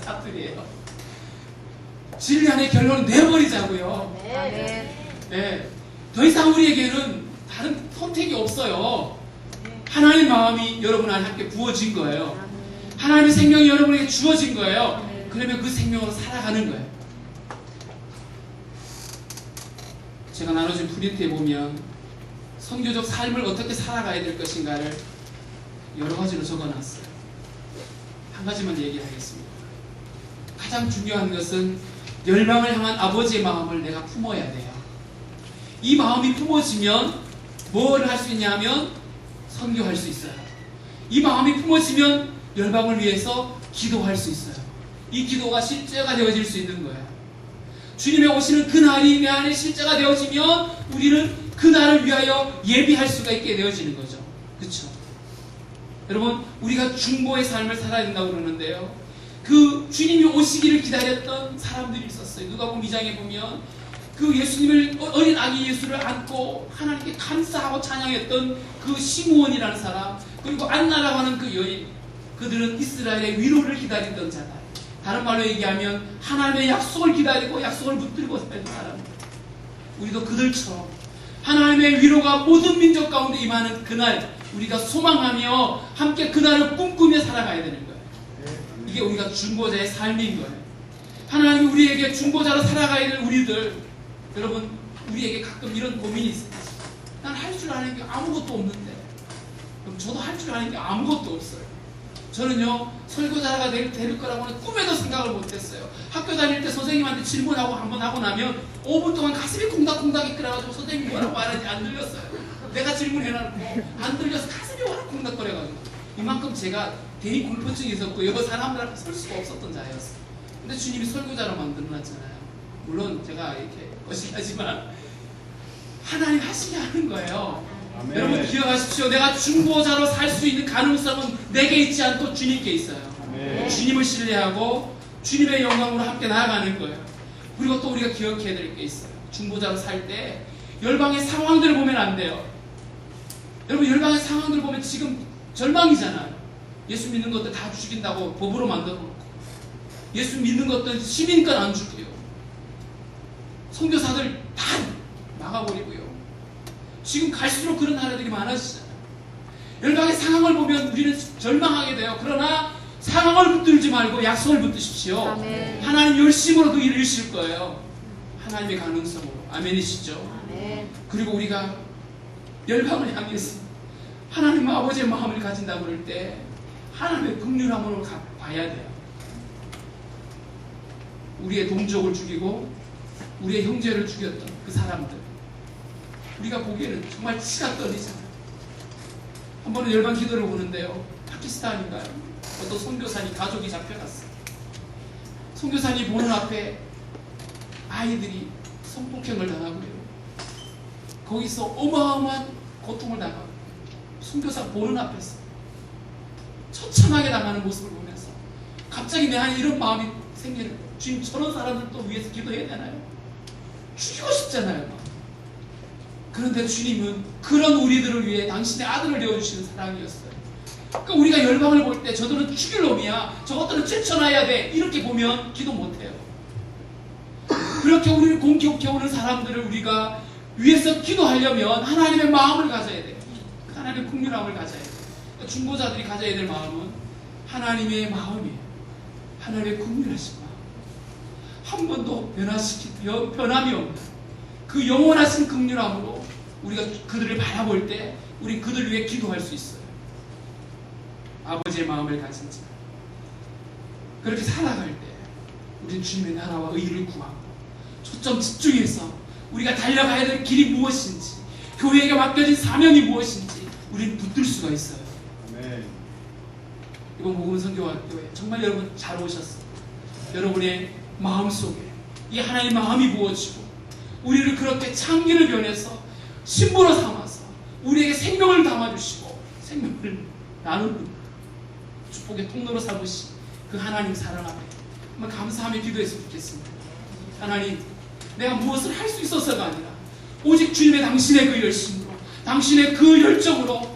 사투리예요. 진리 안에 결론을 내버리자고요. 네. 더 이상 우리에게는 다른 선택이 없어요. 하나님의 마음이 여러분 안에 함께 부어진 거예요. 하나님의 생명이 여러분에게 주어진 거예요. 그러면 그 생명으로 살아가는 거예요. 제가 나눠준 프린트에 보면 선교적 삶을 어떻게 살아가야 될 것인가를 여러 가지로 적어놨어요. 한 가지만 얘기하겠습니다. 가장 중요한 것은 열방을 향한 아버지의 마음을 내가 품어야 돼요. 이 마음이 품어지면 뭘 할 수 있냐면 선교할 수 있어요. 이 마음이 품어지면 열방을 위해서 기도할 수 있어요. 이 기도가 실제가 되어질 수 있는 거예요. 주님의 오시는 그 날이 내 안에 실제가 되어지면 우리는 그 날을 위하여 예비할 수가 있게 되어지는 거죠. 그렇죠? 여러분, 우리가 중보의 삶을 살아야 된다고 그러는데요, 그 주님이 오시기를 기다렸던 사람들이 있었어요. 누가복음 2장에 보면 그 예수님을, 어린 아기 예수를 안고 하나님께 감사하고 찬양했던 그 시므온이라는 사람, 그리고 안나라고 하는 그 여인, 그들은 이스라엘의 위로를 기다리던 자다. 다른 말로 얘기하면 하나님의 약속을 기다리고 약속을 붙들고 살던 사람. 우리도 그들처럼 하나님의 위로가 모든 민족 가운데 임하는 그날, 우리가 소망하며 함께 그날을 꿈꾸며 살아가야 되는 거예요. 이게 우리가 중보자의 삶인 거예요. 하나님이 우리에게 중보자로 살아가야 될 우리들, 여러분, 우리에게 가끔 이런 고민이 있어요. 난 할 줄 아는 게 아무것도 없는데. 그럼 저도 할 줄 아는 게 아무것도 없어요. 저는요, 설교자가 될 거라고는 꿈에도 생각을 못했어요. 학교 다닐 때 선생님한테 질문하고 한번 하고 나면 5분 동안 가슴이 콩닥콩닥이 끓어가지고 선생님이 뭐라고 말하는지 안 들렸어요. 내가 질문해놓고 안 들려서 가슴이 와락콩닥 거려가지고. 이만큼 제가 대인 공포증이 있었고 여러 사람들 앞에 설 수가 없었던 자였어요. 근데 주님이 설교자로 만들어놨잖아요. 물론 제가 이렇게 거시기하지만 하나님 하시게 하는 거예요. 아멘. 여러분 기억하십시오. 내가 중보자로 살 수 있는 가능성은 내게 있지 않고 주님께 있어요. 아멘. 주님을 신뢰하고 주님의 영광으로 함께 나아가는 거예요. 그리고 또 우리가 기억해야 될 게 있어요. 중보자로 살 때 열방의 상황들을 보면 안 돼요. 여러분 열방의 상황들을 보면 지금 절망이잖아요. 예수 믿는 것들 다 죽인다고 법으로 만들어 놓고, 예수 믿는 것들 시민권 안 주고요, 선교사들 다 막아버리고요. 지금 갈수록 그런 나라들이 많아지잖아요. 열방의 상황을 보면 우리는 절망하게 돼요. 그러나 상황을 붙들지 말고 약속을 붙드십시오. 아멘. 하나님 열심으로 그 일을 이루실 거예요. 하나님의 가능성으로. 아멘이시죠? 아멘. 그리고 우리가 열방을 향해서 하나님 아버지의 마음을 가진다고 그럴 때 하나님의 긍휼함으로 봐야 돼요. 우리의 동족을 죽이고 우리의 형제를 죽였던 그 사람들, 우리가 보기에는 정말 치가 떨리잖아요. 한 번은 열방 기도를 보는데요, 파키스탄인가요? 어떤 선교사님 가족이 잡혀갔어요. 선교사님 보는 앞에 아이들이 성폭행을 당하고요, 거기서 어마어마한 고통을 당하고, 선교사 보는 앞에서 처참하게 당하는 모습을 보면서 갑자기 내 안에 이런 마음이 생기는 거예요. 주님, 저런 사람들 또 위해서 기도해야 되나요? 죽이고 싶잖아요. 그런데 주님은 그런 우리들을 위해 당신의 아들을 내어주시는 사랑이었어요. 그러니까 우리가 열방을 볼 때 저들은 죽일 놈이야, 저것들은 제쳐놔야 돼, 이렇게 보면 기도 못해요. 그렇게 우리를 공격해오는 사람들을 우리가 위해서 기도하려면 하나님의 마음을 가져야 돼요. 하나님의 긍휼함을 가져야 돼요. 그러니까 중보자들이 가져야 될 마음은 하나님의 마음이에요. 하나님의 긍휼하신 마음. 한 번도 변함이 없는 그 영원하신 긍휼함으로 우리가 그들을 바라볼 때 우리 그들 위해 기도할 수 있어요. 아버지의 마음을 가진 자, 그렇게 살아갈 때 우리는 주님의 나라와 의를 구하고 초점 집중해서 우리가 달려가야 될 길이 무엇인지, 교회에게 맡겨진 사명이 무엇인지 우리는 붙들 수가 있어요. 아멘. 이번 복음 선교학교에 정말 여러분 잘 오셨어요. 여러분의 마음속에 이 하나님의 마음이 부어지고 우리를 그렇게 창기를 변해서 신부로 삼아서 우리에게 생명을 담아주시고 생명을 나누는 축복의 통로로 삼으신 그 하나님 사랑 앞에 한번 감사하며 기도했으면 좋겠습니다. 하나님, 내가 무엇을 할 수 있어서가 아니라 오직 주님의 당신의 그 열심으로, 당신의 그 열정으로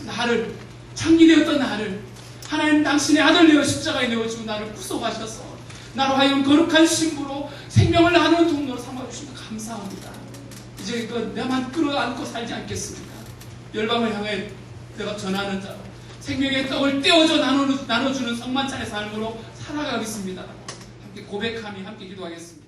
나를, 창기되었던 나를 하나님 당신의 아들 내어 십자가에 내어주고 나를 구속하셔서 나로 하여금 거룩한 신부로 생명을 나누는 통로로 삼아주시면 감사합니다. 이제 내만 끌어안고 살지 않겠습니다. 열방을 향해 내가 전하는 자, 생명의 떡을 떼어져 나눠주는 성만찬의 삶으로 살아가겠습니다. 함께 고백하며 함께 기도하겠습니다.